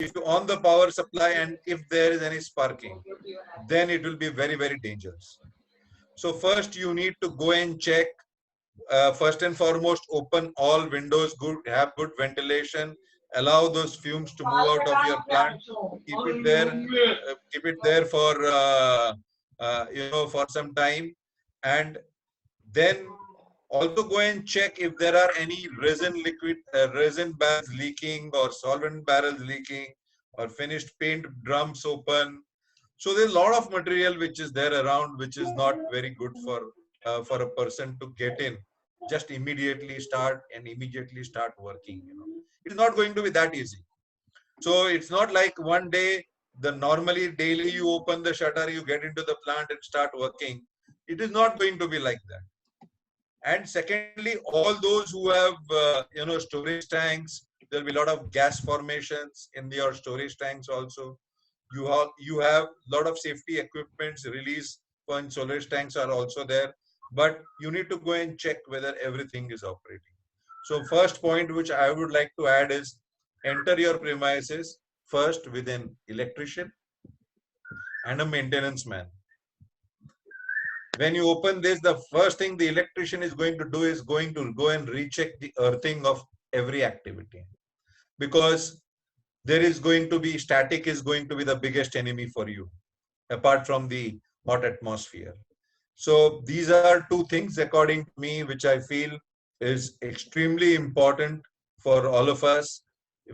if you on the power supply and if there is any sparking, then it will be very, very dangerous. So first you need to go and check. First and foremost, open all windows, have good ventilation, allow those fumes to move out of your plant, keep it there for for some time, and then also go and check if there are any resin barrels leaking or solvent barrels leaking or finished paint drums open. So there's a lot of material which is there around, which is not very good for a person to get in, just immediately start working. It's not going to be that easy. So it's not like one day, normally daily you open the shutter, you get into the plant and start working. It is not going to be like that. And secondly, all those who have storage tanks, there'll be a lot of gas formations in your storage tanks also. You have a lot of safety equipments released when storage tanks are also there, but you need to go and check whether everything is operating. So first point which I would like to add is, enter your premises first with an electrician and a maintenance man. When you open this, the first thing the electrician is going to do is going to go and recheck the earthing of every activity, because there is going to be static is going to be the biggest enemy for you, apart from the hot atmosphere. So these are two things, according to me, which I feel is extremely important for all of us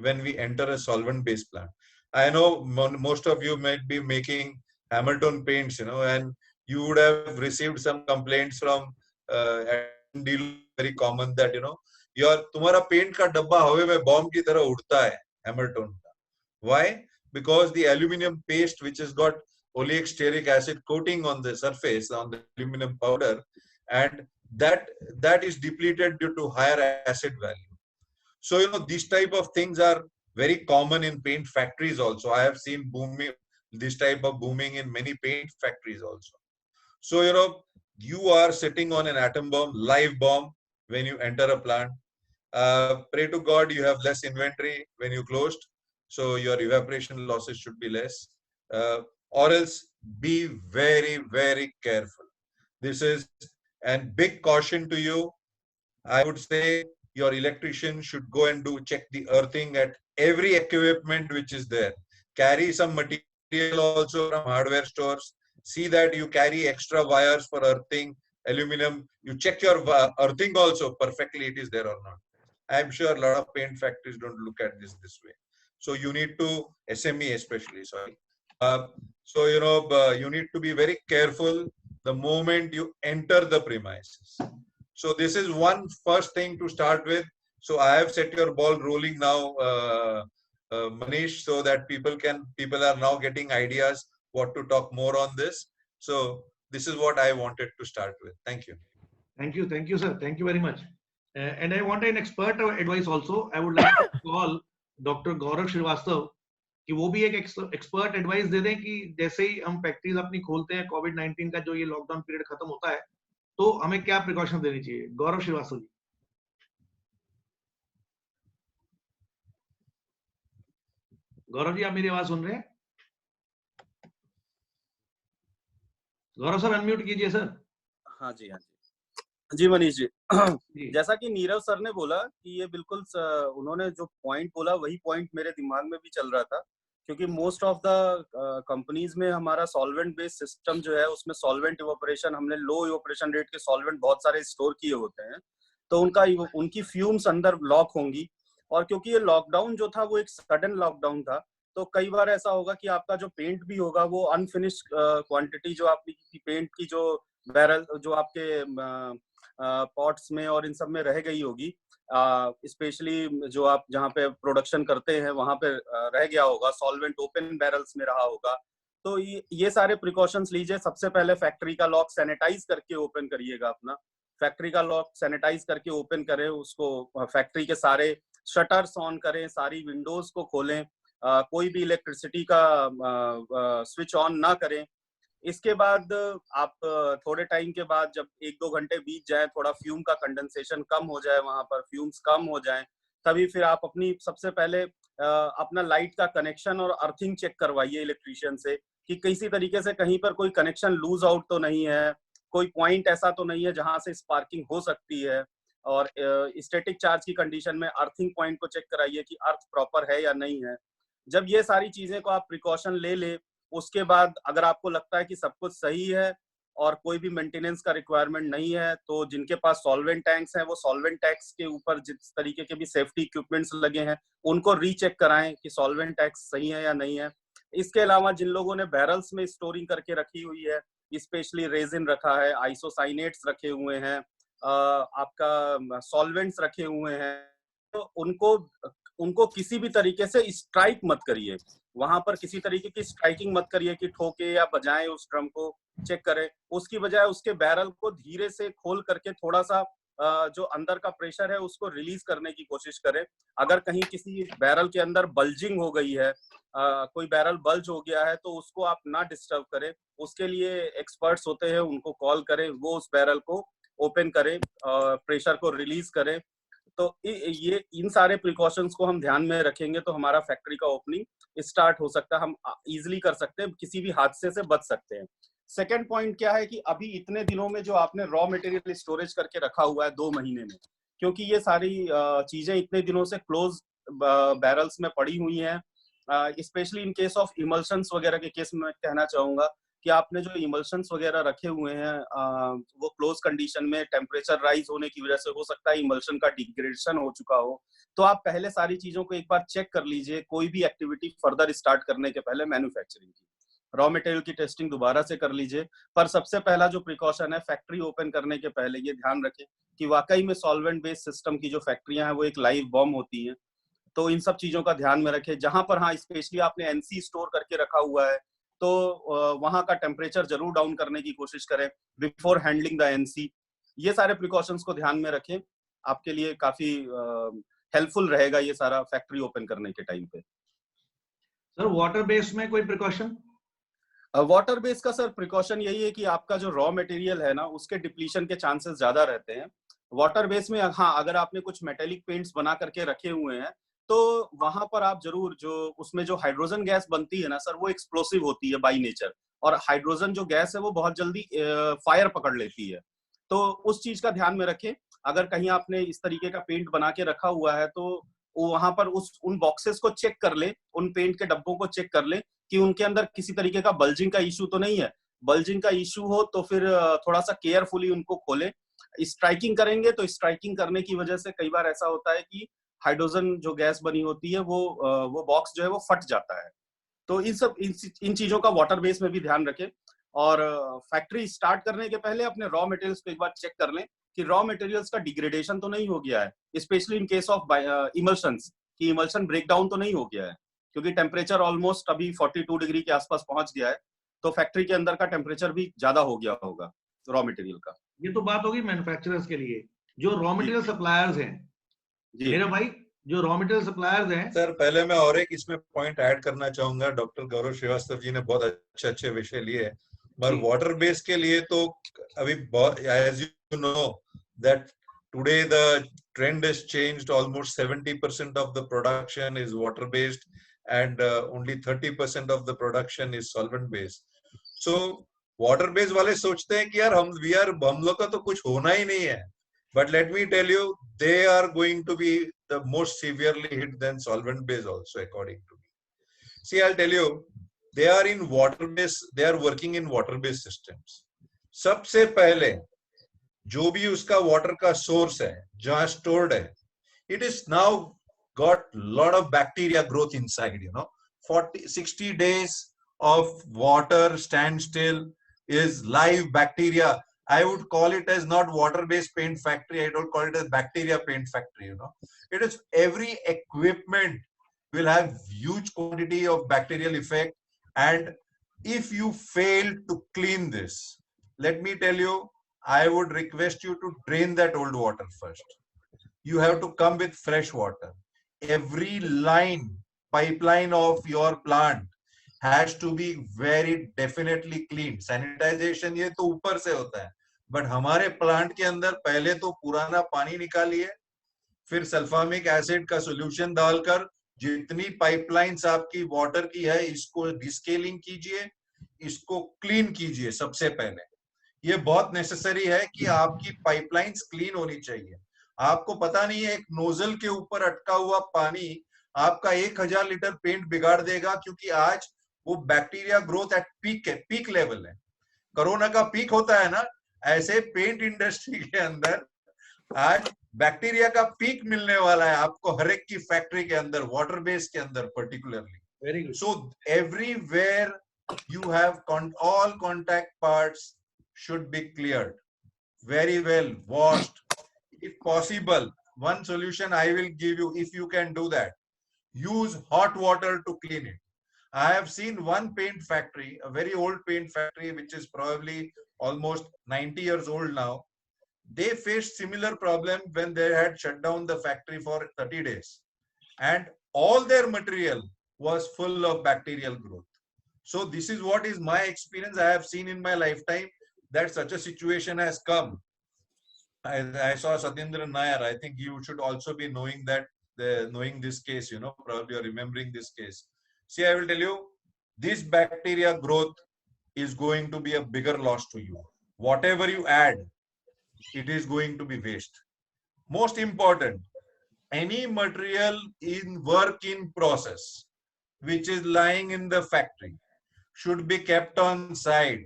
when we enter a solvent-based plant. I know most of you might be making Hamilton paints, and you would have received some complaints from dealers, very common, that तुम्हारा paint का डब्बा हवे में bomb की तरह उड़ता है Hamilton का. Why? Because the aluminum paste, which has got oleic stearic acid coating on the surface, on the aluminum powder, and that is depleted due to higher acid value. So these type of things are very common in paint factories also. I have seen this type of booming in many paint factories also. So you are sitting on an atom bomb, live bomb, when you enter a plant. Pray to God you have less inventory when you closed, so your evaporation losses should be less, or else be very, very careful. This is a big caution to you. I would say your electrician should go and check the earthing at every equipment which is there. Carry some material also from hardware stores. See that you carry extra wires for earthing, aluminum. You check your earthing also perfectly, it is there or not. I'm sure a lot of paint factories don't look at this way. So you need to, SME especially, sorry. So you need to be very careful the moment you enter the premises. So this is one first thing to start with. So I have set your ball rolling now, Manish, so that people are now getting ideas what to talk more on this. So this is what I wanted to start with. Thank you. Thank you, sir. Thank you very much. And I want an expert advice also. I would like to call Dr. Gaurav Srivastava कि वो भी एक expert advice दे दें कि जैसे ही हम factories अपनी खोलते हैं, कोविड-19 का जो ये लॉकडाउन पीरियड खत्म होता है, तो हमें क्या प्रिकॉशन देनी चाहिए. गौरव श्रीवास्तव जी. गौरव जी, आप मेरी आवाज सुन रहे हैं? गौरव सर, अनम्यूट कीजिए सर. हाँ जी जी मनीष जी. जैसा कि नीरव सर ने बोला कि ये बिल्कुल उन्होंने जो पॉइंट बोला वही पॉइंट मेरे दिमाग में भी चल रहा था, क्योंकि मोस्ट ऑफ द कंपनीज में हमारा सॉल्वेंट बेस्ड सिस्टम जो है उसमें सॉल्वेंट इवोपरेशन, हमने लो इवोपरेशन रेट के सॉल्वेंट बहुत सारे स्टोर किए होते हैं, तो उनकी फ्यूम्स अंदर लॉक होंगी. और क्योंकि ये लॉकडाउन जो था वो एक सडन लॉकडाउन था, तो कई बार ऐसा होगा कि आपका जो पेंट भी होगा वो अनफिनिश्ड क्वांटिटी जो आपकी पेंट की जो बैरल जो आपके पॉट्स में और इन सब में रह गई होगी, स्पेशली जो आप जहाँ पे प्रोडक्शन करते हैं वहां पे रह गया होगा, सॉल्वेंट ओपन बैरल्स में रहा होगा. तो ये सारे प्रिकॉशंस लीजिए. सबसे पहले फैक्ट्री का लॉक सैनिटाइज करके ओपन करिएगा. अपना फैक्ट्री का लॉक सैनिटाइज करके ओपन करें, उसको फैक्ट्री के सारे शटर्स ऑन करें, सारी विंडोज को खोलें, कोई भी इलेक्ट्रिसिटी का स्विच ऑन ना करें. इसके बाद आप थोड़े टाइम के बाद जब 1-2 घंटे बीत जाए, थोड़ा फ्यूम का कंडेंसेशन कम हो जाए, वहां पर फ्यूम्स कम हो जाए, तभी फिर आप अपनी सबसे पहले अपना लाइट का कनेक्शन और अर्थिंग चेक करवाइए इलेक्ट्रीशियन से कि किसी तरीके से कहीं पर कोई कनेक्शन लूज आउट तो नहीं है, कोई पॉइंट ऐसा तो नहीं है जहां से स्पार्किंग हो सकती है। और स्टैटिक चार्ज की कंडीशन में अर्थिंग पॉइंट को चेक कराइए कि अर्थ प्रॉपर है या नहीं है। जब ये सारी चीजें को आप प्रिकॉशन ले ले, उसके बाद अगर आपको लगता है कि सब कुछ सही है और कोई भी मेंटेनेंस का रिक्वायरमेंट नहीं है, तो जिनके पास सॉल्वेंट टैंक्स हैं वो सॉल्वेंट टैंक्स के ऊपर जिस तरीके के भी सेफ्टी इक्विपमेंट्स लगे हैं उनको रीचेक कराएं कि सॉल्वेंट टैंक्स सही है या नहीं है। इसके अलावा जिन लोगों ने बैरल्स में स्टोरिंग करके रखी हुई है, स्पेशली रेजिन रखा है, आइसोसाइनेट्स रखे हुए हैं, आपका सॉल्वेंट्स रखे हुए हैं, तो उनको किसी भी तरीके से स्ट्राइक मत करिए। वहां पर किसी तरीके की स्ट्राइकिंग मत करिए कि ठोके या बजाएं उस ड्रम को, चेक करें। उसकी बजाय उसके बैरल को धीरे से खोल करके थोड़ा सा जो अंदर का प्रेशर है उसको रिलीज करने की कोशिश करें। अगर कहीं किसी बैरल के अंदर बल्जिंग हो गई है, कोई बैरल बल्ज हो गया है, तो उसको आप ना डिस्टर्ब करें। उसके लिए एक्सपर्ट्स होते हैं, उनको कॉल करें, वो उस बैरल को ओपन करें, प्रेशर को रिलीज करें। तो ये इन सारे प्रिकॉशंस को हम ध्यान में रखेंगे तो हमारा फैक्ट्री का ओपनिंग स्टार्ट हो सकता है, हम इजीली कर सकते हैं, किसी भी हादसे से बच सकते हैं। सेकंड पॉइंट क्या है कि अभी इतने दिनों में जो आपने रॉ मटेरियल स्टोरेज करके रखा हुआ है 2 महीने में, क्योंकि ये सारी चीजें इतने दिनों से क्लोज बैरल्स में पड़ी हुई हैं, specially in case of emulsions वगैरह के केस में कहना चाहूंगा कि आपने जो इमल्शंस वगैरह रखे हुए हैं वो क्लोज कंडीशन में टेम्परेचर राइज होने की वजह से हो सकता है इमल्शन का डिग्रेडेशन हो चुका हो। तो आप पहले सारी चीजों को एक बार चेक कर लीजिए कोई भी एक्टिविटी फर्दर स्टार्ट करने के पहले मैन्युफैक्चरिंग की। रॉ मटेरियल की टेस्टिंग दोबारा से कर लीजिए, पर सबसे पहला जो प्रिकॉशन है फैक्ट्री ओपन करने के पहले ये ध्यान रखें कि वाकई में सॉल्वेंट बेस्ड सिस्टम की जो फैक्ट्रियां हैं वो एक लाइव बॉम्ब होती हैं। तो इन सब चीजों का ध्यान में रखें। जहां पर हाँ स्पेशली आपने एनसी स्टोर करके रखा हुआ है तो वहां का टेम्परेचर जरूर डाउन करने की कोशिश करें बिफोर हैंडलिंग द एनसी। ये सारे प्रिकॉशंस को ध्यान में रखें, आपके लिए काफी हेल्पफुल रहेगा ये सारा फैक्ट्री ओपन करने के टाइम पे। सर वाटर बेस में कोई प्रिकॉशन? वाटर बेस का सर प्रिकॉशन यही है कि आपका जो रॉ मटेरियल है ना उसके डिप्लीशन के चांसेस ज्यादा रहते हैं। वाटर बेस में हाँ अगर आपने कुछ मेटेलिक पेंट्स बना करके रखे हुए हैं तो वहां पर आप जरूर जो उसमें जो हाइड्रोजन गैस बनती है ना सर वो एक्सप्लोसिव होती है बाय नेचर, और हाइड्रोजन जो गैस है वो बहुत जल्दी फायर पकड़ लेती है। तो उस चीज का ध्यान में रखें। अगर कहीं आपने इस तरीके का पेंट बना के रखा हुआ है तो वहां पर उन बॉक्सेस को चेक कर ले, उन पेंट के डब्बों को चेक कर ले कि उनके अंदर किसी तरीके का बल्जिंग का इशू तो नहीं है। बल्जिंग का इशू हो तो फिर थोड़ा सा केयरफुली उनको खोले। स्ट्राइकिंग करेंगे तो स्ट्राइकिंग करने की वजह से कई बार ऐसा होता है कि हाइड्रोजन जो गैस बनी होती है वो बॉक्स जो है वो फट जाता है। तो इन चीजों का वाटर बेस में भी ध्यान रखें। और फैक्ट्री स्टार्ट करने के पहले अपने रॉ मटेरियल्स को एक बार चेक कर लें कि रॉ मटेरियल्स का डिग्रेडेशन तो नहीं हो गया है, specially in case of emulsions कि इमल्शन ब्रेकडाउन तो नहीं हो गया है, क्योंकि टेम्परेचर ऑलमोस्ट अभी 42 डिग्री के आसपास पहुंच गया है, तो फैक्ट्री के अंदर का टेम्परेचर भी ज्यादा हो गया होगा रॉ मटेरियल का। ये तो बात होगी मैन्युफैक्चरर्स के लिए। जो रॉ मटेरियल सप्लायर्स हैं मेरे भाई, जो रॉ मटेरियल सप्लायर्स हैं सर, पहले मैं और एक इसमें पॉइंट ऐड करना चाहूंगा। डॉक्टर गौरव श्रीवास्तव जी ने बहुत अच्छे विषय लिए, पर वाटर बेस के लिए तो अभी as you know that today the trend has changed. Almost 70% of the production is water based and only 30% of the production is solvent based. So water based वाले सोचते हैं कि यार हम लोग का तो कुछ होना ही नहीं है, but let me tell you they are going to be the most severely hit than solvent based also, according to me. See, I'll tell you, they are in water based, they are working in water based systems. सबसे पहले जो भी उसका water का source है जहां stored है, it is now got lot of bacteria growth inside, 40-60 days of water standstill is live bacteria. I would call it as not water based paint factory, I don't call it as bacteria paint factory. It is every equipment will have huge quantity of bacterial effect, and if you fail to clean this, let me tell you, I would request you to drain that old water first. You have to come with fresh water. Every pipeline of your plant has to be very definitely cleaned. Sanitization ये तो ऊपर से होता है, but हमारे plant के अंदर पहले तो पुराना पानी निकालिए, फिर सल्फामिक एसिड का सोल्यूशन डालकर जितनी पाइपलाइंस आपकी वाटर की है इसको डिस्केलिंग कीजिए, इसको क्लीन कीजिए सबसे पहले। ये बहुत नेसेसरी है कि आपकी पाइपलाइंस क्लीन होनी चाहिए। आपको पता नहीं है एक नोजल के ऊपर अटका हुआ पानी आपका 1000 लीटर पेंट बिगाड़ देगा, क्योंकि आज वो बैक्टीरिया ग्रोथ एट पीक है, पीक लेवल है। कोरोना का पीक होता है ना, ऐसे पेंट इंडस्ट्री के अंदर आज बैक्टीरिया का पीक मिलने वाला है आपको हर एक की फैक्ट्री के अंदर, वाटर बेस के अंदर particularly. Very good. So everywhere you have all contact parts should be cleared very well, washed. If possible, one solution I will give you, if you can do that, use hot water to clean it. I have seen one paint factory, a very old paint factory which is probably almost 90 years old now. They faced similar problem when they had shut down the factory for 30 days, and all their material was full of bacterial growth. So this is what is my experience. I have seen in my lifetime that such a situation has come. I saw Satyendra Nair. I think you should also be knowing that, knowing this case, you know, probably you're remembering this case. See, I will tell you, this bacteria growth is going to be a bigger loss to you. Whatever you add, it is going to be waste. Most important, any material in work in process, which is lying in the factory, should be kept on side.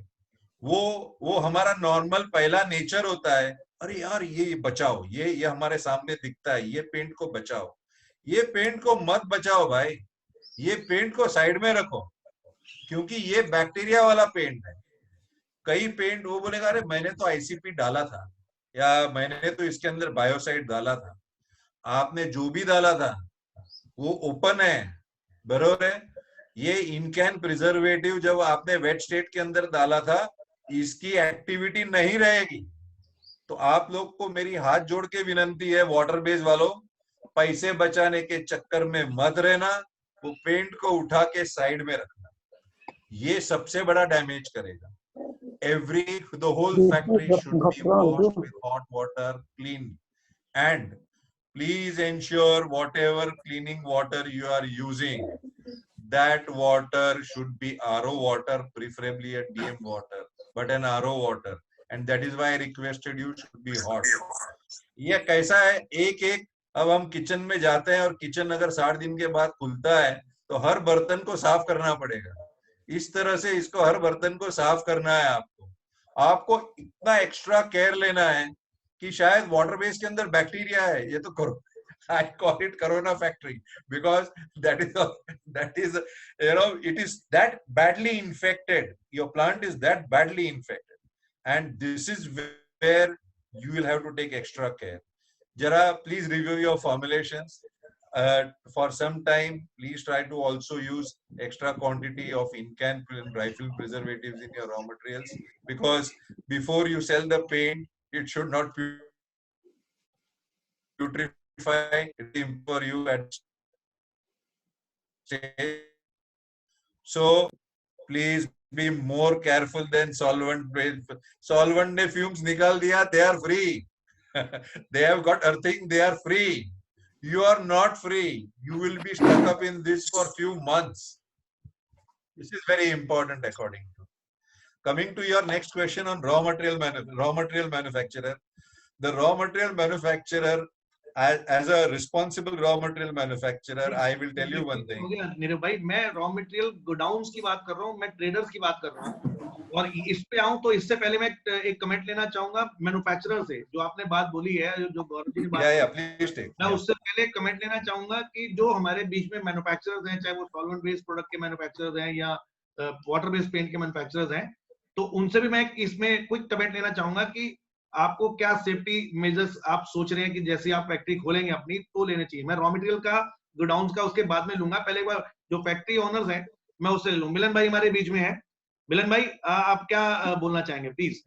वो हमारा normal पहला nature होता है, अरे यार ये बचाओ, ये हमारे सामने दिखता है, ये पेंट को बचाओ। ये पेंट को मत बचाओ भाई, ये पेंट को साइड में रखो, क्योंकि ये बैक्टीरिया वाला पेंट है। कई पेंट वो बोलेगा अरे मैंने तो आईसीपी डाला था, या मैंने तो इसके अंदर बायोसाइड डाला था। आपने जो भी डाला था वो ओपन है, बरोबर है। ये इनकैन प्रिजर्वेटिव जब आपने वेट स्टेट के अंदर डाला था, इसकी एक्टिविटी नहीं रहेगी। तो आप लोग को मेरी हाथ जोड़ के विनंती है, वाटर बेस वालों, पैसे बचाने के चक्कर में मत रहना, वो पेंट को उठा के साइड में रखना, ये सबसे बड़ा डैमेज करेगा। the whole factory should be washed with hot water, clean, and please ensure whatever cleaning water you are using, that water should be RO water, preferably a DM water, but an RO water, and that is why I requested you should be hot. ये कैसा है, एक एक अब हम kitchen में जाते हैं और किचन अगर 60 दिन के बाद खुलता है तो हर बर्तन को साफ करना पड़ेगा। इस तरह से इसको हर बर्तन को साफ करना है आपको इतना एक्स्ट्रा केयर लेना है कि शायद वाटर बेस के अंदर बैक्टीरिया है, ये तो करो। I call it Corona factory because that is you know, it is that badly infected. Your plant is that badly infected, and this is where you will have to take extra care. Jara, please review your formulations. For some time, please try to also use extra quantity of in-can and dry film preservatives in your raw materials, because before you sell the paint, it should not putrefy. For you at stage. So please be more careful than solvent. Solvent ने fumes निकाल दिया, they are free. They have got earthing, they are free. You are not free. You will be stuck up in this for few months. This is very important according to. Coming to your next question on raw material manufacturer. The raw material manufacturer, as a responsible raw material manufacturer, I will tell you one thing. Nirav भाई, मैं raw material godowns की बात कर रहा हूँ, मैं traders की बात कर रहा हूँ। और इस पे आऊं तो इससे पहले मैं एक कमेंट लेना चाहूंगा मैन्युफैक्चरर से, जो आपने बात बोली है, जो गौरव जी ने बात मैं उससे पहले कमेंट लेना चाहूंगा कि जो हमारे बीच में मैन्युफैक्चरर्स हैं, चाहे वो सॉल्वेंट बेस्ड प्रोडक्ट के मैन्युफैक्चरर्स हैं या वाटर बेस्ड पेंट के मैन्युफैक्चरर्स हैं, तो उनसे भी मैं इसमें क्विक कमेंट लेना चाहूंगा कि आपको क्या सेफ्टी मेजर्स आप सोच रहे हैं कि जैसे आप फैक्ट्री खोलेंगे अपनी तो लेने चाहिए। मैं रॉ मटेरियल का, गोडाउन्स का उसके बाद में लूंगा, पहले एक बार जो फैक्ट्री ओनर्स हैं मैं उससे ले लूं। मिलन भाई हमारे बीच में है। मिलन भाई, आप क्या बोलना चाहेंगे प्लीज?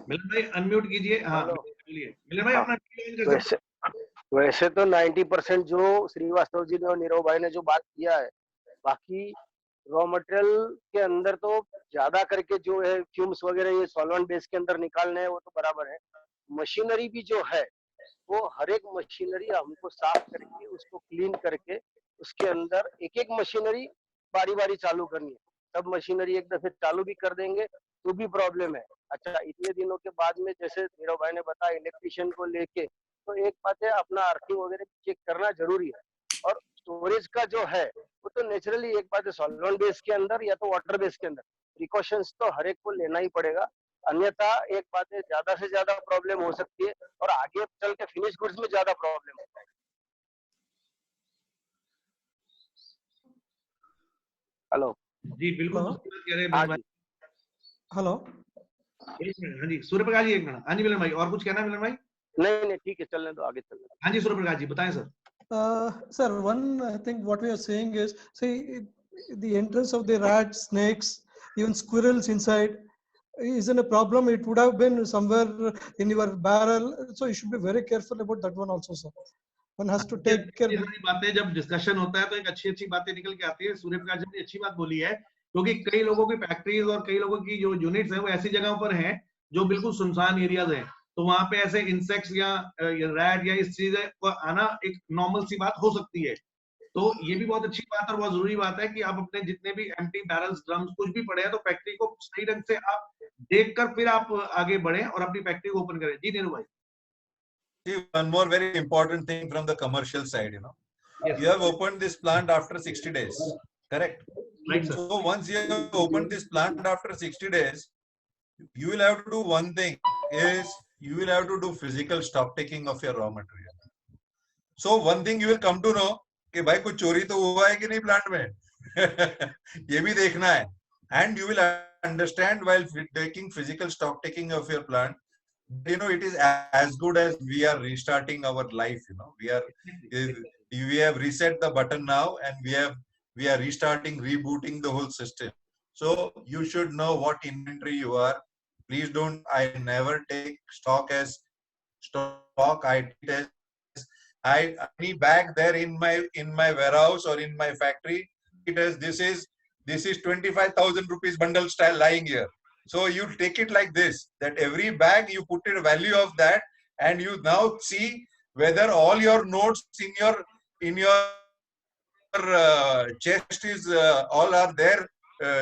मिलन भाई अनम्यूट कीजिए। हाँ बोलिए मिलन भाई, अपना वैसे तो 90% जो श्रीवास्तव जी ने और नीरव भाई ने जो बात किया है, बाकी रॉ मटेरियल के अंदर तो ज्यादा करके जो है फ्यूम्स वगैरह ये सॉल्वेंट बेस के अंदर निकालने हैं वो तो बराबर है, मशीनरी भी जो है वो हर एक मशीनरी हमको साफ करके उसको क्लीन करके उसके अंदर एक एक मशीनरी बारी बारी चालू करनी है। सब मशीनरी एक दफे चालू भी कर देंगे तो भी प्रॉब्लम है। अच्छा, इतने दिनों के बाद में जैसे नीरव भाई ने बताया इलेक्ट्रिशियन को लेके, तो एक बात है अपना अर्थिंग वगैरह चेक करना जरूरी है। और स्टोरेज का जो है वो तो नेचुरली एक बात है सॉल्वेंट बेस के अंदर या तो वाटर बेस के अंदर प्रिकॉशंस तो हर एक को लेना ही पड़ेगा, अन्यथा एक बात है ज्यादा से ज्यादा प्रॉब्लम हो सकती है और आगे चल के फिनिश गुड्स में ज्यादा प्रॉब्लम होता है। हेलो जी बिल्कुल हेलो सही बात कह रहे हैं हाँ मिलन भाई। जी, हेलो एक मिनट, हाँ जी सूर्य प्रकाश जी एक मिनट। हाँ जी मिलन भाई, और कुछ कहना है मिलन भाई? नहीं नहीं ठीक है, चलने दो, आगे चलने दो। हाँ जी सूर्य प्रकाश जी बताएं sir. sir, one I think what we are saying is, see, the entrance of the rats, snakes, even squirrels inside isn't a problem. It would have been somewhere in your barrel, so you should be very careful about that one also, sir. One has to take care. ये सारी बातें जब discussion होता है तो एक अच्छी अच्छी बातें निकल के आती है। सूर्य प्रकाश जी ने अच्छी बात बोली है, क्योंकि कई लोगों की फैक्ट्रीज और कई लोगों की जो यूनिट्स है वो ऐसी जगहों पर हैं जो बिल्कुल सुनसान एरियाज हैं, तो वहां पे ऐसे इंसेक्ट्स या रैट या इस चीजें को आना एक नॉर्मल सी बात हो सकती है। तो ये भी बहुत अच्छी बात और बहुत जरूरी बात है कि आप अपने जितने भी एम्प्टी बैरल्स, ड्रम्स कुछ भी पड़े हैं तो फैक्ट्री को सही ढंग से आप देखकर फिर आप आगे बढ़े और अपनी फैक्ट्री को ओपन करें। जी नीरू भाई। See, one more very important thing from the commercial side, Yes, you have opened this plant after 60 days, correct? right sir. So once you have opened this plant after 60 days, you will have to do one thing, is you will have to do physical stock taking of your raw material. So one thing you will come to know कि भाई कुछ चोरी तो हुआ है कि नहीं plant में ये भी देखना है, and you will understand while taking physical stock taking of your plant, it is as good as we are restarting our life. We have reset the button now and we are restarting, rebooting the whole system. So you should know what inventory you are. Please don't, I never take stock as stock. Any bag there in my warehouse or in my factory, it has this is 25,000 rupees bundle style lying here. So you take it like this, that every bag you put a value of that, and you now see whether all your notes in your chest is all are there,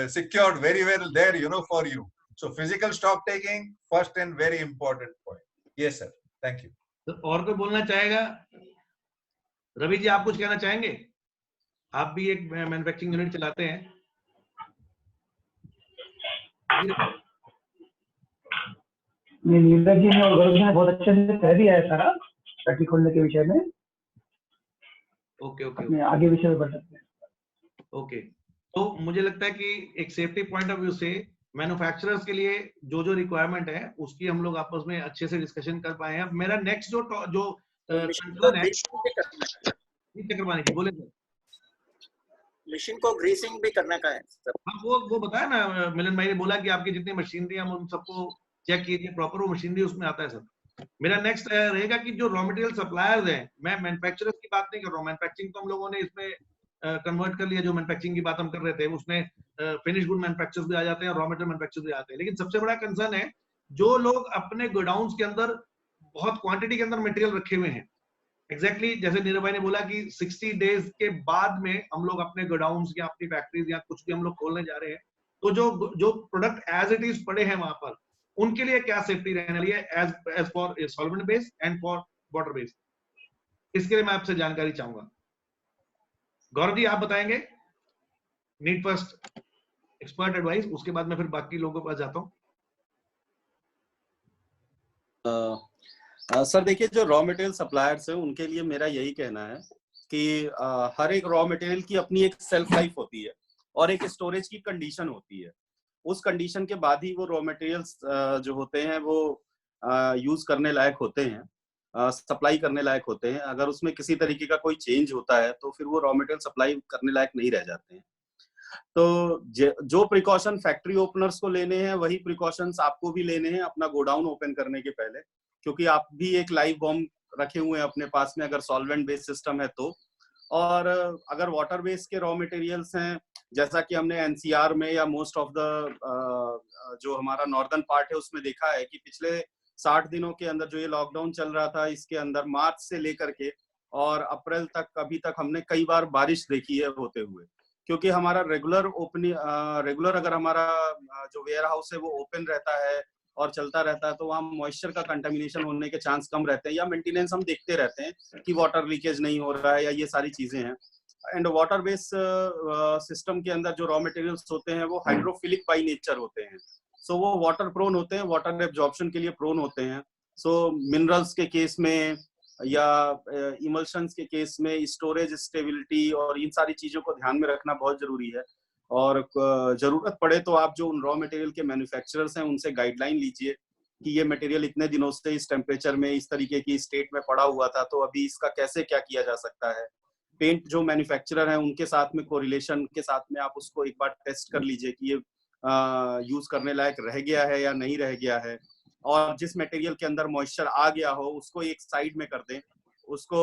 secured very well there, for you. So physical stock taking first and very important point. Yes sir, thank you. तो और कोई बोलना चाहेगा? रवि जी आप कुछ कहना चाहेंगे? आप भी एक मैन्युफैक्चरिंग यूनिट चलाते हैं। नीरज जी ने और गौरव जी ने बहुत अच्छे से कह दिया है सारा फैक्ट्री खोलने के विषय में। ओके आगे विषय में बढ़ सकते हैं। ओके, तो मुझे लगता है कि एक सेफ्टी पॉइंट ऑफ व्यू से मैन्युफैक्चरर्स के लिए जो जो रिक्वायरमेंट है उसकी हम लोग आपस में अच्छे से डिस्कशन कर पाए हैं। मेरा नेक्स्ट जो कंसर्न है, चक्रवाणी जी बोले सर। मशीन को ग्रीसिंग भी करने का है सर। हाँ वो बताया ना, मिलन भाई ने बोला कि आपकी जितनी मशीनरी हम उन सबको चेक कीजिए प्रॉपर, वो मशीनरी उसमें आता है सर। मेरा नेक्स्ट रहेगा कि जो रॉ मटेरियल सप्लायर्स हैं, मैं मैन्युफैक्चरर्स की बात नहीं कर रहा हूँ, मैन्युफैक्चरिंग तो हम लोगों ने इसमें कन्वर्ट कर लिया, जो मैन्युफैक्चरिंग की बात हम कर रहे थे उसमें फिनिश गुड मैन्युफैक्चरर्स भी आ जाते हैं, रॉ मटेरियल मैन्युफैक्चरर्स भी आते हैं। लेकिन सबसे बड़ा कंसर्न है जो लोग अपने गोडाउन्स के अंदर बहुत क्वांटिटी के अंदर मटेरियल रखे हुए हैं। एग्जैक्टली जैसे नीरव भाई ने बोला कि 60 डेज के बाद में हम लोग अपने गोडाउन्स या अपनी फैक्ट्रीज या कुछ भी हम लोग खोलने जा रहे हैं, तो जो प्रोडक्ट एज इट इज पड़े हैं वहां पर, उनके लिए क्या सेफ्टी रहने वाली है as for solvent base and for water base, इसके लिए मैं आपसे जानकारी चाहूंगा। गौरव जी आप बताएंगे, नीड फर्स्ट एक्सपर्ट एडवाइस, उसके बाद मैं फिर बाकी लोगों के पास जाता हूँ। सर देखिए, जो रॉ मटेरियल सप्लायर्स हैं उनके लिए मेरा यही कहना है कि हर एक रॉ मटेरियल की अपनी एक सेल्फ लाइफ होती है और एक स्टोरेज की कंडीशन होती है। उस कंडीशन के बाद ही वो रॉ मटेरियल्स जो होते हैं वो यूज करने लायक होते हैं, सप्लाई करने लायक होते हैं। अगर उसमें किसी तरीके का कोई चेंज होता है तो फिर वो रॉ मटेरियल सप्लाई करने लायक नहीं रह जाते हैं। तो जो प्रिकॉशन फैक्ट्री ओपनर्स को लेने हैं वही प्रिकॉशंस आपको भी लेने हैं अपना गोडाउन ओपन करने के पहले, क्योंकि आप भी एक लाइव बॉम्ब रखे हुए हैं अपने पास में अगर सॉल्वेंट बेस्ड सिस्टम है तो। और अगर वाटर बेस्ड के रॉ मटेरियल्स हैं, जैसा कि हमने एनसीआर में या मोस्ट ऑफ द जो हमारा नॉर्दर्न पार्ट है उसमें देखा है कि पिछले 60 दिनों के अंदर जो ये लॉकडाउन चल रहा था, इसके अंदर मार्च से लेकर के और अप्रैल तक अभी तक हमने कई बार बारिश देखी है होते हुए, क्योंकि हमारा रेगुलर अगर हमारा जो वेयर हाउस है वो ओपन रहता है और चलता रहता है, तो वहाँ मॉइस्चर का कंटामिनेशन होने के चांस कम रहते हैं, या मेंटेनेंस हम देखते रहते हैं कि वाटर लीकेज नहीं हो रहा है, या ये सारी चीजें हैं। एंड वाटर बेस्ड सिस्टम के अंदर जो रॉ मटेरियल्स होते हैं वो हाइड्रोफिलिक बाई नेचर होते हैं, सो वो वाटर प्रोन होते हैं, वाटर एब्जॉर्प्शन के लिए प्रोन होते हैं। सो मिनरल्स के केस में या इमल्शंस के केस में स्टोरेज स्टेबिलिटी और इन सारी चीजों को ध्यान में रखना बहुत जरूरी है। और जरूरत पड़े तो आप जो उन रॉ मटेरियल के मैन्युफैक्चरर्स हैं उनसे गाइडलाइन लीजिए कि ये मटेरियल इतने दिनों से इस टेम्परेचर में इस तरीके की स्टेट में पड़ा हुआ था, तो अभी इसका कैसे क्या किया जा सकता है। पेंट जो मैन्युफैक्चरर है उनके साथ में कोरिलेशन के साथ में आप उसको एक बार टेस्ट कर लीजिए कि ये यूज करने लायक रह गया है या नहीं रह गया है, और जिस मटेरियल के अंदर मॉइस्चर आ गया हो उसको एक साइड में कर दें, उसको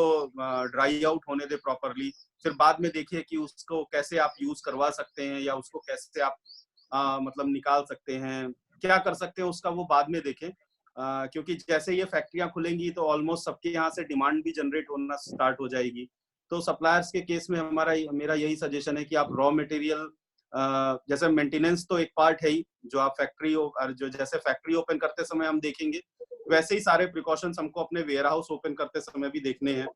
ड्राई आउट होने दे प्रॉपरली, फिर बाद में देखिए कि उसको कैसे आप यूज करवा सकते हैं या उसको कैसे आप मतलब निकाल सकते हैं, क्या कर सकते हैं उसका वो बाद में देखें। क्योंकि जैसे ये फैक्ट्रियां खुलेंगी तो ऑलमोस्ट सबके यहाँ से डिमांड भी जनरेट होना स्टार्ट हो जाएगी। तो सप्लायर्स के केस में मेरा यही सजेशन है कि आप रॉ मटेरियल जैसे मेंटेनेंस तो एक पार्ट है ही, जो आप जैसे फैक्ट्री ओपन करते समय हम देखेंगे, वैसे ही सारे प्रिकॉशंस हमको अपने वेयर हाउस ओपन करते समय भी देखने हैं।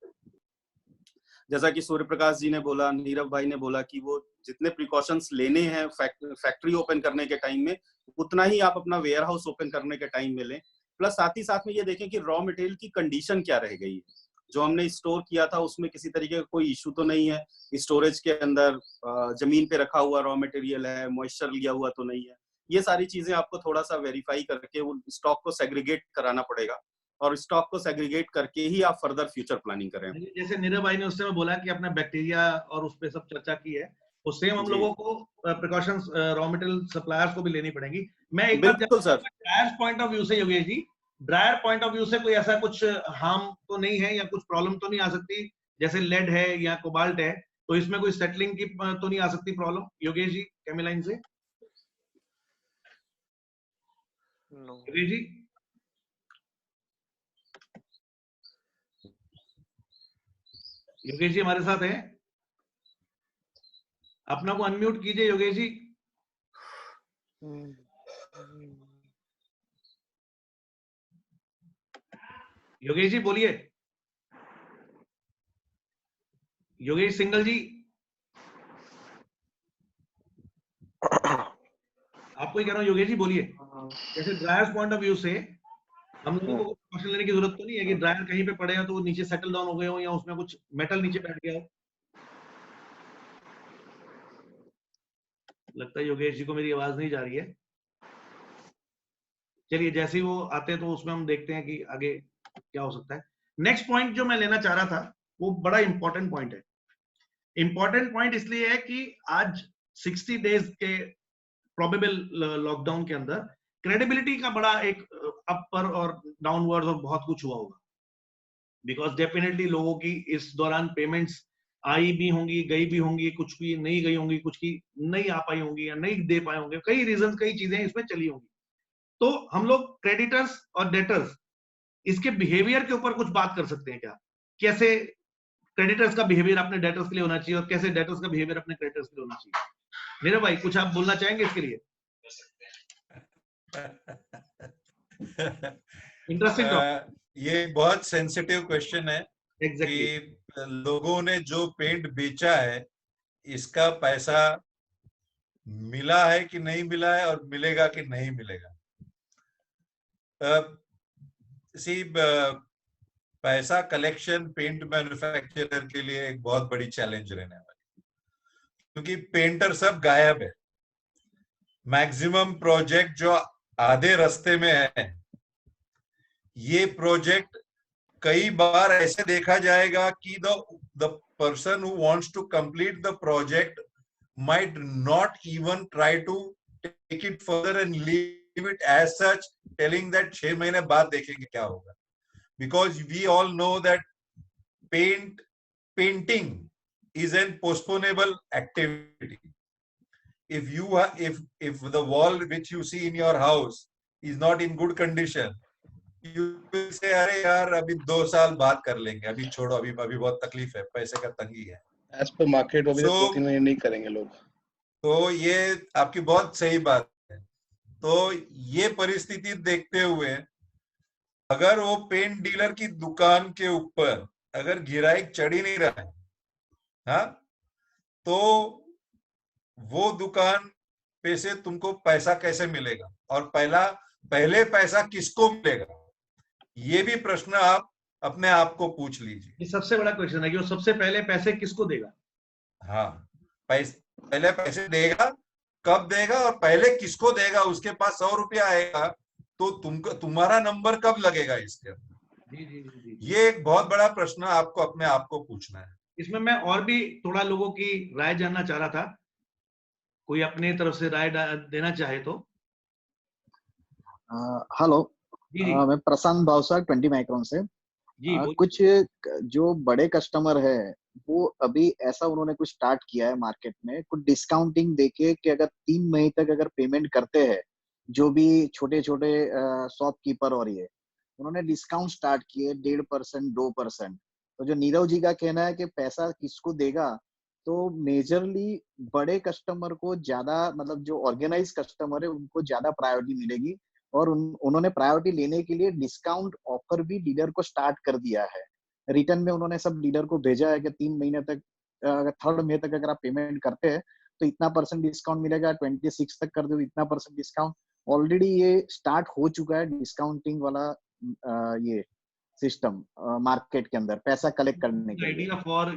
जैसा कि सूर्य प्रकाश जी ने बोला, नीरव भाई ने बोला कि वो जितने प्रिकॉशंस लेने हैं फैक्ट्री ओपन करने के टाइम में, उतना ही आप अपना वेयर हाउस ओपन करने के टाइम में लें। प्लस साथ ही साथ में ये देखें कि रॉ मटेरियल की कंडीशन क्या रह गई है, जो हमने स्टोर किया था उसमें किसी तरीके का कोई इश्यू तो नहीं है, स्टोरेज के अंदर जमीन पे रखा हुआ रॉ मटेरियल है, मॉइस्चर लिया हुआ तो नहीं है। ये सारी चीजें आपको थोड़ा सा वेरीफाई करके वो स्टॉक को सेग्रीगेट कराना पड़ेगा, और स्टॉक को सेग्रीगेट करके ही आप फर्दर फ्यूचर प्लानिंग करें। जैसे नीरव भाई ने उस समय बोला कि अपना बैक्टीरिया और उस पे सब चर्चा की है, तो सेम हम लोगों को प्रिकॉशंस रॉ मटेरियल सप्लायर्स को भी लेनी पड़ेगी। मैं एक बार ड्रायर पॉइंट ऑफ व्यू से, Yogesh ji, dryer point of view से कोई ऐसा कुछ हार्म तो नहीं है या कुछ प्रॉब्लम तो नहीं आ सकती, जैसे लेड है या कोबाल्ट है, तो इसमें कोई सेटलिंग की तो नहीं आ सकती प्रॉब्लम, योगेश जी केमिलाइन से? योगेश जी योगेश जी हमारे साथ हैं? अपना को अनम्यूट कीजिए योगेश जी। योगेश जी बोलिए। योगेश सिंगल जी आपको ही कह रहा हूँ, योगेश जी बोलिए। जैसे ड्रायर्स पॉइंट ऑफ व्यू से हम लोगों को क्वेश्चन लेने की जरूरत तो नहीं है कि ड्रायर कहीं पे पड़े हो तो वो नीचे सेटल डाउन हो गए हो या उसमें कुछ मेटल नीचे बैठ गया हो। लगता है योगेश जी को मेरी आवाज नहीं जा रही है। चलिए जैसे ही वो आते हैं तो उसमें हम देखते हैं कि आगे क्या हो सकता है। नेक्स्ट पॉइंट जो मैं लेना चाह रहा था वो बड़ा इंपॉर्टेंट पॉइंट है। इंपॉर्टेंट पॉइंट इसलिए है कि आज 60 डेज के प्रोबेबल लॉकडाउन के अंदर क्रेडिबिलिटी का बड़ा एक अपर और डाउनवर्ड और बहुत कुछ हुआ होगा, बिकॉज डेफिनेटली लोगों की इस दौरान पेमेंट्स आई भी होंगी, गई भी होंगी, कुछ की नहीं गई होंगी, कुछ की नहीं आ पाई होंगी या नहीं दे पाए होंगे, कई रीजन, कई चीजें इसमें चली होंगी। तो हम लोग क्रेडिटर्स और डेटर्स इसके बिहेवियर के ऊपर कुछ बात कर सकते हैं क्या? कैसे क्रेडिटर्स का बिहेवियर अपने डेटर्स के लिए होना चाहिए और कैसे डेटर्स का बिहेवियर अपने क्रेडिटर्स के लिए होना चाहिए? मेरे भाई कुछ आप बोलना चाहेंगे इसके लिए? Interesting topic. ये बहुत सेंसिटिव क्वेश्चन है। Exactly. कि लोगों ने जो पेंट बेचा है इसका पैसा मिला है कि नहीं मिला है और मिलेगा कि नहीं मिलेगा। पैसा कलेक्शन पेंट मैन्युफैक्चरर के लिए एक बहुत बड़ी चैलेंज रहने वाली, क्योंकि पेंटर सब गायब है। मैक्सिमम प्रोजेक्ट जो आधे रास्ते में है, ये प्रोजेक्ट कई बार ऐसे देखा जाएगा कि the person who wants to complete the project might not even try to take it further and leave it as such, telling that 6 महीने बाद देखेंगे क्या होगा, because we all know that painting is an postponable activity. If the wall which you see in your house is not in good condition, you will say, अरे यार अभी 2 साल बाद कर लेंगे, अभी छोड़ो, अभी बहुत तकलीफ है, पैसे का तंगी है। एज पर मार्केट अभी 2-3 महीने नहीं करेंगे लोग। तो ये आपकी बहुत सही बात है। तो ये परिस्थिति देखते हुए अगर वो पेंट डीलर की दुकान के ऊपर अगर गिराई चढ़ ही नहीं रहा है, हाँ, तो वो दुकान पे से तुमको पैसा कैसे मिलेगा, और पहले पैसा किसको मिलेगा, ये भी प्रश्न आप अपने आप को पूछ लीजिए। ये सबसे बड़ा क्वेश्चन है कि वो सबसे पहले पैसे किसको देगा। हाँ, पहले पैसे देगा, कब देगा और पहले किसको देगा। उसके पास 100 रुपया आएगा तो तुम्हारा नंबर कब लगेगा इसके अंदर। जी। ये एक बहुत बड़ा प्रश्न आपको अपने आप को पूछना है। इसमें मैं और भी थोड़ा लोगों की राय जानना चाह रहा था, कोई अपने तरफ से राय देना चाहे तो। हेलो, जी मैं प्रशांत भावसार 20 माइक्रोन से। जी कुछ जो बड़े कस्टमर है वो अभी ऐसा उन्होंने कुछ स्टार्ट किया है मार्केट में, कुछ डिस्काउंटिंग देके कि अगर 3 महीने तक अगर पेमेंट करते हैं, जो भी छोटे छोटे शॉपकीपर और ये उन्होंने डिस्काउंट स्टार्ट किए 1.5%, 2%। तो जो नीरव जी का कहना है कि पैसा किसको देगा, तो मेजरली बड़े कस्टमर को ज्यादा, मतलब जो ऑर्गेनाइज कस्टमर है उनको ज्यादा प्रायोरिटी मिलेगी, और उन्होंने प्रायोरिटी लेने के लिए डिस्काउंट ऑफर भी डीलर को स्टार्ट कर दिया है। रिटर्न में उन्होंने सब डीलर को भेजा है कि 3 महीने तक, अगर 3rd महीने तक अगर आप पेमेंट करते हैं तो इतना % डिस्काउंट मिलेगा, 26 तक कर दो इतना % डिस्काउंट। ऑलरेडी ये स्टार्ट हो चुका है डिस्काउंटिंग वाला ये सिस्टम मार्केट के अंदर पैसा कलेक्ट करने के लिए। आइडिया फॉर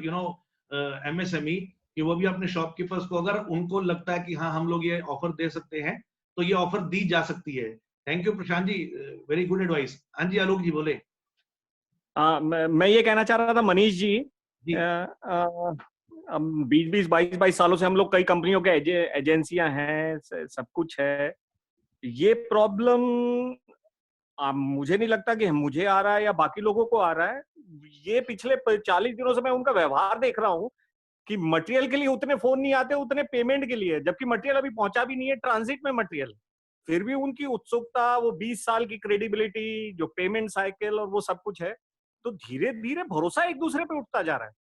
MSME कि वो भी अपने शॉपकीपर्स को, अगर उनको लगता है कि हाँ हम लोग ये ऑफर दे सकते हैं तो ये ऑफर दी जा सकती है। Thank you Prashant ji, very good advice. हाँ जी आलोक जी बोले। मैं ये कहना चाह रहा था मनीष जी, 20-22 सालों से हम लोग कई कंपनियों के एजेंसियां हैं, सब कुछ है। ये प्रॉब्लम मुझे नहीं लगता कि मुझे आ रहा है या बाकी लोगों को आ रहा है। ये पिछले 40 दिनों से मैं उनका व्यवहार देख रहा हूँ कि मटेरियल के लिए उतने फोन नहीं आते उतने पेमेंट के लिए, जबकि मटेरियल अभी पहुंचा भी नहीं है, ट्रांजिट में मटेरियल। फिर भी उनकी उत्सुकता, वो 20 साल की क्रेडिबिलिटी, जो पेमेंट साइकिल और वो सब कुछ है, तो धीरे धीरे भरोसा एक दूसरे पे उठता जा रहा है।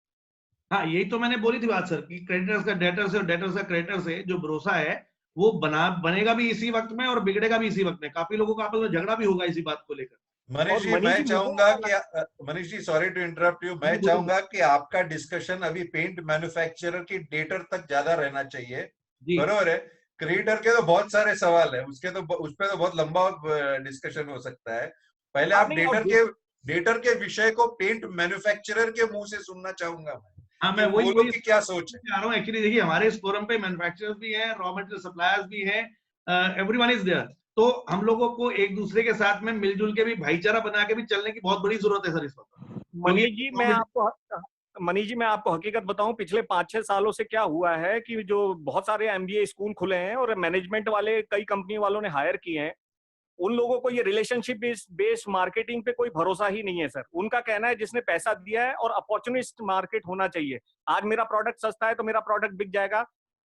हाँ यही तो मैंने बोली थी बात सर, कि क्रेडिटर्स का डेटर से और डेटर्स का क्रेडिटर से जो भरोसा है वो बनेगा भी इसी वक्त में और बिगड़ेगा भी इसी वक्त में। काफी लोगों का आपस में झगड़ा भी होगा इसी बात को लेकर। मनीष जी, मैं चाहूंगा कि Manish ji, sorry to interrupt you, मैं चाहूंगा कि आपका डिस्कशन अभी पेंट मैन्युफैक्चरर की डेटर तक ज्यादा रहना चाहिए। बरोबर है, क्रेडिटर के तो बहुत सारे सवाल है, उस पे तो बहुत लंबा डिस्कशन हो सकता है। पहले आप डेटर के विषय को पेंट मैन्युफैक्चरर के मुंह से सुनना चाहूंगा मैं। हाँ मैं वही की क्या सोच है रहा हूँ। एक्चुअली देखिए हमारे इस फोरम पे मैन्युफैक्चरर्स भी हैं, रॉ मटेरियल सप्लायर्स भी हैं, एवरीवन इज देयर। तो हम लोगों को एक दूसरे के साथ में मिलजुल के भी, भाईचारा बना के भी चलने की बहुत बड़ी जरूरत है सर इस वक्त। मनीष जी मैं आपको हकीकत बताऊं, पिछले 5-6 सालों से क्या हुआ है कि जो बहुत सारे MBA स्कूल खुले हैं और मैनेजमेंट वाले कई कंपनी वालों ने हायर किए हैं, उन लोगों को ये रिलेशनशिप बेस्ड मार्केटिंग पे कोई भरोसा ही नहीं है सर। उनका कहना है जिसने पैसा दिया है और अपॉर्चुनिस्ट मार्केट होना चाहिए। आज मेरा प्रोडक्ट सस्ता है तो मेरा प्रोडक्ट बिक जाएगा।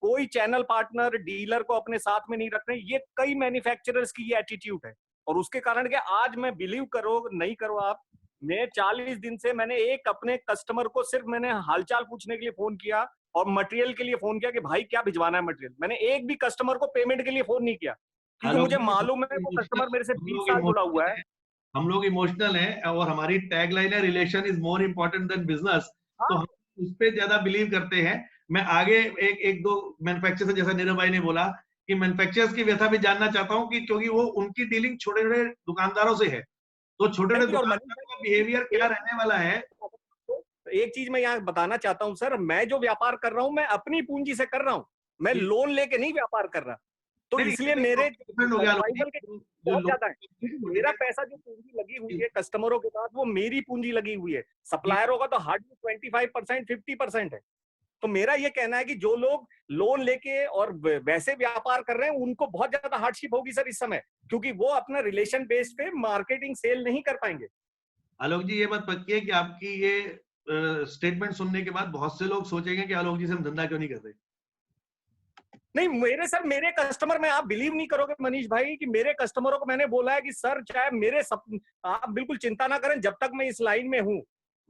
कोई चैनल पार्टनर डीलर को अपने साथ में नहीं रख रहे। ये कई मैन्युफैक्चरर्स की ये एटीट्यूड है, और उसके कारण के आज मैं बिलीव करो नहीं करो आप, मैं 40 दिन से मैंने एक अपने कस्टमर को सिर्फ मैंने हालचाल पूछने के लिए फोन किया और मटेरियल के लिए फोन किया कि भाई क्या भिजवाना है मटेरियल। मैंने एक भी कस्टमर को पेमेंट के लिए फोन नहीं किया, क्योंकि मुझे मालूम है वो कस्टमर मेरे से 20 साल जुड़ा हुआ है। हम लोग इमोशनल हैं और हमारी टैगलाइन है relation is more important then business. तो हम उस पे ज्यादा बिलीव करते हैं। मैं आगे एक दो मैन्युफैक्चरर से, जैसा नीरव भाई ने बोला कि मैन्युफैक्चरर्स की व्यथा भी जानना चाहता हूँ, कि क्योंकि वो उनकी डीलिंग छोटे छोटे दुकानदारों से है, तो छोटे छोटे दुकानदारों का बिहेवियर क्या रहने वाला है। एक चीज मैं यहाँ बताना चाहता हूँ सर, मैं जो व्यापार कर रहा हूँ मैं अपनी पूंजी से कर रहा हूँ, मैं लोन लेके नहीं व्यापार कर रहा। तो इसलिए मेरे बहुत ज्यादा है, मेरा पैसा जो पूंजी लगी हुई है कस्टमरों के साथ वो मेरी पूंजी लगी हुई है। सप्लायरों का तो हार्डली 25%, 50% है। तो मेरा ये कहना है कि जो लोग लोन लेके और वैसे व्यापार कर रहे हैं उनको बहुत ज्यादा हार्डशिप होगी सर इस समय, क्योंकि वो अपना रिलेशन बेस्ड पे मार्केटिंग सेल नहीं कर पाएंगे। आलोक जी ये बात पक्की है कि आपकी ये स्टेटमेंट सुनने के बाद बहुत से लोग सोचेंगे कि आलोक जी से हम धंधा क्यों नहीं कर रहे। नहीं मेरे कस्टमर में, आप बिलीव नहीं करोगे मनीष भाई कि मेरे कस्टमरों को मैंने बोला है कि सर चाहे मेरे सब, आप बिल्कुल चिंता ना करें, जब तक मैं इस लाइन में हूं,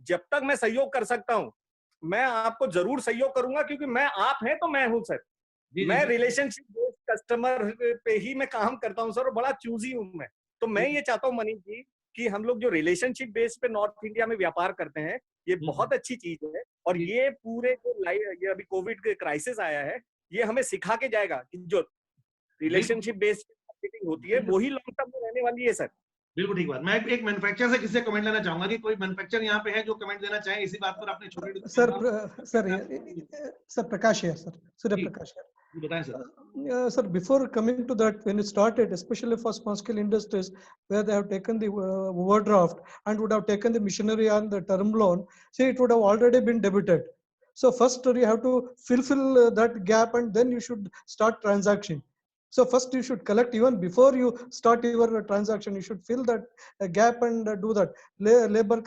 जब तक मैं सहयोग कर सकता हूं, मैं आपको जरूर सहयोग करूंगा, क्योंकि मैं आप हैं तो मैं हूं सर। मैं रिलेशनशिप बेस्ड कस्टमर पे ही मैं काम करता हूं सर, और बड़ा चूजी हूं मैं। तो मैं ये चाहता हूं मनीष जी कि हम लोग जो रिलेशनशिप बेस पे नॉर्थ इंडिया में व्यापार करते हैं, ये बहुत अच्छी चीज है। और ये पूरे ये अभी कोविड क्राइसिस आया है, ये हमें सिखा के जाएगा कि जो रिलेशनशिप बेस्ड मार्केटिंग होती है वही लॉन्ग टर्म में रहने वाली है सर। बिल्कुल ठीक बात। मैं एक मैन्युफैक्चरर से किसी से कमेंट लेना चाहूंगा कि कोई मैन्युफैक्चरर यहाँ पे है जो कमेंट देना चाहे इसी बात पर। आपने छोटे सर प्रकाश है सर, सूर्य प्रकाश है। बताएं sir. Sir, before coming to that, when it started, especially for small scale industries, where they have taken the overdraft and would have taken the machinery and the term loan, see, it would have already been debited. So first you have to fulfill that gap, and then you should start transaction. So first you should collect, even before you start your transaction, you should fill that gap and do that. Labor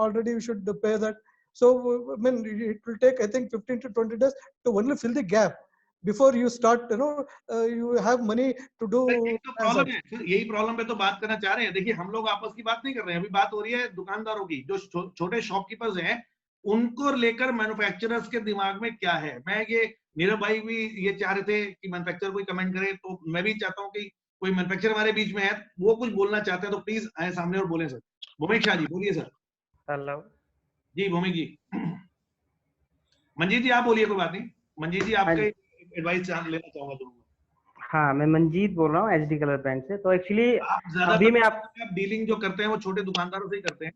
already you should pay that. So I mean, it will take, I think, 15 to 20 days to only fill the gap before you start, you have money to do. तो problem है sir, यही problem पे तो बात करना चाह रहे हैं। देखिए, हम लोग आपस की बात नहीं कर रहे हैं, अभी बात हो रही है दुकानदारों की, जो छोटे शॉपकीपर्स हैं, उनको लेकर मैन्युफैक्चरर्स के दिमाग में क्या है। मैं ये, नीरव भाई भी ये चाह रहे थे कि मैन्युफैक्चरर कोई कमेंट करे, तो मैं भी चाहता हूँ कि कोई मैन्युफैक्चरर हमारे बीच में है, वो कुछ बोलना चाहते हैं तो प्लीज आए सामने और बोले सर। भूमिक शाह जी बोलिए सर। हेलो जी भूमिक जी। मंजीत जी आप बोलिए, कोई बात नहीं। मंजीत जी आपके एडवाइस लेना चाहूंगा तो। हाँ, मैं मंजीत बोल रहा हूँ एचडी कलर ब्रांड से। तो एक्चुअली अभी मैं आप डीलिंग जो करते हैं वो छोटे दुकानदारों से ही करते हैं।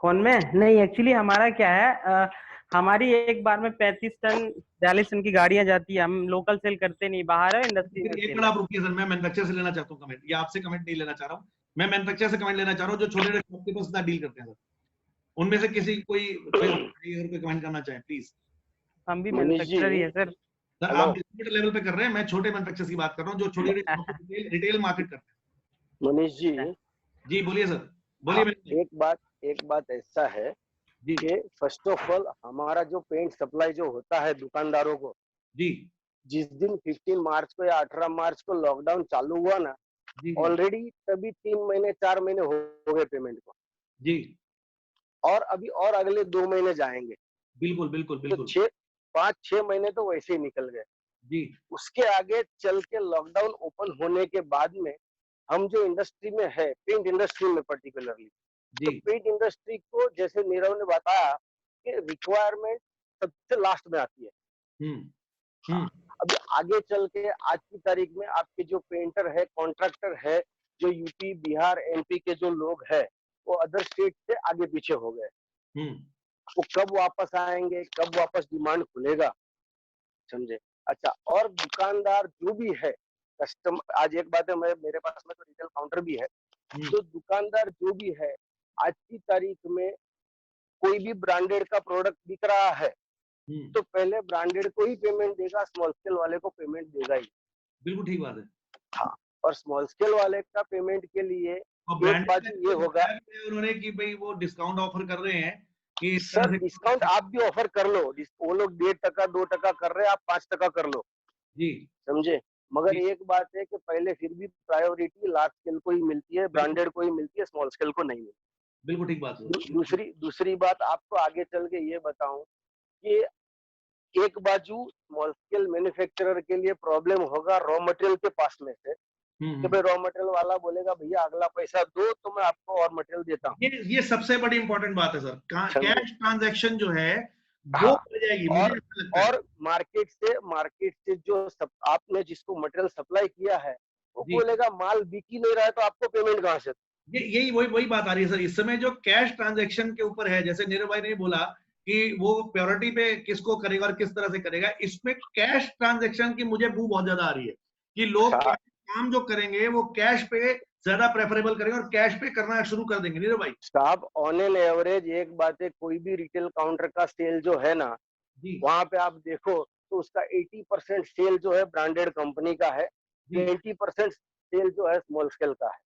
कौन में? नहीं, एक्चुअली हमारा क्या है, हमारी एक बार में 35 टन 42 टन की गाड़ियां जाती है। हम लोकल सेल करते नहीं, बाहर है इंडस्ट्री में। एक मिनट आप रुकिए सर, मैं मैन्युफैक्चरर से लेना चाहता हूँ कमेंट, या आपसे कमेंट नहीं लेना चाह रहा हूँ, मैं मैन्युफैक्चरर से कमेंट लेना चाह रहा हूँ, जो छोटे शॉपकीपर्स के साथ डील करते हैं सर, उनमें से किसी कोई कमेंट करना चाहे प्लीज। हम भी मैन्युफैक्चरर ही है सर। सर आप डिस्ट्रीब्यूटर लेवल पे कर रहे हैं, मैं छोटे मैन्युफैक्चरर्स की बात कर रहा हूँ जो छोटे रिटेल मार्केट करते हैं। मनीष जी जी बोलिए सर, बोलिए। एक बात ऐसा है कि फर्स्ट ऑफ ऑल हमारा जो पेंट सप्लाई जो होता है दुकानदारों को, जी जिस दिन 15 मार्च को या 18 मार्च को लॉकडाउन चालू हुआ ना, ऑलरेडी तभी 3 महीने 4 महीने हो गए पेमेंट को जी, और अभी और अगले 2 महीने जाएंगे। बिल्कुल बिल्कुल बिल्कुल। तो 5-6 महीने तो वैसे ही निकल गए जी। उसके आगे चल के लॉकडाउन ओपन होने के बाद में हम जो इंडस्ट्री में है, पेंट इंडस्ट्री में पर्टिकुलरली, तो पेंट इंडस्ट्री को जैसे नीरव ने बताया कि रिक्वायरमेंट सबसे लास्ट में आती है। अभी आगे चल के आज की तारीख में आपके जो पेंटर है, कॉन्ट्रैक्टर है, जो यूपी बिहार एमपी के जो लोग हैं, वो अदर स्टेट से आगे पीछे हो गए। वो कब वापस आएंगे, कब वापस डिमांड खुलेगा, समझे। अच्छा, और दुकानदार जो भी है, कस्टमर, आज एक बात है, मेरे पास में तो रिटेल काउंटर भी है, तो दुकानदार जो भी है आज की तारीख में कोई भी ब्रांडेड का प्रोडक्ट बिक रहा है तो पहले ब्रांडेड को ही पेमेंट देगा, स्मॉल स्केल वाले को पेमेंट देगा ही। बिल्कुल ठीक बात है। हाँ, और स्मॉल स्केल वाले का पेमेंट के लिए एक बात ये होगा उन्होंने कि भाई वो डिस्काउंट ऑफर कर रहे हैं कि सर डिस्काउंट आप भी ऑफर कर लो, वो लोग 1.5% 2% कर रहे हैं, आप 5% कर लो जी, समझे। मगर एक बात है कि पहले फिर भी प्रायोरिटी लार्ज स्केल को ही मिलती है, ब्रांडेड को ही मिलती है, स्मॉल स्केल को नहीं मिलती। बिल्कुल ठीक बात है। दूसरी बात आपको आगे चल के ये बताऊं कि एक बाजू स्मॉल स्केल मैन्युफैक्चरर के लिए प्रॉब्लम होगा रॉ मटेरियल के पास में से, कि भाई रॉ मटेरियल वाला बोलेगा भैया अगला पैसा दो तो मैं आपको और मटेरियल देता हूँ। ये सबसे बड़ी इंपॉर्टेंट बात है सर, कैश ट्रांजैक्शन जो है वो हो जाएगी। और मार्केट से जो आपने जिसको मटेरियल सप्लाई किया है वो बोलेगा माल बिक ही नहीं रहा है तो आपको पेमेंट कहाँ से। यही वही बात आ रही है सर, इस समय जो कैश ट्रांजैक्शन के ऊपर है, जैसे नीरव भाई ने बोला कि वो प्योरिटी पे किसको करेगा और किस तरह से करेगा, इसमें कैश ट्रांजैक्शन की मुझे बू बहुत ज्यादा आ रही है कि लोग काम जो करेंगे वो कैश पे ज्यादा प्रेफरेबल करेंगे और कैश पे करना शुरू कर देंगे। नीरव भाई साहब ऑन एन एवरेज एक बात है, कोई भी रिटेल काउंटर का सेल जो है ना, वहां पे आप देखो तो उसका 80% सेल जो है ब्रांडेड कंपनी का है, 20% सेल जो है स्मॉल स्केल का है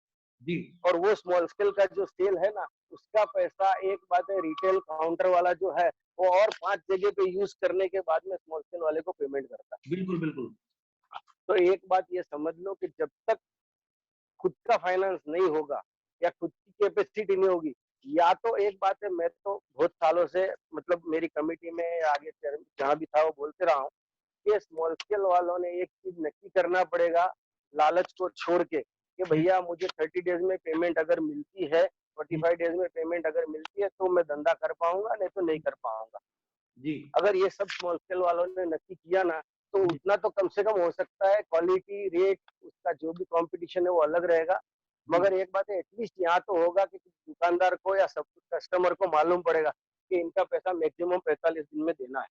जी। और वो स्मॉल स्केल का जो सेल है ना, उसका पैसा एक बात है रिटेल काउंटर वाला जो है वो और 5 जगह पे यूज करने के बाद में स्मॉल स्केल वाले को पेमेंट करता है। बिल्कुल बिल्कुल। तो एक बात ये समझ लो कि जब तक खुद का फाइनेंस नहीं होगा या खुद की कैपेसिटी नहीं होगी, या तो एक बात है, मैं तो बहुत सालों से मतलब मेरी कमेटी में आगे जहाँ भी था वो बोलते रहा हूँ कि स्मॉल स्केल वालों ने एक चीज नक्की करना पड़ेगा, लालच को छोड़ के, कि भैया मुझे 30 डेज में पेमेंट अगर मिलती है, 45 डेज में पेमेंट अगर मिलती है तो मैं धंधा कर पाऊंगा, नहीं तो नहीं कर पाऊंगा जी। अगर ये सब स्मॉल स्केल वालों ने नक्की किया ना, तो उतना तो कम से कम हो सकता है, क्वालिटी रेट उसका जो भी कंपटीशन है वो अलग रहेगा। मगर एक बात है, एटलीस्ट यहाँ तो होगा कि दुकानदार को या सब कस्टमर को मालूम पड़ेगा कि इनका पैसा मैक्सिमम 45 दिन में देना है,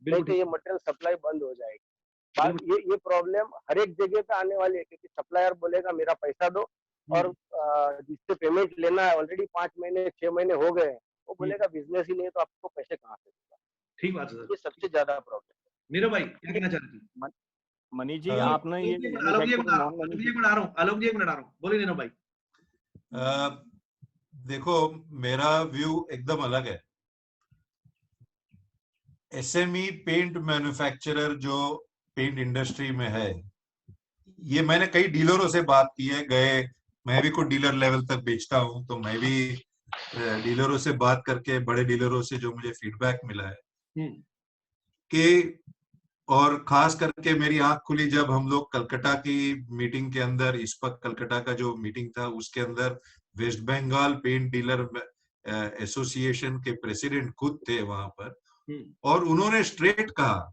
नहीं तो ये मटेरियल सप्लाई बंद हो जाएगी। ये प्रॉब्लम हर एक जगह पे आने वाली है, क्योंकि सप्लायर बोलेगा मेरा पैसा दो, और जिससे पेमेंट लेना है ऑलरेडी 5 महीने 6 महीने हो गए हैं, वो बोलेगा बिजनेस ही नहीं है तो आपको पैसे कहाँ से दूंगा। ठीक बात है सर, ये सबसे ज्यादा प्रॉब्लम। नीरव भाई क्या कहना चाहते हैं? मनीष जी आपने ये आलोक जी एक मिनट आ रहा हूँ, बोलिए नीरव भाई। देखो मेरा व्यू एकदम अलग है। एसएमई पेंट मैन्युफैक्चरर जो पेंट इंडस्ट्री में है, ये मैंने कई डीलरों से बात की है, मैं भी कुछ डीलर लेवल तक बेचता हूं, तो मैं भी डीलरों से बात करके, बड़े डीलरों से जो मुझे फीडबैक मिला है कि, और खास करके मेरी आंख खुली जब हम लोग कलकत्ता की मीटिंग के अंदर, इस पर कलकत्ता का जो मीटिंग था उसके अंदर West Bengal paint dealer association के प्रेसिडेंट खुद थे वहां पर, और उन्होंने स्ट्रेट कहा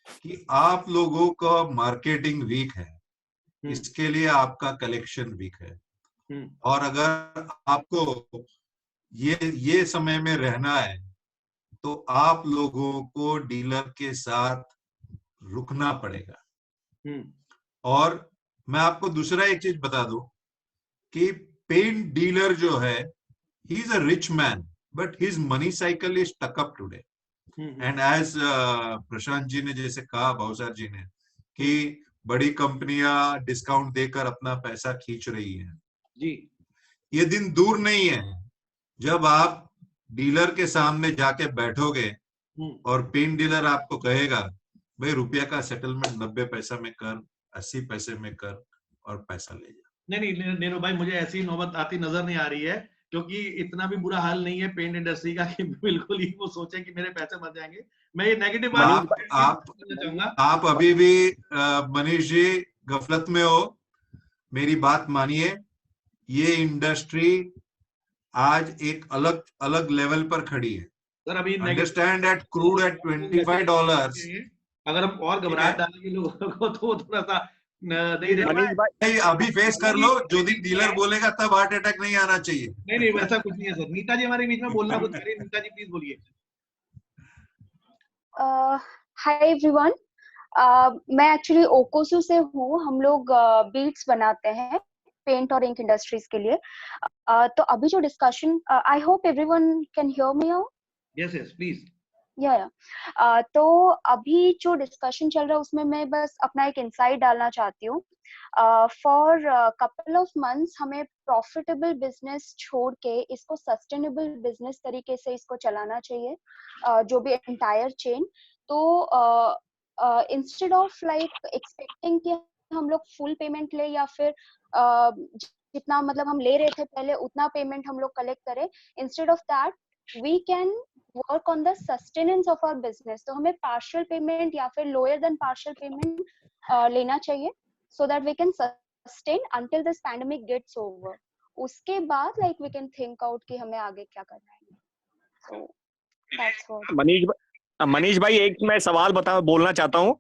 कि आप लोगों का मार्केटिंग वीक है, इसके लिए आपका कलेक्शन वीक है, और अगर आपको ये समय में रहना है तो आप लोगों को डीलर के साथ रुकना पड़ेगा। और मैं आपको दूसरा एक चीज बता दूं कि पेंट डीलर जो है, he is a rich man but his money cycle is stuck up today. And as Prashant ji ने जैसे कहा, भावसार जी ने, कि बड़ी कंपनियां डिस्काउंट देकर अपना पैसा खींच रही हैं जी, ये दिन दूर नहीं है जब आप डीलर के सामने जाके बैठोगे और पेंट डीलर आपको कहेगा भाई रुपया का सेटलमेंट 90 पैसा में कर, 80 पैसे में कर और पैसा ले जा। नहीं नीरव भाई, मुझे ऐसी नौबत आती नजर नहीं आ रही है, क्योंकि इतना भी बुरा हाल नहीं है पेंट इंडस्ट्री का कि बिल्कुल ही वो सोचे कि मेरे पैसे मर जाएंगे। मैं ये नेगेटिव बात आप अभी भी मनीष जी गफलत में हो, मेरी बात मानिए। ये इंडस्ट्री आज एक अलग अलग लेवल पर खड़ी है। सर अभी अंडरस्टैंड दैट क्रूड एट $25। अगर हम और घबराहट डालेंगे लोगों को तो थोड़ा सा नहीं, अभी फेस कर लो, जो दिन डीलर बोलेगा तब हार्ट अटैक नहीं आना चाहिए। नहीं वैसा कुछ नहीं है सर। नीता जी हमारे बीच में बोलना कुछ करिए, नीता जी प्लीज बोलिए। हाय एवरीवन, मैं एक्चुअली ओकोसू से हूँ। हम लोग बीट्स बनाते हैं पेंट और इंक इंडस्ट्रीज के लिए। तो अभी जो discussion, I hope everyone can hear me now. Yes please. तो अभी जो डिस्कशन चल रहा है उसमें मैं बस अपना एक इंसाइट डालना चाहती हूँ। फॉर कपल ऑफ मंथ्स हमें प्रॉफिटेबल बिजनेस छोड़ के इसको सस्टेनेबल बिजनेस तरीके से इसको चलाना चाहिए, जो भी एंटायर चेन। तो इंस्टेड ऑफ लाइक एक्सपेक्टिंग कि हम लोग फुल पेमेंट ले या फिर जितना मतलब हम ले रहे थे पहले उतना पेमेंट हम लोग कलेक्ट करें, instead of that we can work on the sustenance of our business. तो हमें पार्शियल पेमेंट या फिर लोअर देन पार्शियल पेमेंट लेना चाहिए, so that we can sustain until this pandemic gets over. उसके बाद like we can think out कि हमें आगे क्या करना है। So that's what. मनीष भाई एक मैं सवाल बोलना चाहता हूँ।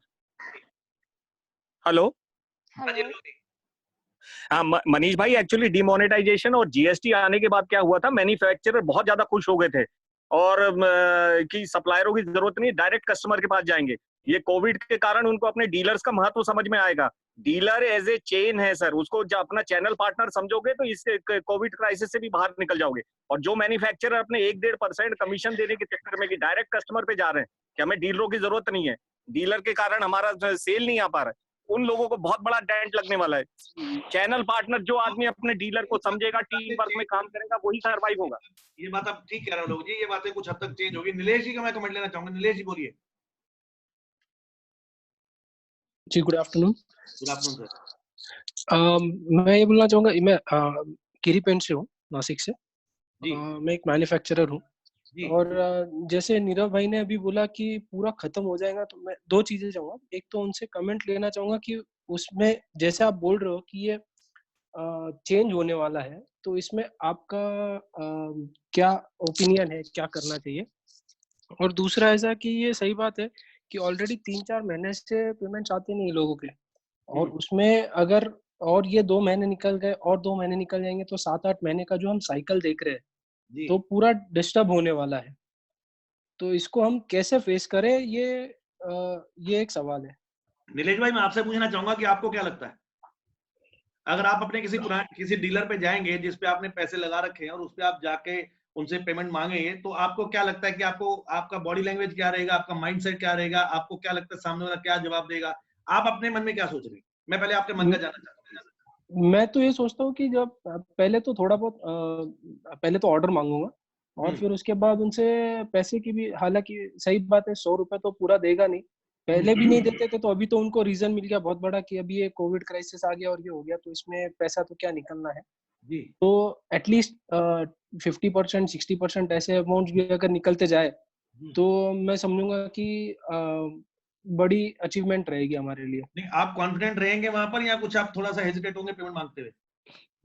हेलो। हाँ मनीष भाई, एक्चुअली डिमोनेटाइजेशन और जीएसटी आने के बाद क्या हुआ था, मैन्युफैक्चरर बहुत ज्यादा खुश हो गए थे और कि सप्लायरों की जरूरत नहीं, डायरेक्ट कस्टमर के पास जाएंगे। ये कोविड के कारण उनको अपने डीलर्स का महत्व समझ में आएगा। डीलर एज ए चेन है सर, उसको जब अपना चैनल पार्टनर समझोगे तो इस कोविड क्राइसिस से भी बाहर निकल जाओगे। और जो मैन्युफैक्चरर अपने 1-1.5% कमीशन देने के चक्कर में कि डायरेक्ट कस्टमर पे जा रहे हैं कि हमें डीलरों की जरूरत नहीं है, डीलर के कारण हमारा सेल नहीं आ पा रहा है, उन लोगों को बहुत बड़ा डेंट लगने वाला है। चैनल पार्टनर जो आदमी अपने डीलर को समझेगा, टीम वर्क में काम करेगा, वही सर्वाइव होगा। ये बात आप ठीक कह रहे हो लोग जी, ये बातें कुछ हद तक चेंज होगी। नीलेश जी का मैं कमेंट लेना चाहूंगा। नीलेश जी बोलिए। जी good afternoon. Good afternoon sir. मैं ये बोलना चाहूँगा, मैं गिरी पेंट से हूँ, नासिक से। जी। मैं एक मैन्युफैक्चरर हूँ जी। और जैसे नीरव भाई ने अभी बोला कि पूरा खत्म हो जाएगा, तो मैं दो चीजें चाहूँगा। एक तो उनसे कमेंट लेना चाहूँगा कि उसमें जैसे आप बोल रहे हो कि ये चेंज होने वाला है, तो इसमें आपका क्या ओपिनियन है, क्या करना चाहिए? और दूसरा ऐसा कि ये सही बात है कि ऑलरेडी 3-4 महीने से पेमेंट्स आते नहीं लोगों के, और उसमें अगर और ये 2 महीने निकल गए और 2 महीने निकल जाएंगे तो 7-8 महीने का जो हम साइकिल देख रहे हैं तो पूरा डिस्टर्ब होने वाला है। तो इसको हम कैसे फेस करें, ये एक सवाल है। नीलेश भाई, मैं आपसे पूछना चाहूंगा कि आपको क्या लगता है, अगर आप अपने किसी डीलर पे जाएंगे जिस पे आपने पैसे लगा रखे हैं और उस पे आप जाके उनसे पेमेंट मांगेंगे, तो आपको क्या लगता है कि आपको आपका बॉडी लैंग्वेज क्या रहेगा, आपका माइंडसेट क्या रहेगा, आपको क्या लगता है सामने वाला क्या जवाब देगा? आप अपने मन में क्या सोच रहे हैं? मैं पहले आपके मन का जानना चाहता हूँ। मैं तो ये सोचता हूँ कि जब पहले तो थोड़ा बहुत पहले तो ऑर्डर मांगूंगा और फिर उसके बाद उनसे पैसे की भी, हालांकि सही बात है 100 रुपए तो पूरा देगा नहीं, पहले भी नहीं देते थे, तो अभी तो उनको रीजन मिल गया बहुत बड़ा कि अभी ये कोविड क्राइसिस आ गया और ये हो गया, तो इसमें पैसा तो क्या निकलना है। जी। तो एटलीस्ट 50% 60% ऐसे अमाउंट भी अगर निकलते जाए तो मैं समझूंगा कि बड़ी अचीवमेंट रहेगी हमारे लिए। नहीं, आप कॉन्फिडेंट रहेंगे वहां पर या कुछ आप थोड़ा सा हेजिटेट होंगे पेमेंट मांगते हुए?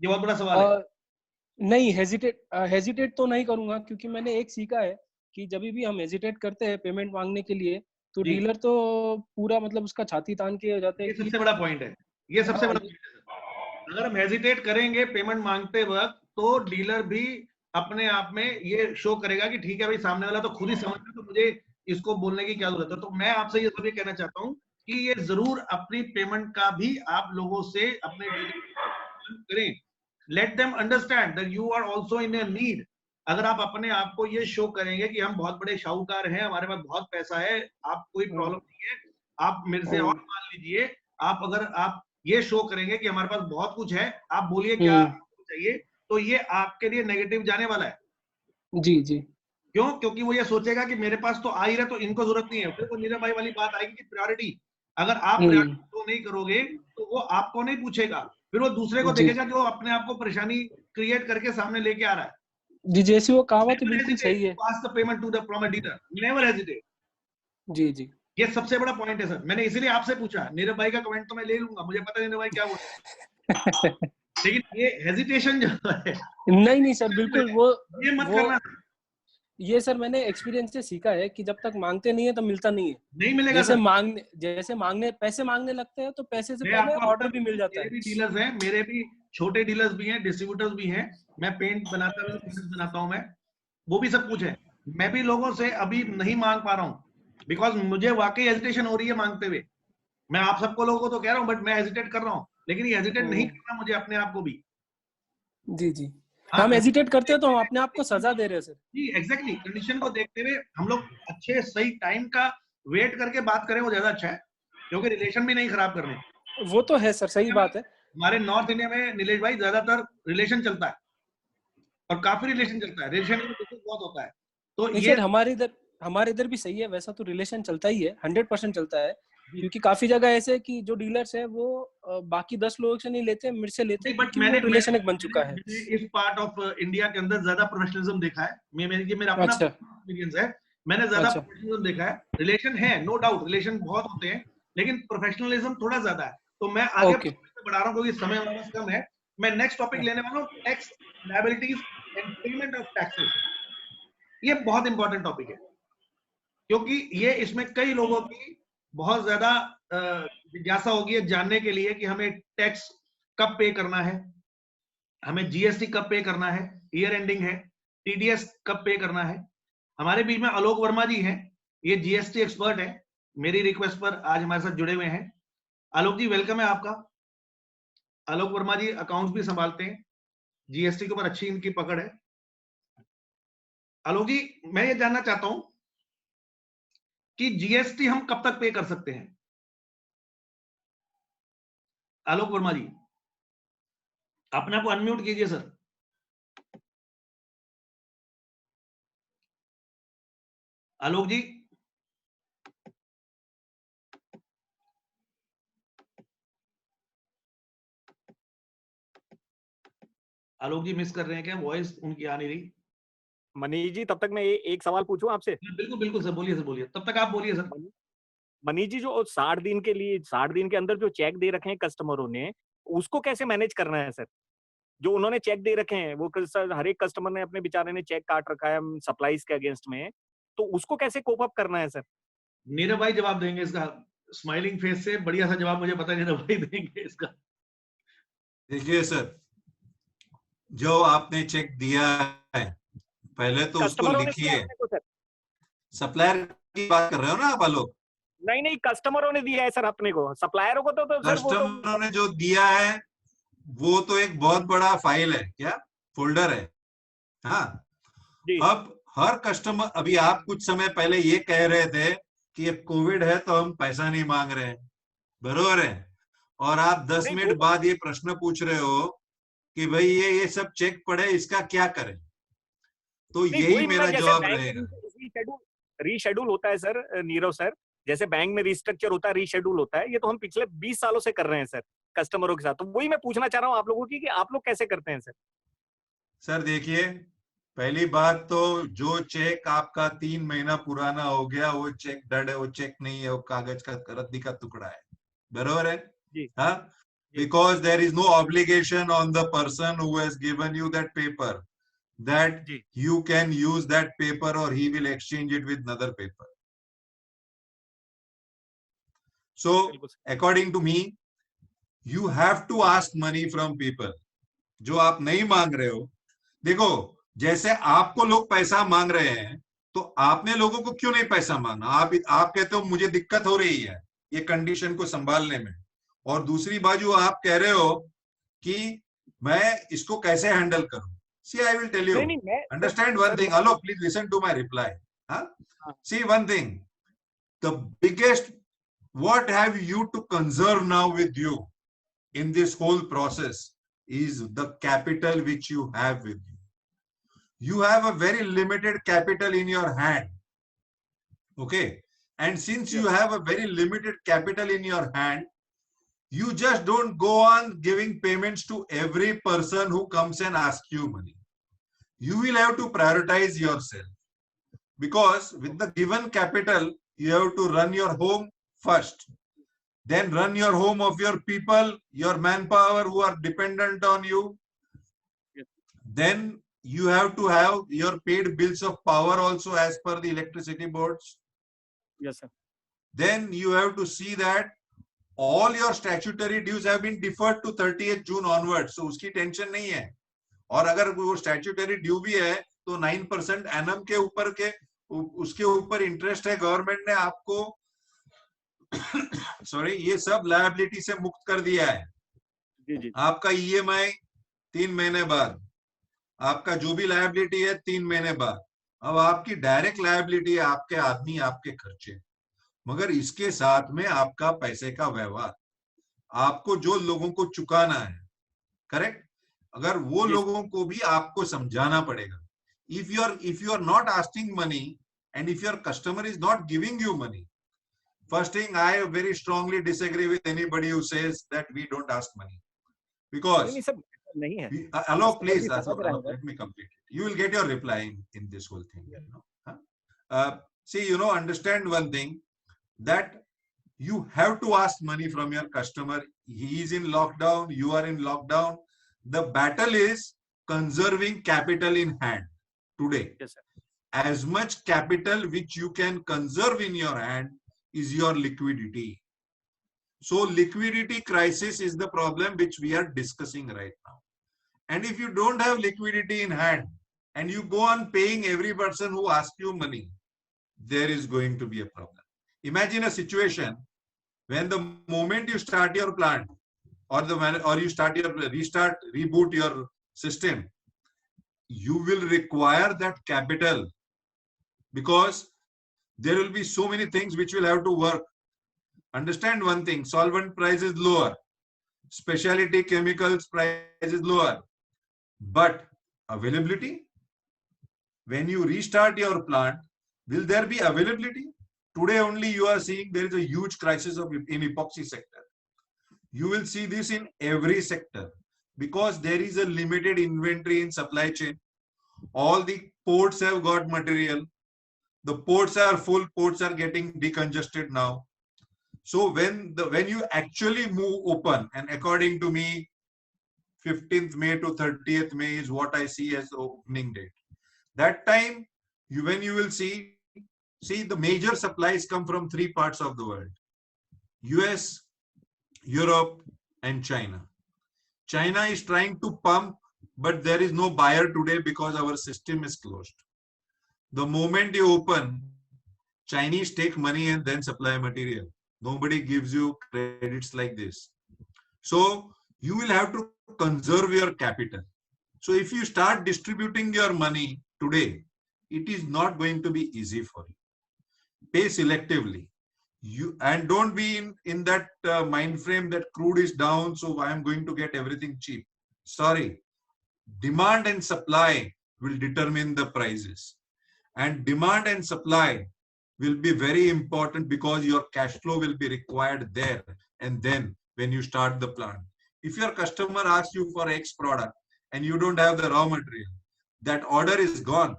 ये बहुत बड़ा सवाल है। नहीं, हेजिटेट तो नहीं करूंगा, क्योंकि मैंने एक सीखा है कि जब भी हम हेजिटेट करते हैं पेमेंट मांगने के लिए तो डीलर तो पूरा मतलब उसका छाती तान के हो जाता है। ये सबसे बड़ा पॉइंट है, ये सबसे बड़ा पॉइंट है। अगर हम हेजिटेट करेंगे पेमेंट मांगते वक्त तो डीलर भी अपने आप में ये शो करेगा कि ठीक है भाई, सामने वाला तो खुद ही समझ रहा, तो मुझे इसको बोलने की क्या जरूरत है। तो मैं आपसे ये सभी कहना चाहता हूँ कि ये जरूर अपनी पेमेंट का भी आप लोगों से अपने डीलर करें। Let them understand that you are also in a need. अगर आप अपने आप को ये शो करेंगे कि हम बहुत बड़े शाहूकार हैं, हमारे पास बहुत पैसा है, आप कोई प्रॉब्लम नहीं है, आप मेरे से और मान लीजिए, अगर आप ये शो करेंगे कि हमारे पास बहुत कुछ है, आप बोलिए क्या आपको चाहिए, तो ये आपके लिए नेगेटिव जाने वाला है। जी जी। क्यों? क्योंकि वो ये सोचेगा कि मेरे पास तो आ ही रहा, तो इनको जरूरत नहीं है। फिर वो नीरज भाई वाली बात आएगी कि प्रायोरिटी, अगर आप प्रायोरिटी शो नहीं करोगे तो वो आपको नहीं पूछेगा, फिर वो दूसरे को देखेगा जो अपने आप को परेशानी क्रिएट करके सामने लेके आ रहा है। जी, जैसी वो कहावत बिल्कुल सही है। Pass the payment to the from a dealer. Never hesitate. जी जी। ये सबसे बड़ा पॉइंट है सर। मैंने इसीलिए आपसे पूछा, नीरव भाई का कमेंट तो मैं ले लूंगा, मुझे पता है नीरव भाई क्या बोल लेकिन ये हेजिटेशन जो है नहीं सर, बिल्कुल वो ये मत करना। ये सर मैंने एक्सपीरियंस से सीखा है कि जब तक मांगते नहीं है तब मिलता नहीं है। नहीं मिलेगा जैसे मांगने पैसे मांगने लगते हैं तो पैसे से मैं पहले आपको ऑर्डर भी मिल जाता है। मेरे भी डीलर्स हैं, मेरे भी छोटे डीलर्स भी हैं, डिस्ट्रीब्यूटर्स भी हैं। मैं पेंट बनाता हूँ मैं, वो भी सब कुछ है। मैं भी लोगों से अभी नहीं मांग पा रहा हूँ बिकॉज मुझे वाकई हेजिटेशन हो रही है मांगते हुए। मैं आप सबको लोगों को तो कह रहा हूँ, बट मैं हेजिटेट कर रहा हूँ, लेकिन ये हेजिटेट नहीं करना मुझे अपने आप को भी। जी जी। हम हेजिटेट करते हैं तो हम अपने आप को सजा दे रहे हैं सर। जी एग्जैक्टली, कंडीशन को देखते हुए हम लोग अच्छे सही टाइम का वेट करके बात करें, वो ज्यादा अच्छा है, क्योंकि रिलेशन भी नहीं खराब करने। वो तो है सर, सही बात है। हमारे नॉर्थ इंडिया में नीलेश भाई ज्यादातर रिलेशन चलता है और काफी रिलेशन चलता है, रिलेशन बहुत होता है। तो ये सर हमारे इधर भी सही है, वैसा तो रिलेशन चलता ही है, 100% चलता है, क्योंकि काफी जगह ऐसे कि जो डीलर्स है वो बाकी 10 लोगों से नहीं लेते, मेरे से लेते हैं, क्योंकि वो रिलेशन एक बन चुका है। इस पार्ट ऑफ इंडिया के अंदर ज्यादा प्रोफेशनलिज्म देखा है। ये मेरा अपना एक्सपीरियंस है, मैंने ज्यादा प्रोफेशनलिज्म देखा है। रिलेशन है, नो डाउट रिलेशन बहुत होते हैं, लेकिन प्रोफेशनलिज्म थोड़ा ज्यादा है। तो मैं आगे बढ़ा रहा हूँ क्योंकि समय हमारे पास कम है। मैं नेक्स्ट टॉपिक लेने वाला हूँ, tax liabilities and payment of taxes. ये बहुत इंपॉर्टेंट टॉपिक है, क्योंकि ये इसमें कई लोगों की बहुत ज्यादा जिज्ञासा होगी जानने के लिए कि हमें टैक्स कब पे करना है, हमें जीएसटी कब पे करना है, ईयर एंडिंग है, टीडीएस कब पे करना है। हमारे बीच में आलोक वर्मा जी हैं, ये जीएसटी एक्सपर्ट है, मेरी रिक्वेस्ट पर आज हमारे साथ जुड़े हुए हैं। आलोक जी वेलकम है आपका। आलोक वर्मा जी अकाउंट्स भी संभालते हैं, जीएसटी के ऊपर अच्छी इनकी पकड़ है। आलोक जी, मैं ये जानना चाहता हूं कि जीएसटी हम कब तक पे कर सकते हैं? आलोक वर्मा जी अपने आप को अनम्यूट कीजिए सर। आलोक जी, आलोक जी मिस कर रहे हैं क्या? वॉइस उनकी आ नहीं रही। मनीष जी, तब तक मैं एक सवाल पूछूं आपसे? बिल्कुल बिल्कुल सर, बोलिए सर, बोलिए, तब तक आप बोलिए सर। मनीष जी, जो 60 दिन के लिए 60 दिन के अंदर जो चेक दे रखे हैं कस्टमरों ने, उसको कैसे मैनेज करना है सर? जो उन्होंने चेक दे रखे हैं, वो सर हर एक कस्टमर ने अपने बेचारे ने चेक काट रखा है सप्लाईज के अगेंस्ट में, तो उसको कैसे कोप अप करना है सर? नीरव भाई जवाब देंगे इसका, स्माइलिंग फेस से बढ़िया सा जवाब मुझे पता है नीरव भाई देंगे इसका। देखिए सर, जो आपने चेक दिया है पहले तो उसको लिखिए। सप्लायर की बात कर रहे हो ना आप आलोक? नहीं नहीं, कस्टमरों ने दिया है सर अपने को, सप्लायरों को तो सर वो तो कस्टमरों ने जो दिया है वो तो एक बहुत बड़ा फाइल है, क्या फोल्डर है। हाँ, अब हर कस्टमर, अभी आप कुछ समय पहले ये कह रहे थे कि ये कोविड है तो हम पैसा नहीं मांग रहे हैं, बरोबर है, और आप 10 मिनट बाद ये प्रश्न पूछ रहे हो कि भाई ये सब चेक पड़े, इसका क्या करें? तो यही मेरा जवाब रहेगा। रीशेड्यूल होता है सर नीरव सर, जैसे बैंक में रिस्ट्रक्चर होता है, रीशेड्यूल होता है, ये तो हम पिछले 20 सालों से कर रहे हैं सर कस्टमरों के साथ। तो वही मैं पूछना चाह रहा हूँ आप लोगों की कि आप लोग कैसे करते हैं सर? सर देखिए, पहली बात तो जो चेक आपका 3 महीना पुराना हो गया वो चेक डड है, वो चेक नहीं है, वो कागज का रद्दी का टुकड़ा है, बरोबर है? हाँ, because there is no obligation on the person who has given you that paper that you can use that paper or he will exchange it with another paper. So according to me, you have to ask money from people. जो आप नहीं मांग रहे हो, देखो जैसे आपको लोग पैसा मांग रहे हैं तो आपने लोगों को क्यों नहीं पैसा मांगा? आप कहते हो मुझे दिक्कत हो रही है ये कंडीशन को संभालने में, और दूसरी बाजू आप कह रहे हो कि मैं इसको कैसे हैंडल करूं। See, I will tell you. Understand one thing. Alok, please listen to my reply. Huh? See one thing. The biggest, what have you to conserve now with you in this whole process is the capital which you have with you. You have a very limited capital in your hand. Okay. And since you have a very limited capital in your hand, you just don't go on giving payments to every person who comes and asks you money. You will have to prioritize yourself, because with the given capital, you have to run your home first, then run your home of your people, your manpower who are dependent on you. Then you have to have your paid bills of power also as per the electricity boards. Yes, sir. Then you have to see that all your statutory dues have been deferred to 30th June onwards, so उसकी tension नहीं है। और अगर वो statutory due भी है तो 9% annum के ऊपर के उसके ऊपर इंटरेस्ट है, गवर्नमेंट ने आपको सॉरी ये सब लायबिलिटी से मुक्त कर दिया है। जी। आपका ईएमआई 3 महीने बाद, आपका जो भी लायबिलिटी है 3 महीने बाद। अब आपकी डायरेक्ट लायबिलिटी है आपके आदमी, आपके खर्चे, मगर इसके साथ में आपका पैसे का व्यवहार, आपको जो लोगों को चुकाना है, करेक्ट, अगर वो लोगों को भी आपको समझाना पड़ेगा। If you are not asking money and if your customer is not giving you money, first thing, I very strongly disagree with anybody who says that we don't ask money, because नहीं है। Alok, please, Alok, let me complete it. You will get your reply in this whole thing. You know? See, understand one thing, that you have to ask money from your customer. He is in lockdown, you are in lockdown. The battle is conserving capital in hand today. Yes, sir. As much capital which you can conserve in your hand is your liquidity. So liquidity crisis is the problem which we are discussing right now. And if you don't have liquidity in hand and you go on paying every person who asks you money, there is going to be a problem. Imagine a situation when the moment you start your plant or you reboot your system, you will require that capital, because there will be so many things which will have to work. Understand one thing, solvent price is lower, specialty chemicals price is lower, but availability, when you restart your plant, will there be availability? Today only you are seeing there is a huge crisis in epoxy sector. You will see this in every sector. because there is a limited inventory in supply chain. All the ports have got material. The ports are full. Ports are getting decongested now. So when you actually move open, and according to me, 15th May to 30th May is what I see as the opening date. That time, when you will see the major supplies come from 3 parts of the world: US, Europe, and China. China is trying to pump, but there is no buyer today because our system is closed. The moment you open, Chinese take money and then supply material. Nobody gives you credits like this. So you will have to conserve your capital. So if you start distributing your money today, it is not going to be easy for you. Pay selectively. And don't be in that mind frame that crude is down, so I am going to get everything cheap. Sorry. Demand and supply will determine the prices. And demand and supply will be very important because your cash flow will be required there and then when you start the plant. If your customer asks you for X product and you don't have the raw material, that order is gone.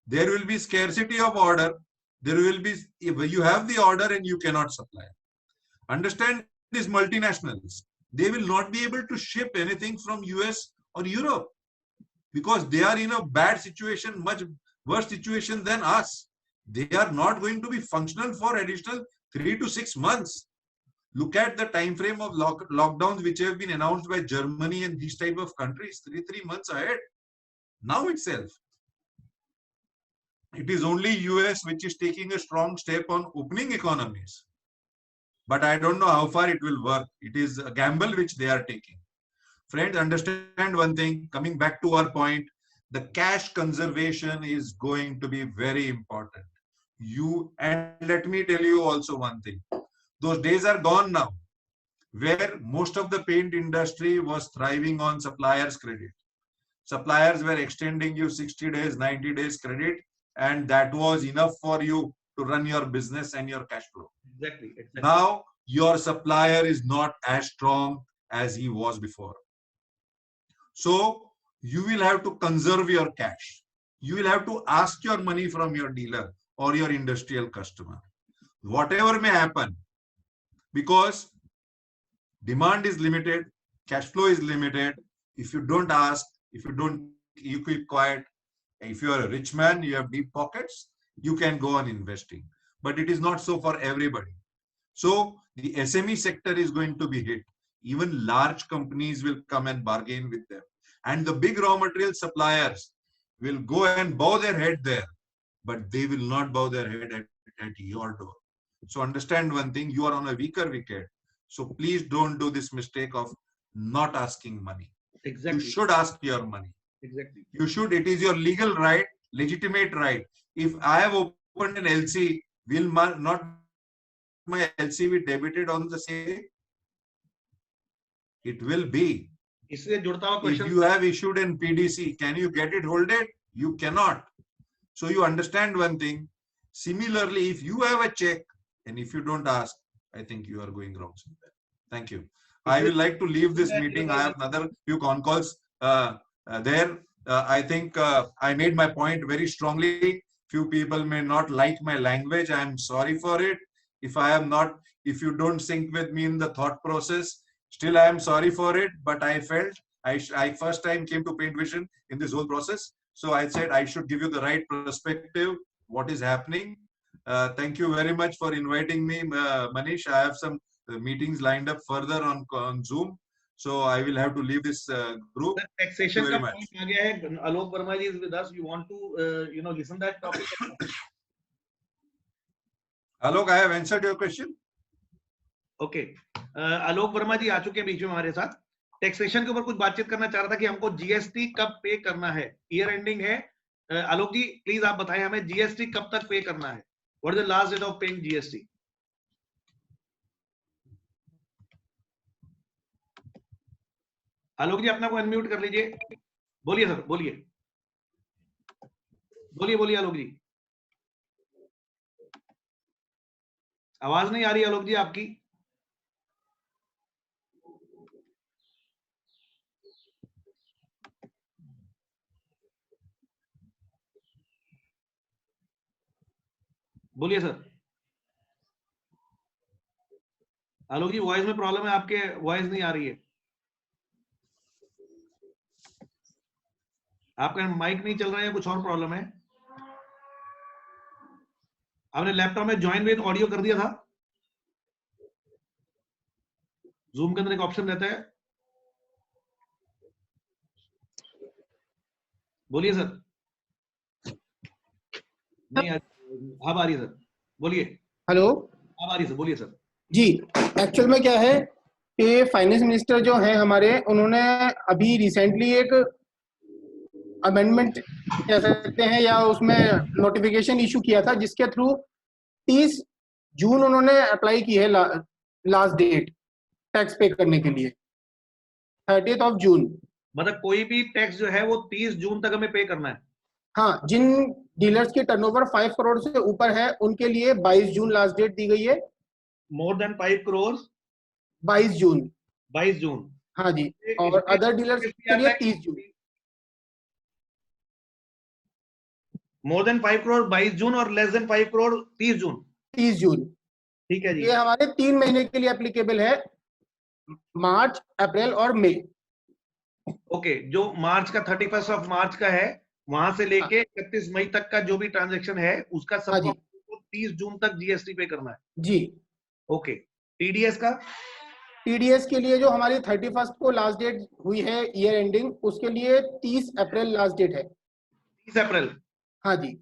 There will be scarcity of order. There will be, if you have the order and you cannot supply. Understand these multinationals. They will not be able to ship anything from US or Europe because they are in a bad situation, much worse situation than us. They are not going to be functional for additional 3 to 6 months. Look at the time frame of lockdowns which have been announced by Germany and these type of countries, 3 months ahead. Now itself. It is only US which is taking a strong step on opening economies. But I don't know how far it will work. It is a gamble which they are taking. Friends, understand one thing, coming back to our point, the cash conservation is going to be very important. And let me tell you also one thing. Those days are gone now, where most of the paint industry was thriving on suppliers' credit. Suppliers were extending you 60 days, 90 days credit, and that was enough for you to run your business and your cash flow. Exactly. Now, your supplier is not as strong as he was before. So, you will have to conserve your cash. You will have to ask your money from your dealer or your industrial customer. Whatever may happen, because demand is limited, cash flow is limited. If you don't ask, if you keep quiet, if you are a rich man, you have deep pockets, you can go on investing. But it is not so for everybody. So the SME sector is going to be hit. Even large companies will come and bargain with them. And the big raw material suppliers will go and bow their head there, but they will not bow their head at your door. So understand one thing, you are on a weaker wicket. So please don't do this mistake of not asking money. Exactly. You should ask your money. Exactly. You should, it is your legal right, legitimate right. If I have opened an LC, will not my LC be debited on the same? It will be. If you have issued an PDC, can you get it holded? You cannot. So you understand one thing. Similarly, if you have a check and if you don't ask, I think you are going wrong somewhere. Thank you. I will like to leave this meeting. I have another few con calls there. I think I made my point very strongly. Few people may not like my language. I am sorry for it. If you don't sync with me in the thought process, still I am sorry for it. But I felt I first time came to Paint Vision in this whole process. So I said I should give you the right perspective, what is happening. Thank you very much for inviting me, Manish. I have some meetings lined up further on Zoom. So I will have to leave this group. Taxation ka point aa gaya hai. Alok Verma ji is with us. You want to listen that topic? Alok, I have answered your question. Okay. Alok Verma ji आ चुके हैं बीच में हमारे साथ. Taxation के ऊपर कुछ बातचीत करना चाह रहा था कि हमको जीएसटी कब पे करना है. ईयर एंडिंग है. आलोक जी प्लीज आप बताएं हमें जीएसटी कब तक पे करना है. What is the last date of paying GST? Alok ji अपना को अनम्यूट कर लीजिए. बोलिए सर, बोलिए बोलिए बोलिए आलोक जी. आवाज नहीं आ रही आलोक जी आपकी. बोलिए सर। आलोक जी वॉइस में प्रॉब्लम है, आपके वॉइस नहीं आ रही है, आपका माइक नहीं चल रहा है, कुछ और प्रॉब्लम है? आपने लैपटॉप में ज्वाइन विद ऑडियो कर दिया था? जूम के अंदर एक ऑप्शन रहता है, बोलिए सर। नहीं अब आ रही है सर, बोलिए। हेलो, अब आ रही है सर, बोलिए सर। जी एक्चुअल में क्या है कि फाइनेंस मिनिस्टर जो हैं हमारे, उन्होंने अभी रिसेंटली एक अमेंडमेंट कह सकते हैं या उसमें नोटिफिकेशन इशू किया था, जिसके थ्रू 30 जून उन्होंने अप्लाई की है लास्ट डेट टैक्स पे करने के लिए, 30 जून। मतलब कोई भी टैक्स जो है वो 30 जून तक हमें पे करना है? हाँ, जिन डीलर्स की टर्नओवर 5 करोड़ से ऊपर है उनके लिए 22 जून लास्ट डेट दी गई है। मोर देन 5 करोड़ 22 जून। 22 जून, हाँ जी, और अदर डीलर्स के लिए 30 जून। मोर देन 5 करोड़ 22 जून और लेस देन 5 करोड़ 30 जून। 30 जून, ठीक है जी। ये हमारे 3 महीने के लिए एप्लीकेबल है, मार्च, अप्रैल और मई। ओके, जो मार्च का 31 ऑफ मार्च का है वहां से लेके 31 मई तक का जो भी ट्रांजैक्शन है उसका सबको 30 जून तक जीएसटी पे करना है जी। ओके। टीडीएस का? टीडीएस के लिए जो हमारी 31 को लास्ट डेट हुई है ईयर एंडिंग, उसके लिए 30 अप्रैल लास्ट डेट है। 30 अप्रैल? हाँ जी।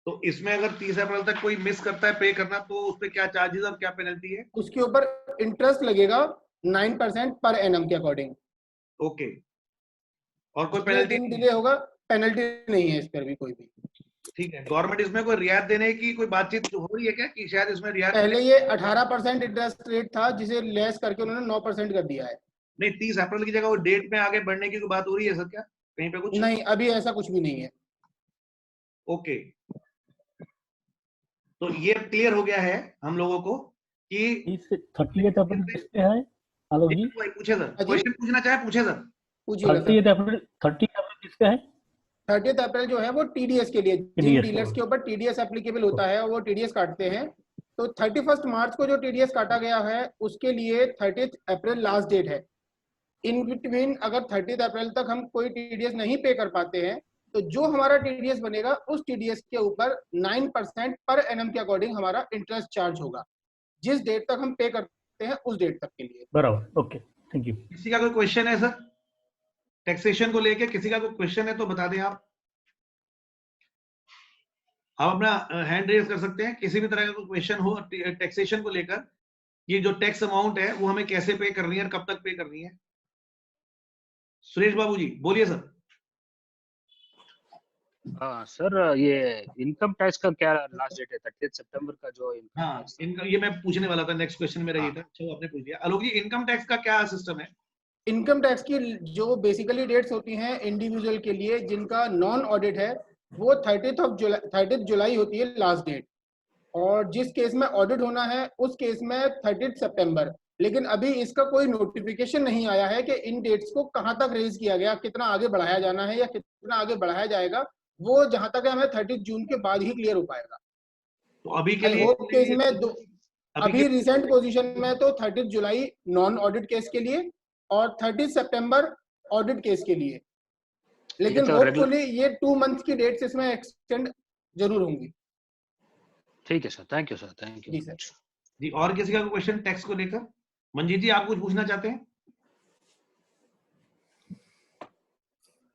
तो इसमें अगर 30 अप्रैल तक कोई मिस करता है पे करना, तो उस पर क्या चार्जेस और क्या पेनल्टी है? उसके ऊपर इंटरेस्ट लगेगा 9% पर एनम के अकॉर्डिंग। ओके, और कोई पेनल्टी डिले होगा, पेनल्टी नहीं है इस पर भी कोई भी। ठीक है। गवर्नमेंट इसमें कोई रियायत देने की कोई बातचीत हो रही है क्या कि शायद इसमें रियायत? पहले ये 18% इंटरेस्ट रेट था, जिसे लेस करके उन्होंने 9% कर दिया है। नहीं, 30 अप्रैल की जगह वो डेट में आगे बढ़ने की कोई बात हो रही है सर क्या कहीं पे कुछ? नहीं, अभी ऐसा कुछ भी नहीं है। ओके, तो ये क्लियर हो गया है हम लोगों को कि 30 अप्रैल किस पे है आलोक जी? पूछे सर, क्वेश्चन पूछना चाहे पूछे सर। 30 अप्रैल किस पे है? 30 अप्रैल जो है वो टीडीएस के लिए, जिन डीलर्स के ऊपर टीडीएस एप्लीकेबल होता है वो टीडीएस काटते हैं। तो 31 मार्च को जो टीडीएस काटा गया है उसके लिए 30 अप्रैल लास्ट डेट है। इन बिटवीन अगर 30 अप्रैल तक हम कोई टीडीएस नहीं पे कर पाते हैं तो जो हमारा टीडीएस बनेगा उस टीडीएस के ऊपर 9% पर एनम के अकॉर्डिंग हमारा इंटरेस्ट चार्ज होगा, जिस डेट तक हम पे करते हैं उस डेट तक के लिए। बराबर, ओके, थैंक यू। किसी का कोई क्वेश्चन है सर टैक्सेशन को लेके? किसी का कोई क्वेश्चन है तो बता दें आप अपना हैंड रेज कर सकते हैं। किसी भी तरह का कोई क्वेश्चन हो टैक्सेशन को लेकर, ये जो टैक्स अमाउंट है वो हमें कैसे पे करनी है और कब तक पे करनी है? सुरेश बाबू जी बोलिए सर। हाँ सर, ये इनकम टैक्स का क्या लास्ट डेट है? 30 सितंबर का जो हाँ, इनकम, ये मैं पूछने वाला था, नेक्स्ट क्वेश्चन मेरा ये था। अच्छा, वो आपने पूछ लिया। आलोक जी, इनकम टैक्स का क्या सिस्टम है? इनकम टैक्स की जो बेसिकली डेट्स होती हैं इंडिविजुअल के लिए जिनका नॉन ऑडिट है, वो 30 जुलाई होती है लास्ट डेट, और जिस केस में ऑडिट होना है उस केस में 30 सितंबर। लेकिन अभी इसका कोई नोटिफिकेशन नहीं आया है कि इन डेट्स को कहां तक रेज किया गया, कितना आगे बढ़ाया जाना है या कितना आगे बढ़ाया जाएगा, वो जहां तक है हमें 30 जून के बाद ही क्लियर हो पाएगा। तो अभी के लिए केस में अभी रिसेंट पोजीशन में तो 30 जुलाई नॉन ऑडिट केस के लिए और 30 सितंबर ऑडिट केस के लिए, लेकिन होपफुली ये 2 मंथ्स की डेट्स इसमें एक्सटेंड जरूर होंगी। ठीक है sir, thank you sir, thank you जी सर। जी, और किसी का कोई क्वेश्चन टैक्स को लेकर? मंजीत जी, आप कुछ पूछना चाहते हैं?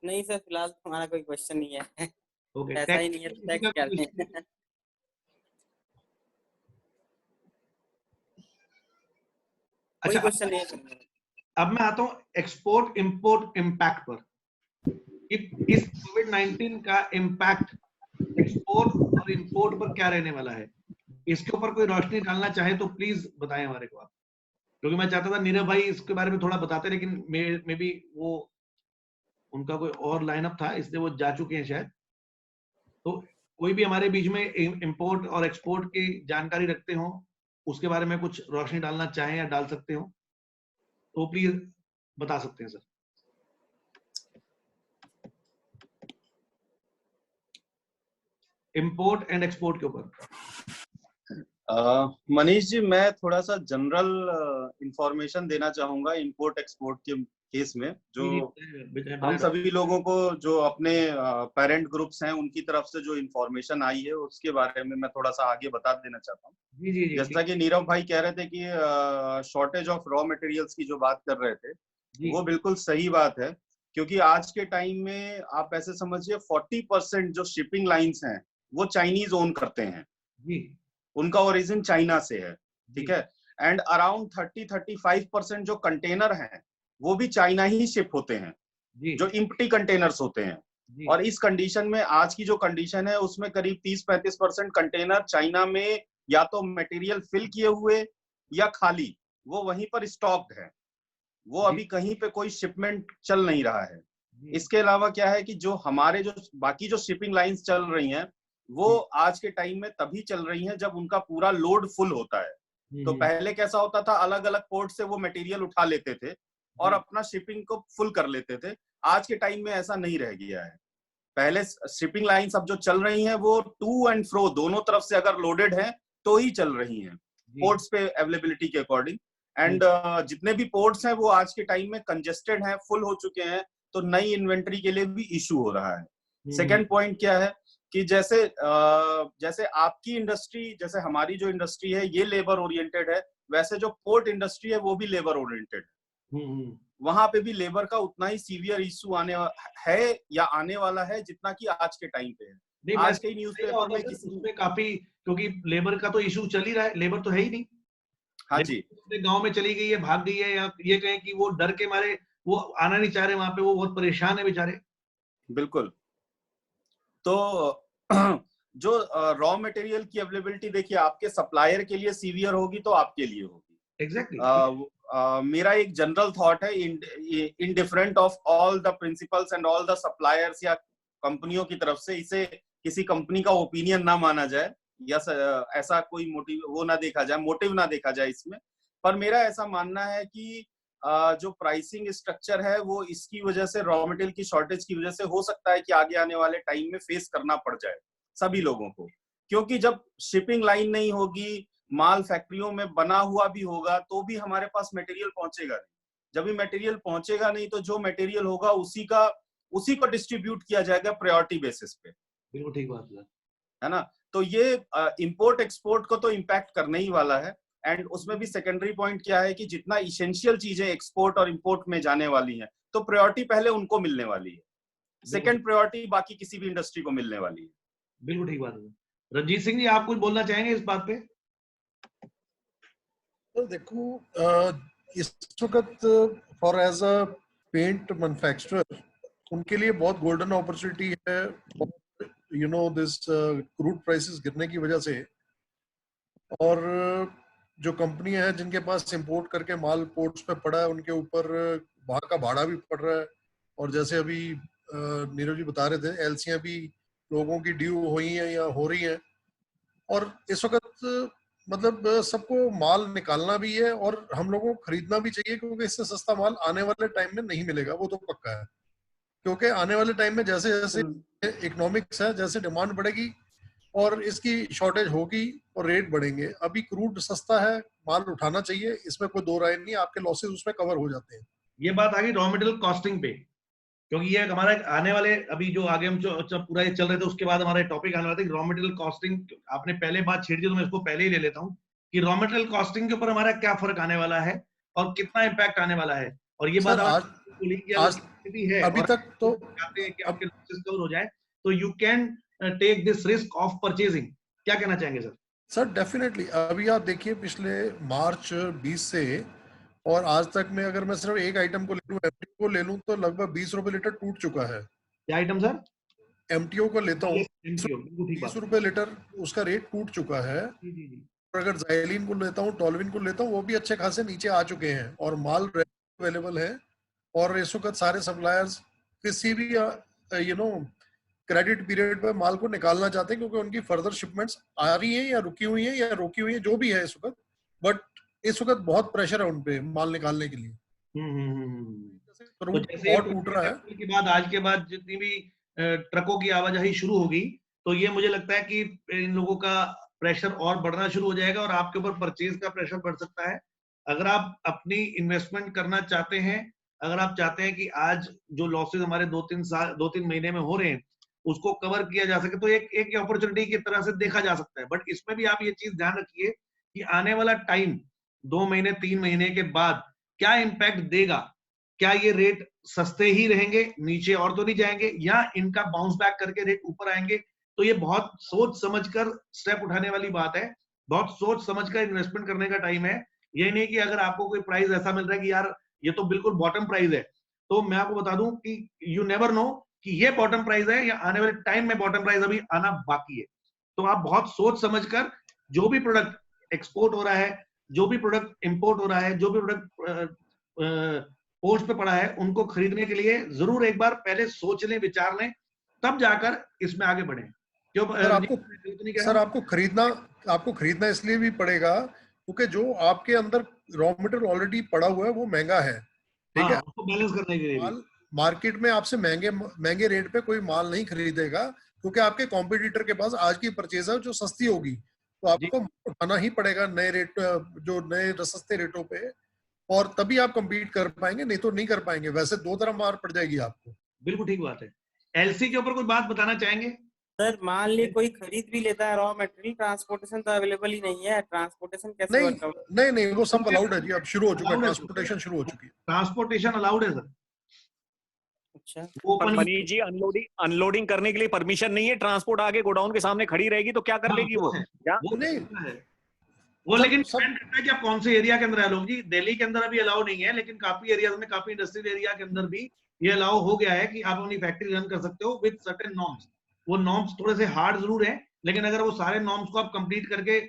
नहीं सर, फिलहाल हमारा कोई क्वेश्चन नहीं है। ओके, ऐसा ही नहीं है तो टैक्स क्या है? अच्छा, क्वेश्चन नहीं है। अब मैं आता हूँ एक्सपोर्ट इंपोर्ट इम्पैक्ट पर। इस कोविड-19 का इम्पैक्ट एक्सपोर्ट और इंपोर्ट पर क्या रहने वाला है, इसके ऊपर कोई रोशनी डालना चाहे तो प्लीज बताएं हमारे को आप, क्योंकि मैं चाहता था नीरव भाई इसके बारे में थोड़ा बताते, लेकिन मे बी वो उनका कोई और लाइनअप था इसलिए वो जा चुके हैं शायद। तो कोई भी हमारे बीच में इंपोर्ट और एक्सपोर्ट की जानकारी रखते हो, उसके बारे में कुछ रोशनी डालना चाहें या डाल सकते हो तो प्लीज बता सकते हैं सर। इंपोर्ट एंड एक्सपोर्ट के ऊपर। मनीष जी, मैं थोड़ा सा जनरल इंफॉर्मेशन देना चाहूंगा इंपोर्ट एक्सपोर्ट के केस में, जो हम सभी लोगों को जो अपने पेरेंट ग्रुप्स हैं उनकी तरफ से जो इंफॉर्मेशन आई है उसके बारे में मैं थोड़ा सा आगे बता देना चाहता हूँ। जैसा कि नीरव भाई कह रहे थे कि शॉर्टेज ऑफ रॉ मटेरियल्स की जो बात कर रहे थे, वो बिल्कुल सही बात है, क्योंकि आज के टाइम में आप ऐसे समझिए 40% जो शिपिंग लाइंस हैं वो चाइनीज ओन करते हैं, उनका ओरिजिन चाइना से है, ठीक है। एंड अराउंड 30-35% जो कंटेनर हैं वो भी चाइना ही शिप होते हैं, जो इम्प्टी कंटेनर्स होते हैं। और इस कंडीशन में आज की जो कंडीशन है उसमें करीब 30-35% कंटेनर चाइना में या तो मटेरियल फिल किए हुए या खाली वो वहीं पर स्टॉक्ड है, वो अभी कहीं पे कोई शिपमेंट चल नहीं रहा है। इसके अलावा क्या है कि जो हमारे जो बाकी जो शिपिंग लाइंस चल रही हैं वो आज के टाइम में तभी चल रही हैं जब उनका पूरा लोड फुल होता है। तो पहले कैसा होता था, अलग अलग पोर्ट से वो मटेरियल उठा लेते थे और अपना शिपिंग को फुल कर लेते थे। आज के टाइम में ऐसा नहीं रह गया है। पहले शिपिंग लाइंस अब जो चल रही हैं वो टू एंड फ्रो दोनों तरफ से अगर लोडेड है तो ही चल रही हैं, पोर्ट्स पे अवेलेबिलिटी के अकॉर्डिंग। एंड जितने भी पोर्ट्स हैं वो आज के टाइम में कंजेस्टेड हैं, फुल हो चुके हैं, तो नई इन्वेंट्री के लिए भी इशू हो रहा है। सेकेंड पॉइंट क्या है कि जैसे आपकी इंडस्ट्री, जैसे हमारी जो इंडस्ट्री है ये लेबर ओरिएंटेड है, वैसे जो पोर्ट इंडस्ट्री है वो भी लेबर ओरिएंटेड है। वहां पे भी लेबर का उतना ही सीवियर इशू आने है या आने वाला है जितना कि आज के टाइम पे है। आज के न्यूज़पेपर में उसमें काफी, क्योंकि लेबर का तो इशू चल ही रहा है, लेबर तो है ही नहीं। हाँ जी, गांव में चली गई है, भाग गई है, या ये कहें कि वो डर के मारे वो आना नहीं चाह रहे वहां पे, वो बहुत परेशान है बेचारे। बिल्कुल। तो जो रॉ मटेरियल की अवेलेबिलिटी देखिए आपके सप्लायर के लिए सीवियर होगी तो आपके लिए होगी। एग्जैक्टली। मेरा एक जनरल थॉट है, in different of all the principles and all the suppliers या कंपनियों की तरफ से, इसे किसी कंपनी का ओपिनियन ना माना जाए या ऐसा कोई मोटिव वो ना देखा जाए, मोटिव ना देखा जाए इसमें। पर मेरा ऐसा मानना है कि जो प्राइसिंग स्ट्रक्चर है वो इसकी वजह से, रॉ मटेरियल की शॉर्टेज की वजह से हो सकता है कि आगे आने वाले टाइम में फेस करना पड़ जाए सभी लोगों को, क्योंकि जब शिपिंग लाइन नहीं होगी, माल फैक्ट्रियों में बना हुआ भी होगा तो भी हमारे पास मटेरियल पहुंचेगा नहीं। जब भी मटेरियल पहुंचेगा नहीं तो जो मटेरियल होगा उसी को डिस्ट्रीब्यूट किया जाएगा प्रायोरिटी बेसिस पे। बिल्कुल ठीक बात है ना। तो ये इंपोर्ट एक्सपोर्ट को तो इम्पैक्ट करने ही वाला है। एंड उसमें भी सेकेंडरी पॉइंट क्या है कि जितना इसेंशियल चीजें एक्सपोर्ट और इंपोर्ट में जाने वाली हैं तो प्रायोरिटी पहले उनको मिलने वाली है, सेकंड प्रायोरिटी बाकी किसी भी इंडस्ट्री को मिलने वाली है। बिल्कुल ठीक बात है। रंजीत सिंह जी, आप कुछ बोलना चाहेंगे इस बात पे? तो देखो, इस वक्त for as a paint manufacturer उनके लिए बहुत गोल्डन अपॉर्चुनिटी है, you know this crude prices गिरने की वजह से। और जो कंपनियां हैं जिनके पास इंपोर्ट करके माल पोर्ट्स पे पड़ा है उनके ऊपर वहां का भाड़ा भी पड़ रहा है। और जैसे अभी नीरव जी बता रहे थे, एलसीआं भी लोगों की ड्यू हुई हैं या हो रही हैं। और इस वक्त मतलब सबको माल निकालना भी है और हम लोगों को खरीदना भी चाहिए, क्योंकि इससे सस्ता माल आने वाले टाइम में नहीं मिलेगा, वो तो पक्का है। क्योंकि आने वाले टाइम में जैसे जैसे इकोनॉमिक्स है, जैसे डिमांड बढ़ेगी और इसकी शॉर्टेज होगी और रेट बढ़ेंगे। अभी क्रूड सस्ता है, माल उठाना चाहिए, इसमें कोई दो राय नहीं, आपके लॉसेस उसमें कवर हो जाते हैं। ये बात आ गई रॉ मटेरियल कॉस्टिंग पे, क्योंकि ये हमारा आने वाले, अभी जो आगे हम जो पूरा ये चल रहे थे उसके बाद हमारा टॉपिक आने वाला था रॉ मटेरियल कॉस्टिंग। आपने पहले बात छेड़ दी तो मैं इसको पहले ही ले लेता हूँ कि रॉ मटेरियल कॉस्टिंग के ऊपर हमारा क्या फर्क आने वाला है और कितना इम्पैक्ट आने वाला है। और ये बात आज है अभी तक तो चाहते हैं कि आपके लॉसेस कवर हो जाए, तो you can take this risk of purchasing. क्या कहना चाहेंगे सर? सर डेफिनेटली, अभी आप देखिए पिछले मार्च 20 से और आज तक में अगर मैं सिर्फ एक आइटम को ले लूं, एमटीओ को ले लूं, तो लगभग 20 रुपए लीटर टूट चुका है। क्या आइटम सर? एमटीओ को लेता हूँ, 20 रुपए लीटर उसका रेट टूट चुका है। और अगर ज़ाइलिन को लेता हूँ, टॉलविन को लेता हूँ, वो भी अच्छे खासे नीचे आ चुके हैं और माल अवेलेबल है। और इस वक्त सारे सप्लायर्स किसी भी यू नो क्रेडिट पीरियड पर माल को निकालना चाहते हैं, क्योंकि उनकी फर्दर शिपमेंट्स आ रही हैं या रुकी हुई हैं या रोकी हुई हैं, जो भी है इस वक्त। बट इस वक्त बहुत प्रेशर है उनपे माल निकालने के लिए। तो जैसे टूट रहा है के बाद, आज के बाद जितनी भी ट्रकों की आवाजाही शुरू होगी, तो ये मुझे लगता है कि इन लोगों का प्रेशर और बढ़ना शुरू हो जाएगा और आपके ऊपर परचेज का प्रेशर बढ़ सकता है। अगर आप अपनी इन्वेस्टमेंट करना चाहते हैं, अगर आप चाहते हैं कि आज जो लॉसेस हमारे 2-3 महीने में हो रहे हैं उसको कवर किया जा सके, तो एक अपॉर्चुनिटी की तरह से देखा जा सकता है। बट इसमें भी आप ये चीज ध्यान रखिए कि आने वाला टाइम 2 महीने 3 महीने के बाद क्या इम्पैक्ट देगा। क्या ये रेट सस्ते ही रहेंगे, नीचे और तो नहीं जाएंगे, या इनका बाउंस बैक करके रेट ऊपर आएंगे। तो ये बहुत सोच समझकर स्टेप उठाने वाली बात है, बहुत सोच समझकर इन्वेस्टमेंट करने का टाइम है। ये नहीं कि अगर आपको कोई प्राइस ऐसा मिल रहा है कि यार ये तो बिल्कुल बॉटम प्राइस है, तो मैं आपको बता दूं कि यू नेवर नो कि ये बॉटम प्राइस है या आने वाले टाइम में बॉटम प्राइस अभी आना बाकी है। तो आप बहुत सोच समझकर जो भी प्रोडक्ट एक्सपोर्ट हो रहा है, जो भी प्रोडक्ट इंपोर्ट हो रहा है, जो भी प्रोडक्ट पोस्ट पे पड़ा है, उनको खरीदने के लिए जरूर एक बार पहले सोच लें, विचार लें, तब जाकर इसमें आगे बढ़ें। क्यों सर आपको खरीदना इसलिए भी पड़ेगा क्योंकि जो आपके अंदर रॉ मटेरियल ऑलरेडी पड़ा हुआ है वो महंगा है, ठीक है। उसको बैलेंस करने के लिए मार्केट में आपसे महंगे रेट पे कोई माल नहीं खरीदेगा क्योंकि आपके कॉम्पिटिटर के पास आज की परचेज है जो सस्ती होगी, तो आपको उठाना ही पड़ेगा नए रेट, जो नए सस्ते रेटों पे, और तभी आप compete कर पाएंगे, नहीं तो नहीं कर पाएंगे। वैसे दो तरफ मार पड़ जाएगी आपको। बिल्कुल ठीक बात है। एलसी के ऊपर कोई बात बताना चाहेंगे? सर मान ली कोई खरीद भी लेता है रॉ मटेरियल, ट्रांसपोर्टेशन तो अवेलेबल ही नहीं है, ट्रांसपोर्टेशन कैसे वर्कआउट? नहीं वो सब अलाउड है जी, अब शुरू हो चुका है, ट्रांसपोर्टेशन शुरू हो चुकी है। ट्रांसपोर्टेशन अलाउड है सर। अच्छा, पर मनीष जी अनलोडिंग करने के लिए परमिशन नहीं है, ट्रांसपोर्ट आगे गोडाउन के सामने खड़ी रहेगी तो क्या कर लेगी वो? वो नहीं वो, लेकिन डिपेंड करता है कि आप कौन से एरिया के अंदर है। लोग जी दिल्ली के अंदर अभी अलाउ नहीं है, लेकिन काफी एरियाज में, काफी इंडस्ट्रियल एरिया के अंदर भी ये अलाउ हो गया है कि आप अपनी फैक्ट्री रन कर सकते हो विद सर्टेन नॉर्म्स। वो नॉर्म्स थोड़े से हार्ड जरूर है, लेकिन अगर वो सारे नॉर्म्स को आप कंप्लीट करके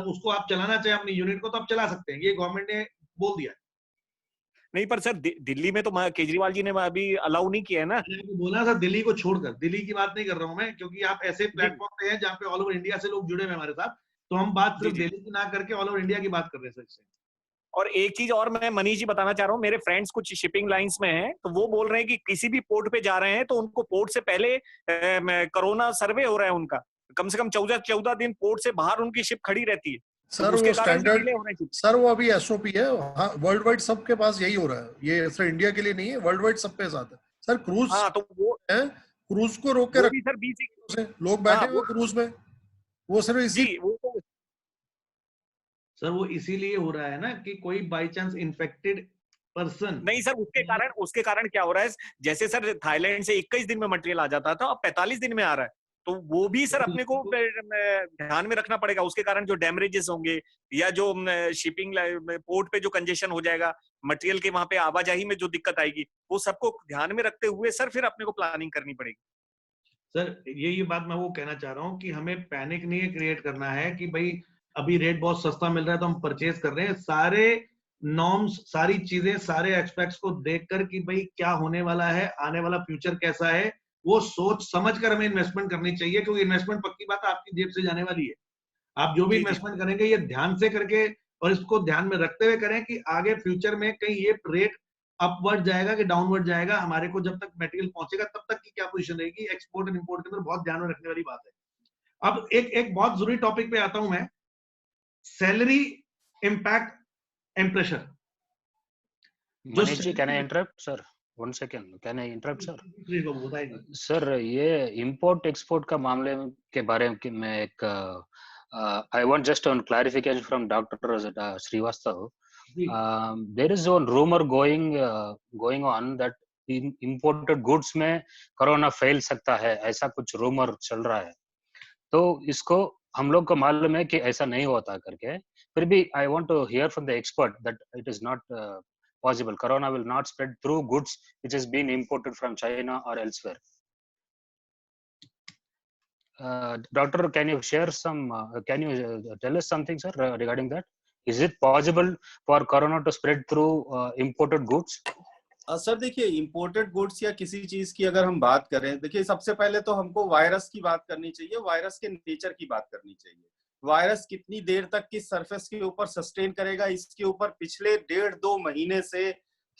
उसको आप चलाना चाहे अपनी यूनिट को, तो आप चला सकते हैं। ये गवर्नमेंट ने बोल दिया। नहीं पर सर दिल्ली में तो केजरीवाल जी ने अभी अलाउ नहीं किया है ना। बोला सर दिल्ली को छोड़कर, दिल्ली की बात नहीं कर रहा हूं मैं, क्योंकि आप ऐसे प्लेटफॉर्म पे हैं जहाँ पे ऑल ओवर इंडिया से लोग जुड़े हुए हमारे साथ, तो हम बात सिर्फ दिल्ली की ना करके ऑल ओवर इंडिया की बात कर रहे हैं सर। और एक चीज और मैं मनीष जी बताना चाह रहा हूँ, मेरे फ्रेंड्स कुछ शिपिंग लाइंस में हैं, तो वो बोल रहे हैं कि किसी भी पोर्ट पे जा रहे हैं तो उनको पोर्ट से पहले कोरोना सर्वे हो रहा है उनका, कम से कम 14 दिन पोर्ट से बाहर उनकी शिप खड़ी रहती है। सर वो स्टैंडर्ड, सर वो अभी एसओपी है, हाँ, वर्ल्ड वाइड सबके पास यही हो रहा है। ये सर इंडिया के लिए नहीं है, वर्ल्ड वाइड सबके साथ है सर। क्रूज, हाँ, तो वो है, क्रूज को रोक के रख सर लोग बैठे हुए क्रूज में, वो सिर्फ इसी सर वो इसीलिए हो रहा है ना कि कोई बाय चांस इन्फेक्टेड पर्सन नहीं सर, उसके कारण क्या हो रहा है, जैसे सर थाईलैंड से 21 दिन में मटेरियल आ जाता था, अब 45 दिन में आ रहा है, तो वो भी सर अपने को ध्यान में रखना पड़ेगा। उसके कारण जो डैमेजेस होंगे या जो शिपिंग पोर्ट पे जो कंजेशन हो जाएगा, मटेरियल के वहां पे आवाजाही में जो दिक्कत आएगी, वो सबको ध्यान में रखते हुए सर फिर अपने को प्लानिंग करनी पड़ेगी। सर ये बात मैं वो कहना चाह रहा हूँ कि हमें पैनिक नहीं क्रिएट करना है कि भाई अभी रेट बहुत सस्ता मिल रहा है तो हम परचेज कर रहे हैं। सारे नॉर्म्स, सारी चीजें, सारे एस्पेक्ट्स को देखकर कि भाई क्या होने वाला है, आने वाला फ्यूचर कैसा है, वो सोच समझकर हमें इन्वेस्टमेंट करनी चाहिए, क्योंकि इन्वेस्टमेंट पक्की बात आपकी जेब से जाने वाली है। आप जो भी इन्वेस्टमेंट करेंगे ये ध्यान से करके और इसको ध्यान में रखते हुए करें कि आगे फ्यूचर में कहीं ये रेट अपवर्ड जाएगा कि डाउनवर्ड जाएगा, हमारे को जब तक मटेरियल पहुंचेगा तब तक की क्या पोजीशन रहेगी। एक्सपोर्ट एंड इंपोर्ट के अंदर बहुत ध्यान में रखने वाली बात है। अब एक बहुत जरूरी टॉपिक पे आता हूं मैं, salary impact and pressure. Manish ji, can I interrupt, sir? 1 second. Can I interrupt, sir? Sir ये इम्पोर्ट एक्सपोर्ट का मामले के बारे में एक I want just on clarification from Dr. Srivastava. There is one rumor going on that imported goods में corona फैल सकता है, ऐसा कुछ रूमर चल रहा है। तो इसको हम लोग को मालूम है कि ऐसा नहीं होता करके, फिर भी I want to hear from the expert that it is not possible. Corona will not spread through goods which has been imported from China or elsewhere. Doctor, can you share some? Can you tell us something, sir, regarding that? Is it possible for corona to spread through imported goods? Sir देखिए, imported goods या किसी चीज की अगर हम बात करें, देखिए सबसे पहले तो हमको वायरस की बात करनी चाहिए, वायरस के नेचर की बात करनी चाहिए। वायरस कितनी देर तक किस सरफेस के ऊपर सस्टेन करेगा, इसके ऊपर पिछले 1.5-2 महीने से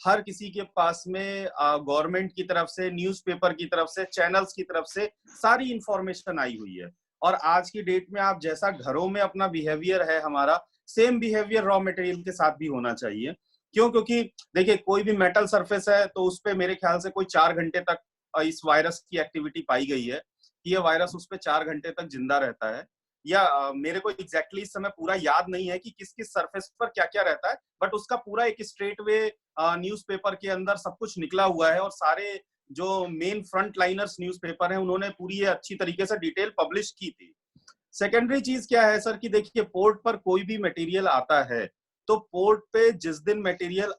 हर किसी के पास में गवर्नमेंट की तरफ से, न्यूज़पेपर की तरफ से, चैनल्स की तरफ से सारी इंफॉर्मेशन आई हुई है। और आज की डेट में आप जैसा घरों में अपना बिहेवियर है हमारा, सेम बिहेवियर रॉ मटेरियल के साथ भी होना चाहिए। क्यों? क्योंकि देखिए कोई भी मेटल सरफेस है तो उस पे मेरे ख्याल से कोई 4 घंटे तक इस वायरस की एक्टिविटी पाई गई है कि ये वायरस उस पे 4 घंटे तक जिंदा रहता है। या मेरे को एग्जैक्टली इस समय पूरा याद नहीं है कि किस किस सरफेस पर क्या क्या रहता है, बट उसका पूरा एक स्ट्रेट वे न्यूज़पेपर के अंदर सब कुछ निकला हुआ है और सारे जो मेन फ्रंट लाइनर्स न्यूज़पेपर हैं उन्होंने पूरी अच्छी तरीके से डिटेल पब्लिश की थी। सेकेंडरी चीज क्या है सर कि देखिए पोर्ट पर कोई भी मटेरियल आता है तो पोर्ट पे जिस दिन मटेरियल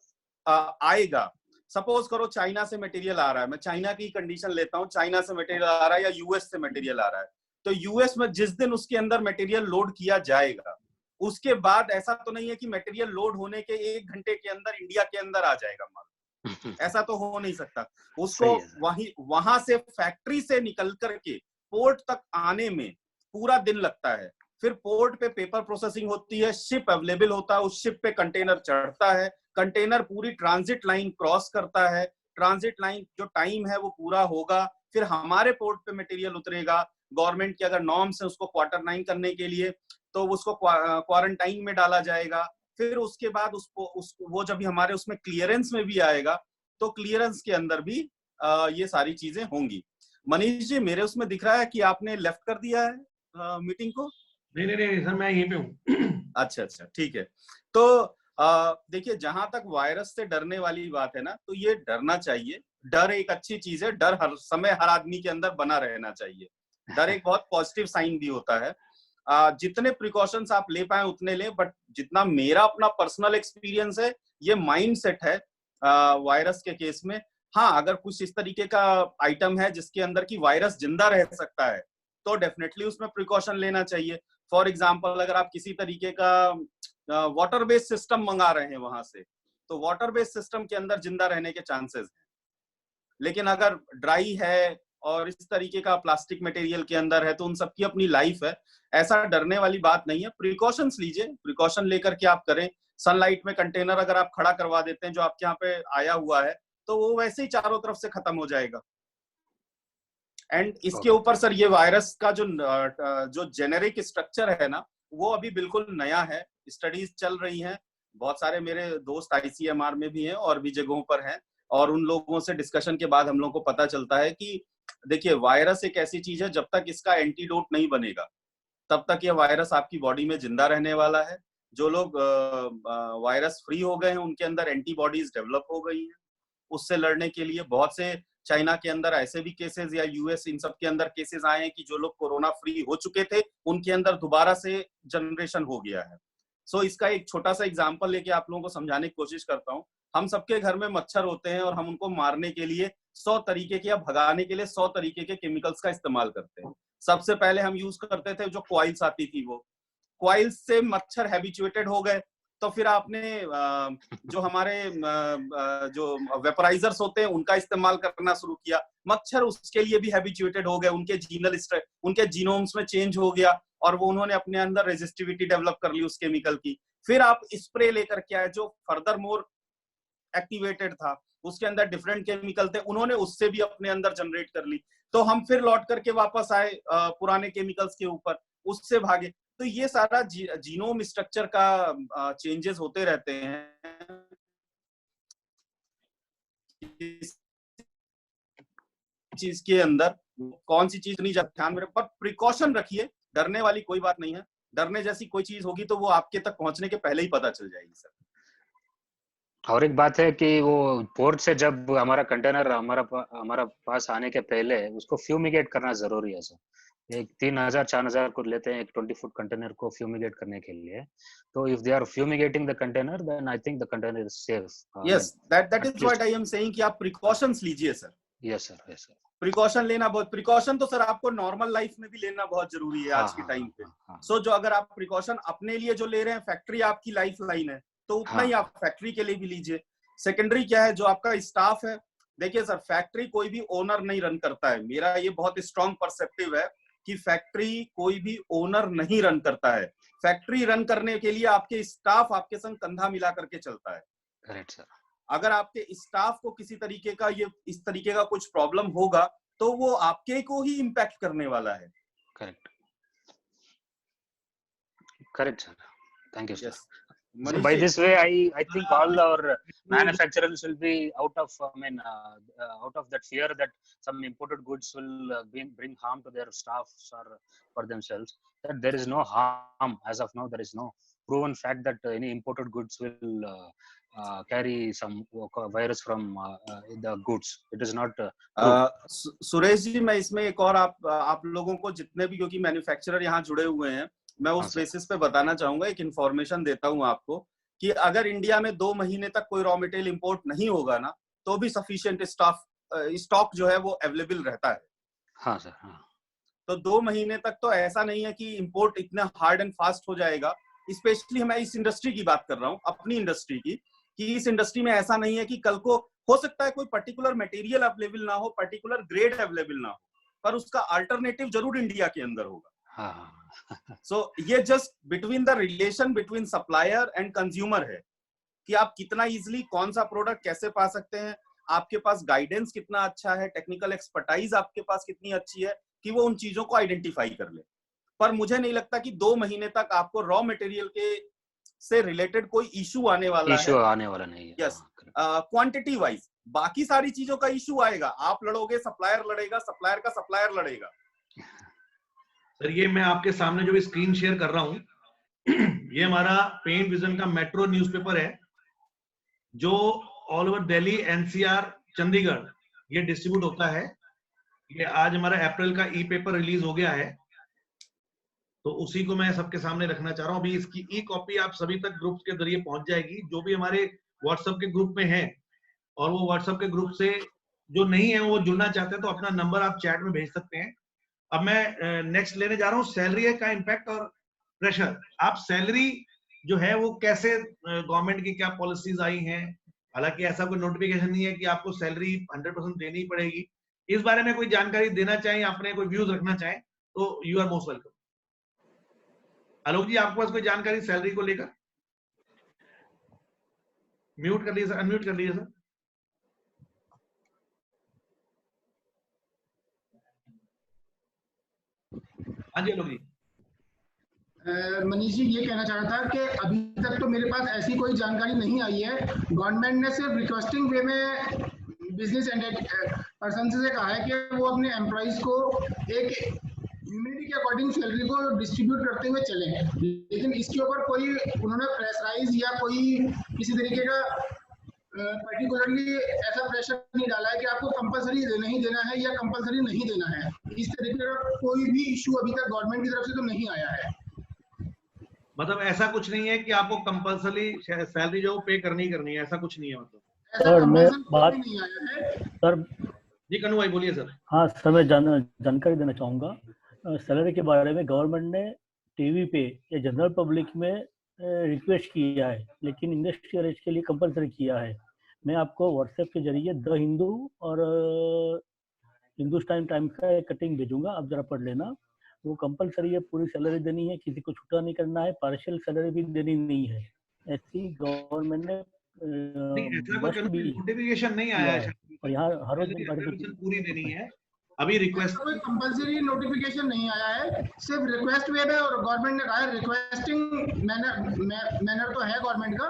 आएगा, सपोज करो चाइना से मटेरियल आ रहा है, मैं चाइना की कंडीशन लेता हूँ, चाइना से मटेरियल आ रहा है या यूएस से मटेरियल आ रहा है, तो यूएस में जिस दिन उसके अंदर मटेरियल लोड किया जाएगा उसके बाद ऐसा तो नहीं है कि मटेरियल लोड होने के 1 घंटे के अंदर इंडिया के अंदर आ जाएगा माल। ऐसा तो हो नहीं सकता। उसको वहां से फैक्ट्री से निकल करके पोर्ट तक आने में पूरा दिन लगता है। फिर पोर्ट पे पेपर प्रोसेसिंग होती है, शिप अवेलेबल होता है, उस शिप पे कंटेनर चढ़ता है, कंटेनर पूरी ट्रांजिट लाइन क्रॉस करता है, ट्रांजिट लाइन जो टाइम है वो पूरा होगा, फिर हमारे पोर्ट पे मटेरियल उतरेगा। गवर्नमेंट के अगर नॉर्म्स है उसको क्वार्टरनाइन करने के लिए तो उसको क्वारंटाइन में डाला जाएगा। फिर उसके बाद वो जब भी हमारे उसमें क्लियरेंस में भी आएगा तो क्लियरेंस के अंदर भी ये सारी चीजें होंगी। मनीष जी मेरे उसमें दिख रहा है कि आपने लेफ्ट कर दिया है मीटिंग को। नहीं सर मैं यहीं पे हूँ। अच्छा ठीक है। तो देखिए जहां तक वायरस से डरने वाली बात है ना, तो ये डरना चाहिए। डर एक अच्छी चीज है, डर हर समय हर आदमी के अंदर बना रहना चाहिए। डर एक बहुत पॉजिटिव साइन भी होता है। जितने प्रिकॉशंस आप ले पाए उतने ले, बट जितना मेरा अपना पर्सनल एक्सपीरियंस है ये माइंड सेट है वायरस के केस में। हाँ अगर कुछ इस तरीके का आइटम है जिसके अंदर की वायरस जिंदा रह सकता है तो डेफिनेटली उसमें प्रिकॉशन लेना चाहिए। फॉर एग्जाम्पल अगर आप किसी तरीके का वाटर बेस्ड सिस्टम मंगा रहे हैं वहां से, तो वाटर बेस्ड सिस्टम के अंदर जिंदा रहने के चांसेस हैं। लेकिन अगर ड्राई है और इस तरीके का प्लास्टिक मटेरियल के अंदर है तो उन सबकी अपनी लाइफ है, ऐसा डरने वाली बात नहीं है। प्रिकॉशंस लीजिए, प्रिकॉशन लेकर के आप करें। सनलाइट में कंटेनर अगर आप खड़ा करवा देते हैं जो आपके यहाँ पे आया हुआ है तो वो वैसे ही चारों तरफ से खत्म हो जाएगा। एंड इसके ऊपर सर ये वायरस का जो जेनेरिक स्ट्रक्चर है ना वो अभी बिल्कुल नया है, स्टडीज चल रही हैं। बहुत सारे मेरे दोस्त ICMR में भी हैं और भी जगहों पर हैं, और उन लोगों से डिस्कशन के बाद हम लोगों को पता चलता है कि देखिए वायरस एक ऐसी चीज है जब तक इसका एंटीडोट नहीं बनेगा तब तक ये वायरस आपकी बॉडी में जिंदा रहने वाला है। जो लोग वायरस फ्री हो गए हैं उनके अंदर एंटीबॉडीज डेवलप हो गई हैं उससे लड़ने के लिए। बहुत से चाइना के अंदर ऐसे भी केसेस या US इन सब के अंदर केसेस आए हैं कि जो लोग कोरोना फ्री हो चुके थे उनके अंदर दोबारा से जनरेशन हो गया है। सो इसका एक छोटा सा एग्जांपल लेके आप लोगों को समझाने की कोशिश करता हूँ। हम सबके घर में मच्छर होते हैं और हम उनको मारने के लिए 100 तरीके के या भगाने के लिए 100 तरीके के केमिकल्स का इस्तेमाल करते हैं। सबसे पहले हम यूज करते थे जो कॉइल्स आती थी, वो कॉइल्स से मच्छर हैबिचुएटेड हो गए, तो फिर आपने जो हमारे जो वेपराइजर्स होते हैं उनका इस्तेमाल करना शुरू किया। मच्छर उसके लिए भी हैबिचुएटेड हो गए, उनके जीनोम्स में चेंज हो गया और वो उन्होंने अपने अंदर रेजिस्टिविटी डेवलप कर ली उस केमिकल की। फिर आप स्प्रे लेकर के आए जो फर्दर मोर एक्टिवेटेड था, उसके अंदर डिफरेंट केमिकल थे, उन्होंने उससे भी अपने अंदर जनरेट कर ली। तो हम फिर लौट करके वापस आए पुराने केमिकल्स के ऊपर, उससे भागे। तो ये सारा जीनोम स्ट्रक्चर का चेंजेस होते रहते हैं। चीज के अंदर कौन सी चीज नहीं जाती ध्यान में, पर प्रिकॉशन रखिए। डरने वाली कोई बात नहीं है। डरने जैसी कोई चीज होगी तो वो आपके तक पहुंचने के पहले ही पता चल जाएगी सर। और एक बात है कि वो पोर्ट से जब हमारा कंटेनर हमारा पास आने के पहले उसको फ्यूमिगेट करना जरूरी है सर। एक 3000-4000 को लेते हैं एक 20 फुट कंटेनर को फ्यूमिगेट करने के लिए। तो if they are fumigating the container then I think the container is safe. Yes, that is what I am saying कि आप प्रिकॉशंस लीजिए सर। Yes sir. प्रिकॉशन लेना बहुत, प्रिकॉशन तो सर आपको नॉर्मल लाइफ में भी लेना बहुत जरूरी है आज के टाइम पे। सो जो अगर आप प्रिकॉशन अपने लिए जो ले रहे हैं, फैक्ट्री आपकी लाइफ लाइन है तो उतना ही आप फैक्ट्री के लिए भी लीजिए। सेकेंडरी क्या है, जो आपका स्टाफ है, देखिए सर फैक्ट्री कोई भी ओनर नहीं रन करता है। मेरा ये बहुत स्ट्रॉन्ग परसेप्टिव है कि फैक्ट्री कोई भी ओनर नहीं रन करता है। फैक्ट्री रन करने के लिए आपके स्टाफ आपके संग कंधा मिला करके चलता है। Correct sir. अगर आपके स्टाफ को किसी तरीके का इस तरीके का कुछ प्रॉब्लम होगा तो वो आपके को ही इम्पैक्ट करने वाला है। Correct. Correct, sir. Thank you, sir. Yes. So by this way, I think all our manufacturers will be out of, out of that fear that some imported goods will bring harm to their staffs or for themselves. That there is no harm as of now. There is no proven fact that any imported goods will carry some virus from the goods. It is not true. Suresh ji, मैं इसमें एक और आप लोगों को जितने भी, क्योंकि मैन्युफैक्चरर यहाँ जुड़े हुए हैं, मैं उस बेसिस पे बताना चाहूंगा, एक इन्फॉर्मेशन देता हूं आपको कि अगर इंडिया में 2 महीने तक कोई रॉ मटेरियल इंपोर्ट नहीं होगा ना, तो भी सफिशिएंट स्टॉक जो है वो अवेलेबल रहता है। हाँ सर, हाँ। तो 2 महीने तक तो ऐसा नहीं है कि इंपोर्ट इतना हार्ड एंड फास्ट हो जाएगा। स्पेशली मैं इस इंडस्ट्री की बात कर रहा हूँ, अपनी इंडस्ट्री की, कि इस इंडस्ट्री में ऐसा नहीं है कि कल को हो सकता है कोई पर्टिकुलर मटेरियल अवेलेबल ना हो, पर्टिकुलर ग्रेड अवेलेबल ना हो, पर उसका अल्टरनेटिव जरूर इंडिया के अंदर होगा। So ये just between the relation between supplier and consumer है कि आप कितना इजीली कौन सा प्रोडक्ट कैसे पा सकते हैं, आपके पास गाइडेंस कितना अच्छा है, टेक्निकल एक्सपर्टाइज आपके पास कितनी अच्छी है कि वो उन चीजों को आइडेंटिफाई कर ले। पर मुझे नहीं लगता कि 2 महीने तक आपको रॉ मटेरियल के से रिलेटेड कोई इशू आने वाला नहीं है। यस, क्वांटिटी वाइज बाकी सारी चीजों का इशू आएगा, आप लड़ोगे, सप्लायर लड़ेगा, सप्लायर का सप्लायर लड़ेगा। सर ये मैं आपके सामने जो भी स्क्रीन शेयर कर रहा हूं ये हमारा पेंट विजन का मेट्रो न्यूज़पेपर है जो all over Delhi, NCR, Chandigarh ये डिस्ट्रीब्यूट होता है। ये आज हमारा अप्रैल का ई पेपर रिलीज हो गया है, तो उसी को मैं सबके सामने रखना चाह रहा हूँ। अभी इसकी ई कॉपी आप सभी तक ग्रुप के जरिए पहुंच जाएगी, जो भी हमारे व्हाट्सएप के ग्रुप में है, और वो व्हाट्सएप के ग्रुप से जो नहीं है वो जुड़ना चाहते हैं तो अपना नंबर आप चैट में भेज सकते हैं। अब मैं नेक्स्ट लेने जा रहा हूँ सैलरी का इम्पैक्ट और प्रेशर। आप सैलरी जो है वो कैसे, गवर्नमेंट की क्या पॉलिसीज आई हैं, हालांकि ऐसा कोई नोटिफिकेशन नहीं है कि आपको सैलरी 100% देनी पड़ेगी। इस बारे में कोई जानकारी देना चाहें, अपने कोई व्यूज रखना चाहें तो यू आर मोस्ट वेलकम। आलोक जी, आपके पास कोई जानकारी सैलरी को लेकर? म्यूट कर लीजिए सर, अनम्यूट कर लीजिए सर। हाँ जी आलोक जी। मनीष जी, ये कहना चाह रहा था कि अभी तक तो मेरे पास ऐसी कोई जानकारी नहीं आई है। गवर्नमेंट ने सिर्फ रिक्वेस्टिंग वे में बिजनेस पर्सन से कहा है कि वो अपने एम्प्लॉइज को एक ह्यूमिडिटी के अकॉर्डिंग सैलरी को डिस्ट्रीब्यूट करते हुए चले, लेकिन इसके ऊपर कोई उन्होंने प्रेशराइज या कोई किसी तरीके का पर्टिकुलरली ऐसा प्रेशर नहीं डाला है कि आपको कंपलसरी देना ही देना है या कंपलसरी नहीं देना है। इस तरीके का कोई भी इशू अभी तक गवर्नमेंट की तरफ से तो नहीं आया है। मतलब ऐसा कुछ नहीं है कि आपको कंपलसरी सैलरी जो पे करनी है, ऐसा कुछ नहीं है। मतलब सर मैं बात नहीं आया है। सर जी कन्हू भाई बोलिए सर। हाँ सर, मैं जानकारी देना चाहूँगा सैलरी के बारे में। गवर्नमेंट ने टीवी पे या जनरल पब्लिक में रिक्वेस्ट किया है, लेकिन इंडस्ट्रियल एज के लिए कंपलसरी किया है। मैं आपको व्हाट्सएप के जरिए द हिंदू और हिंदुस्तान टाइम का एक कटिंग भेजूंगा, आप जरा पढ़ लेना। वो कंपलसरी है, पूरी सैलरी देनी है, किसी को छुट्टा नहीं करना है, पार्शियल सैलरी भी देनी नहीं है। ऐसी गवर्नमेंट ने नोटिफिकेशन नहीं आया है और यहाँ हर रोज पूरी देनी है। अभी रिक्वेस्ट कोई कंपलसरी नोटिफिकेशन नहीं आया है, सिर्फ रिक्वेस्ट वे है, और गवर्नमेंट ने कहा है रिक्वेस्टिंग मैनर तो है गवर्नमेंट का।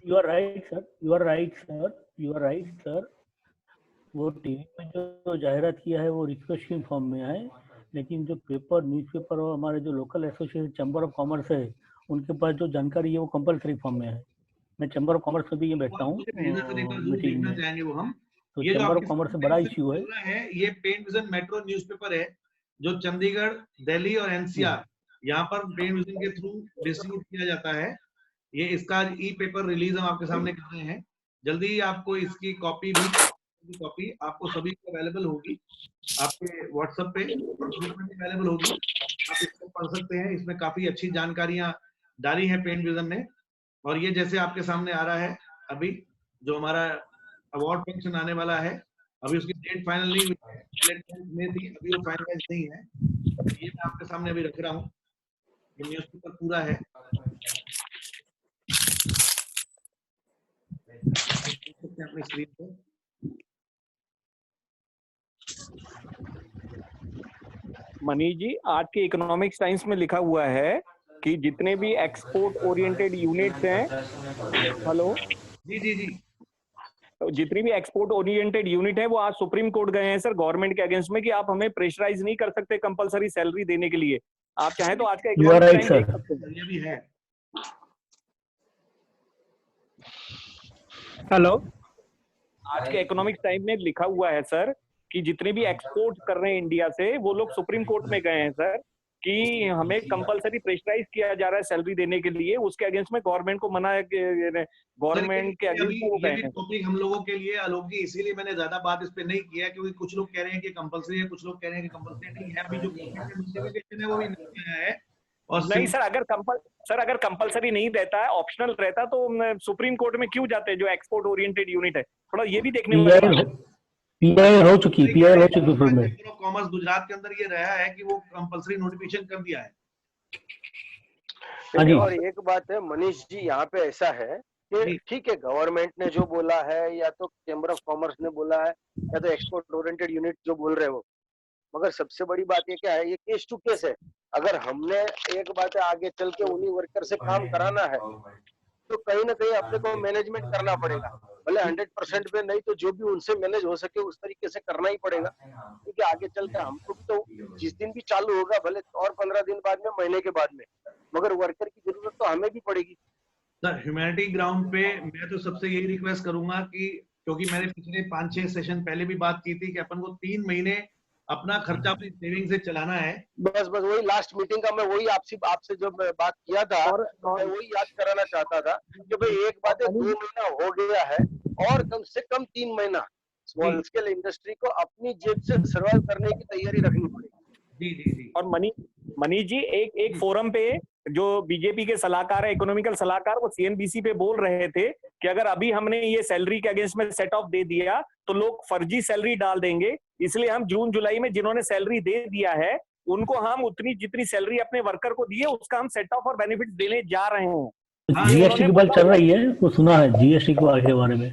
You are right sir, you are right sir, you are right sir. वो टीवी में जो जाहिरात किया है वो रिक्वेस्टिंग फॉर्म में है, लेकिन जो पेपर, न्यूज़पेपर और हमारे जो local association chamber of commerce है उनके पास जो जानकारी है वो कंपलसरी फॉर्म में है। मैं चैम्बर ऑफ कॉमर्स में भी ये बैठता हूँ मीटिंग में, चाहेंगे वो हम। तो चैम्बर ऑफ कॉमर्स से बड़ा इश्यू है। ये पेंट विजन मेट्रो न्यूज़पेपर है जो चंडीगढ़, दिल्ली और एनसीआर यहाँ पर पेंट विजन के थ्रू डिस्ट्रीब्यूट किया जाता है। ये इसका ई पेपर रिलीज हम आपके सामने कर रहे हैं। जल्दी ही आपको इसकी कॉपी आपको सभी को अवेलेबल होगी, आपके व्हाट्सएप पे ग्रुप में अवेलेबल होगी, आप इसको पढ़ सकते हैं। इसमें काफी अच्छी जानकारियां डाली हैं पेंट विजन ने। और ये जैसे आपके सामने आ रहा है, अभी जो हमारा अवार्ड फंक्शन आने वाला है, अभी उसकी डेट फाइनल नहीं हुई में थी, अभी वो फाइनलाइज नहीं है। ये मैं आपके सामने अभी रख रहा हूँ, ये न्यूज़पेपर पूरा है। अपनी स्क्रीन पे मनीष जी, आज के इकोनॉमिक्स टाइम्स में लिखा हुआ है कि जितने भी एक्सपोर्ट ओरिएंटेड यूनिट्स हैं, हेलो जी जी जी, जितनी भी एक्सपोर्ट ओरिएंटेड यूनिट है वो आज सुप्रीम कोर्ट गए हैं सर गवर्नमेंट के अगेंस्ट में कि आप हमें प्रेशराइज नहीं कर सकते कंपलसरी सैलरी देने के लिए। आप चाहें तो आज का इकोनॉमिक टाइम देख सकते हैं। ये भी है। हेलो, आज के इकोनॉमिक टाइम में लिखा हुआ है सर कि जितने भी एक्सपोर्ट कर रहे हैं इंडिया से वो लोग सुप्रीम कोर्ट में गए हैं सर कि हमें कंपलसरी प्रेशराइज किया जा रहा है सैलरी देने के लिए, उसके अगेंस्ट में गवर्नमेंट को मना है, गवर्नमेंट के अगेंस्ट में वो गए हैं। टॉपिक हम लोगों के लिए आलोक जी, इसीलिए मैंने ज्यादा बात इस पे नहीं किया क्योंकि कुछ लोग कह रहे हैं कि कंपलसरी है, कुछ लोग कह रहे हैं कि कंपलसरी नहीं है। अभी जो नोटिफिकेशन है वो भी नहीं आया है। और नहीं सर, अगर कंपलसरी नहीं रहता है, ऑप्शनल रहता तो सुप्रीम कोर्ट में क्यों जाते हैं जो एक्सपोर्ट ओरिएंटेड यूनिट है? थोड़ा ये भी देखने वाली बात है। पीआईएल हो चुकी है। कॉमर्स गुजरात के अंदर ये रहा है कि वो कंपलसरी नोटिफिकेशन कर दिया है। और एक बात है मनीष जी, यहाँ पे ऐसा है कि ठीक है गवर्नमेंट ने जो बोला है या तो चैम्बर ऑफ कॉमर्स ने बोला है या तो एक्सपोर्ट ओरिएंटेड यूनिट जो बोल रहे हो, मगर सबसे बड़ी बात ये क्या है, ये केस टू केस है। अगर हमने एक बात है आगे चल के उन्हीं वर्कर से काम कराना है तो कहीं ना कहीं अपने को मैनेजमेंट करना पड़ेगा, भले 100% पे नहीं तो जो भी उनसे मैनेज हो सके उस तरीके से करना ही पड़ेगा, क्योंकि आगे चल के हमको भी तो जिस दिन भी चालू होगा भले और 15 दिन बाद में, महीने के बाद में, मगर वर्कर की जरूरत तो हमें भी पड़ेगी। सर ह्यूमैनिटी ग्राउंड पे मैं तो सबसे यही रिक्वेस्ट करूंगा कि क्योंकि मैंने पिछले 5-6 सेशन पहले भी बात की थी कि अपन को 3 महीने अपना खर्चा अपनी सेविंग से चलाना है। बस वही लास्ट मीटिंग का मैं वही आपसे जब बात किया था और मैं वही याद कराना चाहता था कि भाई एक बात है 2 महीना हो गया है और कम से कम 3 महीना स्मॉल स्केल इंडस्ट्री को अपनी जेब से सर्वाइव करने की तैयारी रखनी पड़ेगी। जी जी जी। और मनीष जी एक फोरम पे जो बीजेपी के सलाहकार है, इकोनॉमिकल सलाहकार, वो सीएनबीसी पे बोल रहे थे कि अगर अभी हमने ये सैलरी के अगेंस्ट में सेट ऑफ दे दिया तो लोग फर्जी सैलरी डाल देंगे, इसलिए हम जून जुलाई में जिन्होंने सैलरी दे दिया है उनको हम उतनी जितनी सैलरी अपने वर्कर को दी है उसका हम सेट ऑफ और बेनिफिट देने जा रहे हैं। जीएसटी की बात चल रही है, वो सुना है जीएसटी के बारे में।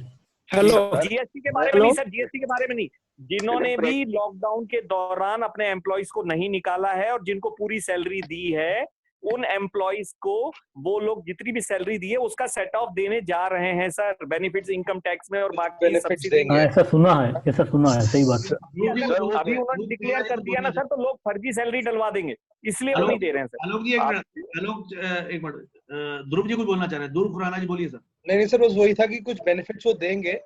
हेलो, जीएसटी के बारे में नहीं सर, जीएसटी के बारे में नहीं, जिन्होंने भी लॉकडाउन के दौरान अपने एम्प्लॉइज को नहीं निकाला है और जिनको पूरी सैलरी दी है उन एम्प्लॉइज को वो लोग जितनी भी सैलरी दी है उसका सेट ऑफ देने जा रहे हैं सर, बेनिफिट्स इनकम टैक्स में और बाकी सब्सिडी। ऐसा सुना है, सही बात है। अभी उन्होंने डिक्लेयर कर दिया ना सर तो लोग फर्जी सैलरी डलवा देंगे, इसलिए वो नहीं दे रहे हैं सर। आलोक जी एक मिनट, ध्रुव जी कुछ बोलना चाह रहे हैं। ध्रुव खुराना जी बोलिए सर। नहीं सर, बस वही था कि कुछ बेनिफिट्स वो देंगे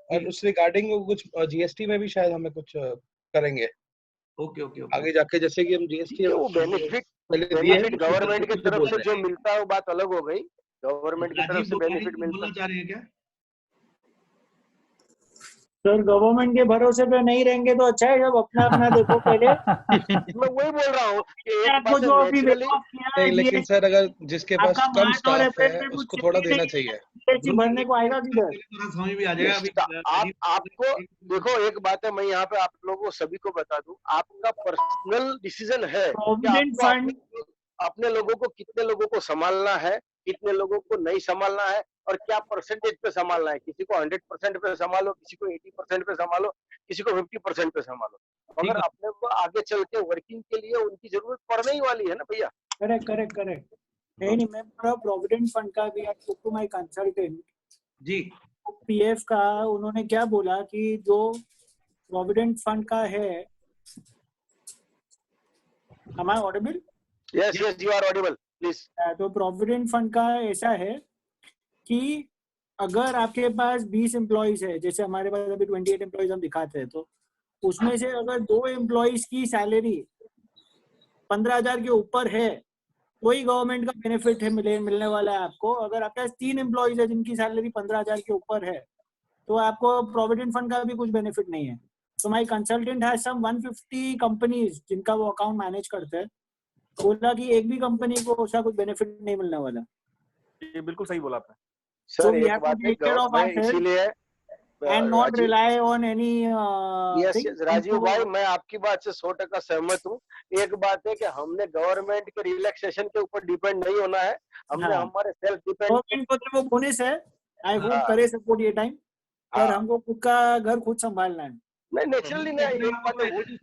और उस रिगार्डिंग कुछ जीएसटी में भी शायद हमें कुछ करेंगे। ओके ओके आगे जाके जैसे कि हम जीएसटी वो बेनिफिट गवर्नमेंट की तरफ से जो मिलता है वो बात अलग हो गई, गवर्नमेंट की तरफ से बेनिफिट मिलता चाह रहे हैं क्या सर? गवर्नमेंट के भरोसे पे नहीं रहेंगे तो अच्छा है, जब अपना अपना देखो पहले। मैं वही बोल रहा हूँ कि आपको जो अभी नहीं, लेकिन सर अगर जिसके पास कम स्टाफ है उसको थोड़ा देना चाहिए। भरने को आएगा किधर? समझ भी आ जाएगा। आपको देखो एक बात है, मैं यहाँ पे आप लोगों को सभी को बता दूं, आपका पर्सनल डिसीजन है कि अपने लोगों को कितने लोगों को संभालना है, कितने लोगों को नहीं संभालना है और क्या परसेंटेज पे संभालना है। किसी को 100% पे संभालो, किसी को 80% पे संभालो, किसी को 50% पे संभालो, मगर अपने को आगे चल के वर्किंग के लिए उनकी जरूरत पड़ने ही वाली है ना भैया। करेक्ट। नहीं मैं प्रोविडेंट फंड का भी to my consultant ji PF का उन्होंने क्या बोला कि जो प्रोविडेंट फंड का है, am I audible? Yes, you are audible, please. तो प्रोविडेंट फंड का ऐसा है कि अगर आपके पास 20 एम्प्लॉइज है, जैसे हमारे पास अभी 28 एम्प्लॉइज हम दिखाते हैं, तो उसमें से अगर 2 एम्प्लॉइज की सैलरी 15,000 के ऊपर है कोई गवर्नमेंट का बेनिफिट है मिलने वाला है आपको। अगर आपके पास 3 एम्प्लॉइज है जिनकी सैलरी 15,000 के ऊपर है तो आपको प्रोविडेंट फंड का भी कुछ बेनिफिट नहीं है। तो my consultant has some 150 companies जिनका वो अकाउंट मैनेज करते हैं, बोला कि एक भी कंपनी को उसका कुछ बेनिफिट नहीं मिलने वाला। ये बिल्कुल सही बोला आपने सर। एक बात है, इसीलिए and not rely on any yes, Rajiv भाई मैं आपकी बात से 100% सहमत हूँ। एक बात है कि हमने गवर्नमेंट के रिलैक्सेशन के ऊपर डिपेंड नहीं होना है, हमने हमारे सेल्फ डिपेंड को तो वो बोनस है, आई होप करे सपोर्ट ये टाइम, पर हमको खुद का घर खुद संभालना है। नहीं नेचुरली नहीं, एक बात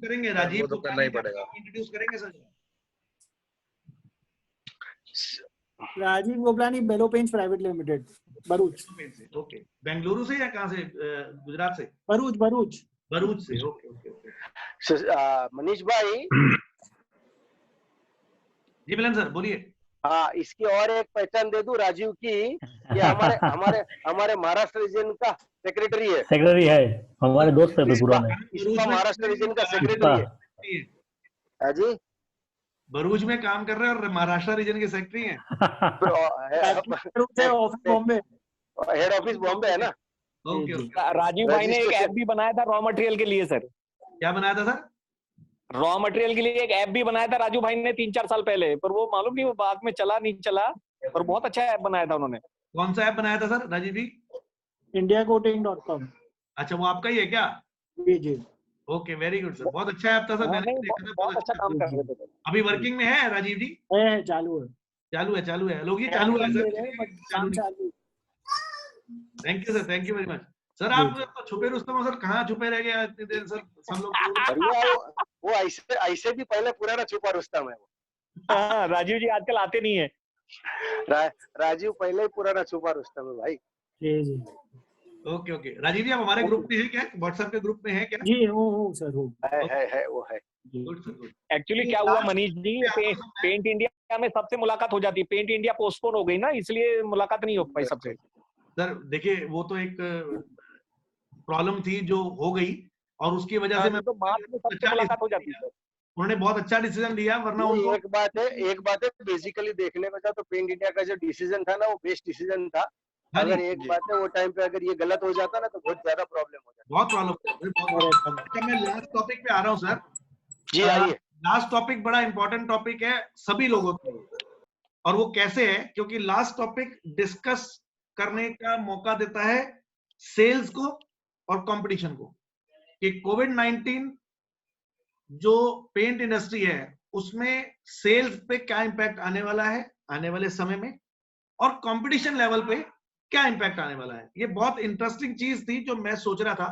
करेंगे राजीव तो करना ही पड़ेगा। इंट्रोड्यूस करेंगे sir. Rajeev Gopalani, Bello paints private limited, Bharuch. Okay, Bengaluru से या कहाँ से? गुजरात से? भरूच से। ओके। मनीष भाई जी मिलन सर बोलिए। हाँ, इसकी और एक पहचान दे दूं राजीव की, ये हमारे महाराष्ट्र रीजन का सेक्रेटरी है। हमारे दोस्त है पुराने। इसका महाराष्ट्र रीजन का सेक्रेटरी है। हाँ जी, भरूच में काम कर रहे हैं और महाराष्ट्र रीजन के सेक्रेटरी हैं। बॉम्बे, हेड ऑफिस बॉम्बे है ना। राजीव भाई ने एक ऐप भी बनाया था रॉ मटेरियल के लिए सर। क्या बनाया था सर? रॉ मटेरियल के लिए एक ऐप भी बनाया था राजू भाई ने 3-4 साल पहले, पर वो मालूम नहीं वो बाद में चला नहीं चला, पर बहुत अच्छा ऐप बनाया था उन्होंने। कौन सा ऐप बनाया था सर राजीव जी? indiacoating.com। अच्छा, वो आपका ही है क्या? जी। ओके, वेरी गुड सर, बहुत अच्छा ऐप था सर, मैंने देखा था, बहुत अच्छा काम कर रहे थे। अभी वर्किंग में है राजीव जी? चालू है लोग, ये चालू है sir. Thank you sir, thank you very much sir. आप तो छुपे रुस्तम हो सर, कहाँ छुपे रह गए इतनी देर सर? सब लोग वो ऐसे भी पहले पुराना छुपा रुस्तम है वो। हाँ, राजीव जी आजकल आते नहीं है। राजीव पहले ही पुराना छुपा रुस्तम है भाई। जी। ओके राजीव जी, आप हमारे ग्रुप में हैं क्या? व्हाट्सएप के ग्रुप में हैं क्या? जी हूँ सर, है वो है। एक्चुअली क्या हुआ मनीष जी, पेंट इंडिया में सबसे मुलाकात हो जाती है, पेंट इंडिया पोस्टपोन हो गई ना, इसलिए मुलाकात नहीं हो पाई सबसे। सर देखिए, वो तो एक प्रॉब्लम थी जो हो गई, और उसकी वजह से मैं तो मार्च में सबसे मुलाकात हो जाती है। उन्होंने बहुत अच्छा डिसीजन लिया, वरना उनको एक बात है बेसिकली देखने में तो पेंट इंडिया का जो डिसीजन था ना, वो बेस्ट डिसीजन था। अगर एक बात है, वो टाइम पे अगर ये गलत हो जाता ना तो बहुत ज्यादा प्रॉब्लम हो जाता। बहुत प्रॉब्लम। मैं लास्ट टॉपिक पे आ रहा हूँ सर। जी आइए। लास्ट टॉपिक बड़ा इंपॉर्टेंट टॉपिक है सभी लोगों के लिए, और वो कैसे है, क्योंकि लास्ट टॉपिक डिस्कस करने का मौका देता है सेल्स को और कंपटीशन को, कि कोविड-19 जो पेंट इंडस्ट्री है उसमें सेल्स पे क्या इंपैक्ट आने वाला है आने वाले समय में, और कंपटीशन लेवल पे क्या इंपैक्ट आने वाला है। ये बहुत इंटरेस्टिंग चीज थी जो मैं सोच रहा था,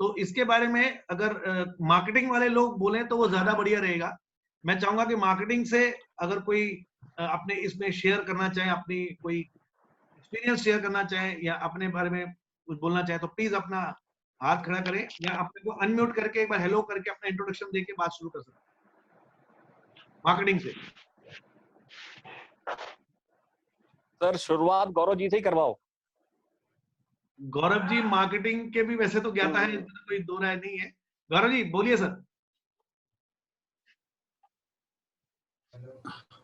तो इसके बारे में अगर मार्केटिंग वाले लोग बोले तो वो ज्यादा बढ़िया रहेगा। मैं चाहूंगा कि मार्केटिंग से अगर कोई अपने इसमें शेयर करना चाहे, अपनी कोई एक्सपीरियंस शेयर करना चाहे या अपने बारे में कुछ बोलना चाहे, तो प्लीज अपना हाथ खड़ा करें या अपने को अनम्यूट करके एक बार हेलो करके अपना इंट्रोडक्शन देके बात शुरू कर सकते हैं मार्केटिंग से। सर शुरुआत गौरव जी से ही करवाओ। गौरव जी मार्केटिंग के भी वैसे तो ज्ञाता है, कोई दो राय नहीं है। गौरव जी बोलिए सर।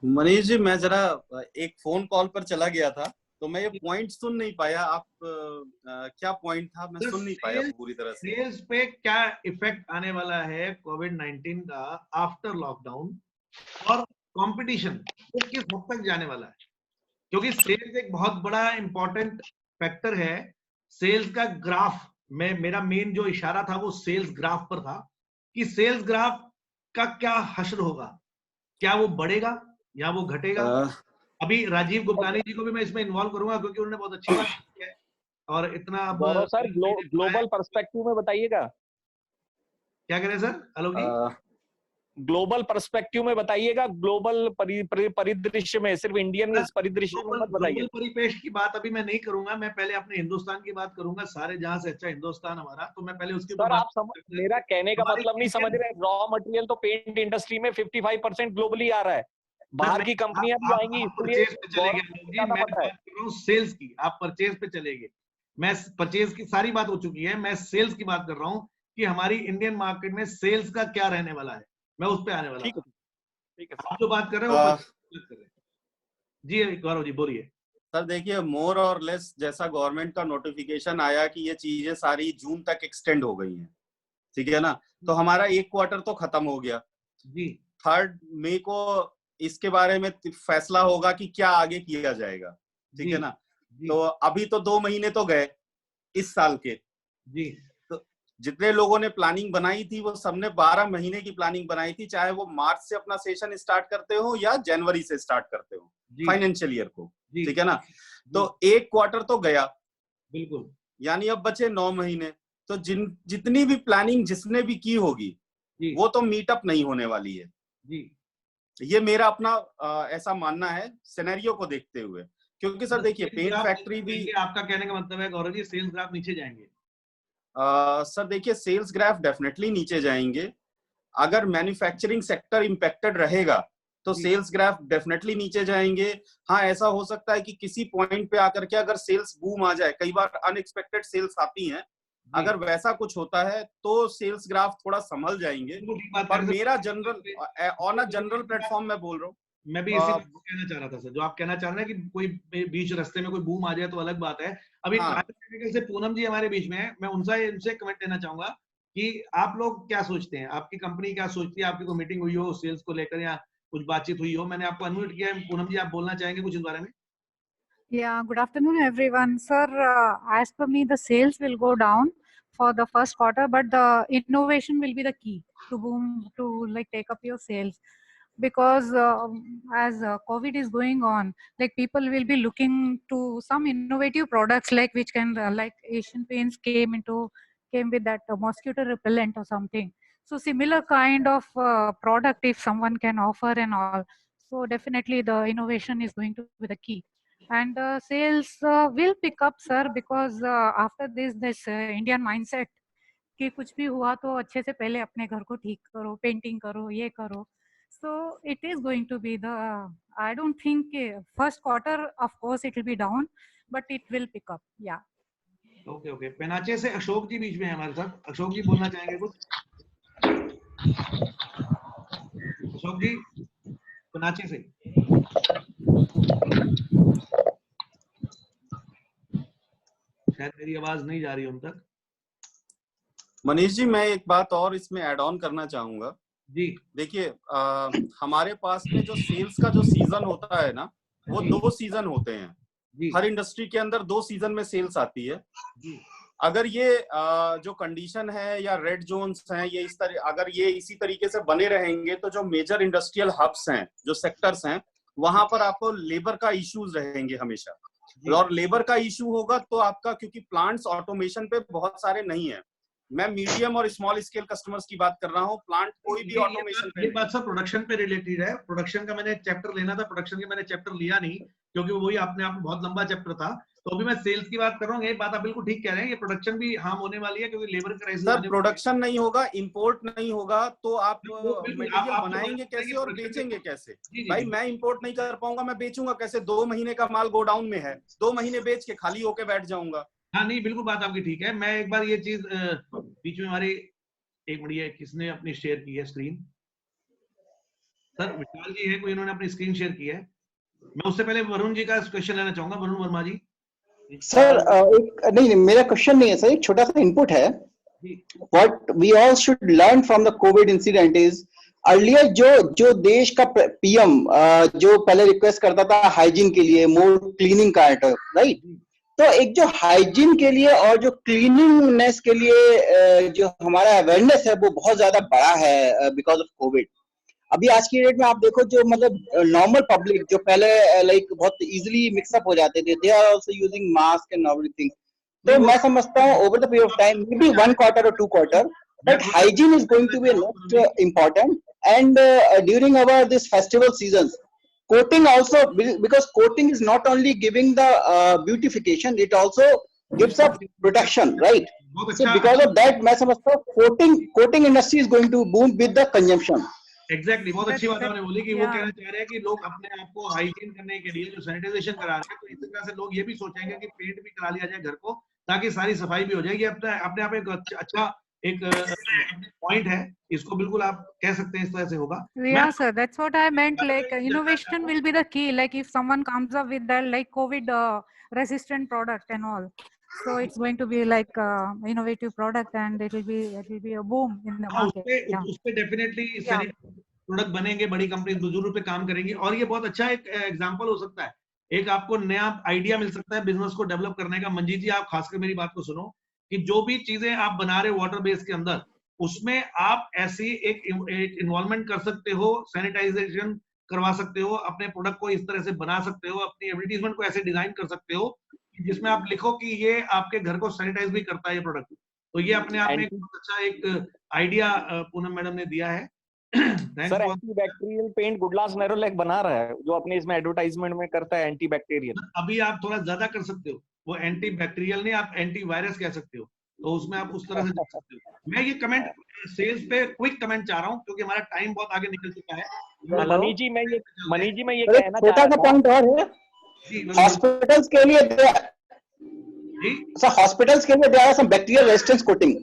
मनीष जी, मैं जरा एक फोन कॉल पर चला गया था, तो मैं ये पॉइंट सुन नहीं पाया। आप क्या पॉइंट था, मैं सुन नहीं पाया पूरी तरह से। सेल्स पे क्या इफेक्ट आने वाला है कोविड-19 का आफ्टर लॉकडाउन, और कंपटीशन वो किस हद तक जाने वाला है, क्योंकि सेल्स एक बहुत बड़ा इंपॉर्टेंट फैक्टर है। सेल्स का ग्राफ में मेरा मेन जो इशारा था वो सेल्स ग्राफ पर था, कि सेल्स ग्राफ का क्या हश्र होगा, क्या वो बढ़ेगा या वो घटेगा। अभी राजीव गुप्तानी जी को भी मैं इसमें इन्वॉल्व करूंगा, क्योंकि उन्होंने बहुत अच्छी बात की है, और इतना सर ग्लोबल पर्सपेक्टिव में बताइएगा। क्या करें सर? हेलो जी। ग्लोबल पर्सपेक्टिव में बताइएगा, ग्लोबल परिदृश्य में, सिर्फ इंडियन परिदृश्य में मत बताइए। ग्लोबल परिपेक्ष की बात अभी मैं नहीं करूंगा, मैं पहले अपने हिंदुस्तान की बात करूंगा, सारे जहां से अच्छा हिंदुस्तान हमारा, तो मैं पहले उसके ऊपर आप मेरा कहने का मतलब नहीं समझ रहे। रॉ मटेरियल तो पेंट इंडस्ट्री में 55% ग्लोबली आ रहा है, बाहर की कंपनियां भी आएंगी, इसलिए सेल्स की आप परचेज पे चले गए। मैं परचेज की सारी बात हो चुकी है, मैं सेल्स की बात कर रहा हूँ कि हमारी इंडियन मार्केट में सेल्स का क्या रहने वाला है, मैं उस पे आने वाला हूँ। ठीक है, आप जो बात कर रहे हो जी गौरव जी बोलिए। सर देखिए, मोर और लेस जैसा गवर्नमेंट का नोटिफिकेशन आया कि ये चीजें सारी जून तक एक्सटेंड हो गई हैं, ठीक है ना, तो हमारा एक क्वार्टर तो खत्म हो गया जी। 3 मई को इसके बारे में फैसला होगा कि क्या आगे किया जाएगा, ठीक है ना। तो अभी तो 2 महीने तो गए इस साल के जी। तो जितने लोगों ने प्लानिंग बनाई थी वो सबने 12 महीने की प्लानिंग बनाई थी, चाहे वो मार्च से अपना सेशन स्टार्ट करते हो या जनवरी से स्टार्ट करते हो फाइनेंशियल ईयर को, ठीक है ना। तो एक क्वार्टर तो गया बिल्कुल, यानी अब बचे 9 महीने। तो जितनी भी प्लानिंग जिसने भी की होगी वो तो मीटअप नहीं होने वाली है जी। ये मेरा अपना ऐसा मानना है सिनेरियो को देखते हुए, क्योंकि सर देखिए पेंट फैक्ट्री भी, आपका कहने का मतलब है गौरव जी सेल्स ग्राफ नीचे जाएंगे? सर देखिए सेल्स ग्राफ डेफिनेटली नीचे जाएंगे। अगर मैन्युफैक्चरिंग सेक्टर इम्पैक्टेड रहेगा तो सेल्स ग्राफ डेफिनेटली नीचे जाएंगे। हाँ, ऐसा हो सकता है कि किसी पॉइंट पे आकर के अगर सेल्स बूम आ जाए, कई बार अनएक्सपेक्टेड सेल्स आती हैं, अगर वैसा कुछ होता है तो सेल्स ग्राफ थोड़ा संभल जाएंगे। पर मेरा general on a general platform मैं बोल रहा हूँ, मैं भी इसी बात को कहना चाह रहा था सर, जो आप कहना चाह रहे हैं कि कोई बीच रास्ते में कोई बूम आ जाए तो अलग बात है। अभी टेक्निकल से पूनम जी हमारे बीच में है, मैं उनसे कमेंट लेना चाहूंगा कि आप लोग क्या सोचते हैं, आपकी कंपनी क्या सोचती है, आपकी कोई मीटिंग हुई हो सेल्स को लेकर या कुछ बातचीत हुई हो? मैंने आपको अनम्यूट किया है, पूनम जी आप बोलना चाहेंगे कुछ इस बारे में? Yeah, good afternoon, everyone. Sir, as per me, the sales will go down for the first quarter, but the innovation will be the key to boom, to like take up your sales. Because as COVID is going on, like people will be looking to some innovative products, like which can like Asian Paints came with that mosquito repellent or something. So similar kind of product if someone can offer and all. So definitely the innovation is going to be the key. And sales will pick up, sir, because after this Indian mindset कि कुछ भी हुआ तो अच्छे से पहले अपने घर को ठीक करो, पेंटिंग करो, ये करो. So it is going to be the, I don't think first quarter, of course it will be down, but it will pick up. Yeah. Okay Panache से अशोक जी बीच में है हमारे साथ। अशोक जी बोलना चाहेंगे कुछ? अशोक जी पेनाचे से। शायद मेरी आवाज नहीं जा रही उन तक। मनीष जी मैं एक बात और इसमें ऐड ऑन करना चाहूंगा जी। देखिए हमारे पास में जो सेल्स का जो सीजन होता है ना, वो 2 सीजन होते हैं। हर इंडस्ट्री के अंदर 2 सीजन में सेल्स आती है। अगर ये जो कंडीशन है या रेड जोन्स हैं, ये इस तरह अगर ये इसी तरीके से बने रहेंगे तो जो मेजर इंडस्ट्रियल हब्स हैं, जो सेक्टर्स हैं, वहां पर आपको लेबर का इश्यूज रहेंगे हमेशा। और लेबर का इश्यू होगा तो आपका, क्योंकि प्लांट्स ऑटोमेशन पे बहुत सारे नहीं है, मैं मीडियम और स्मॉल स्केल कस्टमर्स की बात कर रहा हूँ, प्लांट कोई भी ऑटोमेशन पे। ये बात सब प्रोडक्शन पे रिलेटेड है। प्रोडक्शन का मैंने चैप्टर लेना था, प्रोडक्शन के मैंने चैप्टर लिया नहीं क्योंकि वही अपने आप में बहुत लंबा चैप्टर था। तो अभी मैं सेल्स की बात कर रहा हूँ। ये बात आप बिल्कुल ठीक कह रहे हैं, ये प्रोडक्शन भी हार्म होने वाली है क्योंकि लेबर क्राइसिस। सर प्रोडक्शन नहीं होगा, इंपोर्ट नहीं होगा तो आप मटेरियल बनाएंगे कैसे और बेचेंगे कैसे? भाई मैं इंपोर्ट नहीं कर पाऊंगा, मैं बेचूंगा कैसे? 2 महीने का माल गोडाउन में है, 2 महीने बेच के खाली होके बैठ जाऊंगा। हाँ नहीं बिल्कुल बात आपकी ठीक है। मैं एक बार ये चीज बीच में हमारी एक बढ़िया किसने अपनी शेयर की है स्क्रीन? सर विशाल जी है कोई, इन्होंने अपनी स्क्रीन शेयर की है। मैं उससे पहले वरुण जी का क्वेश्चन लेना चाहूंगा। वरुण वर्मा जी। सर नहीं मेरा क्वेश्चन नहीं है सर, एक छोटा सा इनपुट है। What we all should learn from the COVID incident is earlier जो देश का पीएम जो पहले रिक्वेस्ट करता था हाइजीन के लिए, मोर क्लीनिंग का, राइट? तो एक जो हाइजीन के लिए और जो क्लीनिंगनेस के लिए जो हमारा अवेयरनेस है वो बहुत ज्यादा बड़ा है बिकॉज ऑफ कोविड। अभी आज की डेट में आप देखो जो मतलब नॉर्मल पब्लिक जो पहले लाइक बहुत इजीली मिक्सअप हो जाते थे, they are also using mask and everything. तो मैं समझता हूँ over the period of time, maybe 1 quarter or 2 quarter, but hygiene is going to be next important. And during our this festival seasons, coating also, because coating is not only giving the beautification, it also gives up protection, right? So because of that, मैं समझता हूँ coating industry is going to boom with the consumption. Exactly बहुत अच्छी बात आपने बोली कि वो कहना चाह रहे हैं कि लोग अपने आप को हाइजीन करने के लिए जो सैनिटाइजेशन करा रहे हैं, तो इस तरह से लोग ये भी सोचेंगे कि पेंट भी करा लिया जाए घर को ताकि सारी सफाई भी हो जाएगी। अपने आप एक अच्छा एक पॉइंट है, इसको बिल्कुल आप कह सकते हैं इस तरह से होगा। Yeah sir, that's what I meant, like innovation will be the key, like if someone comes up with that like COVID resistant product and all, so it's going to be like innovative product and it will be a boom in the market. उसपे definitely product बनेंगे, बड़ी company जरूर पे काम करेंगी और ये बहुत अच्छा एक एग्जांपल हो सकता है, एक आपको नया आइडिया मिल सकता है बिजनेस को डेवलप करने का। मंजीत जी आप खासकर मेरी बात को सुनो कि जो भी चीजें आप बना रहे हो वाटर बेस के अंदर, उसमें आप ऐसी एक इन्वॉल्वमेंट कर सकते हो, सैनिटाइजेशन करवा सकते हो, अपने प्रोडक्ट को इस तरह से बना सकते हो, अपनी एडवर्टीजमेंट को ऐसे डिजाइन कर सकते हो जिसमें आप लिखो कि ये आपके घर को सैनिटाइज भी करता है ये प्रोडक्ट। तो ये अपने आप में एक बहुत अच्छा एक आइडिया पूनम मैडम ने दिया है। Sir antibacterial paint Goodlass Nerolac बना रहा है, जो अपने इसमें एडवर्टाइजमेंट में करता है एंटी बैक्टीरियल। अभी आप थोड़ा ज्यादा कर सकते हो, वो एंटी बैक्टीरियल नहीं, आप एंटी वायरस कह सकते हो, तो उसमें आप उस तरह से जा सकते हो। मैं ये कमेंट सेल्स पे क्विक कमेंट चाह रहा हूँ क्योंकि हमारा टाइम बहुत आगे निकल चुका है। मनीष जी मैं ये कहना छोटा सा पॉइंट और है, हॉस्पिटल्स के लिए हॉस्पिटल्स के लिए there are some bacterial resistance coating,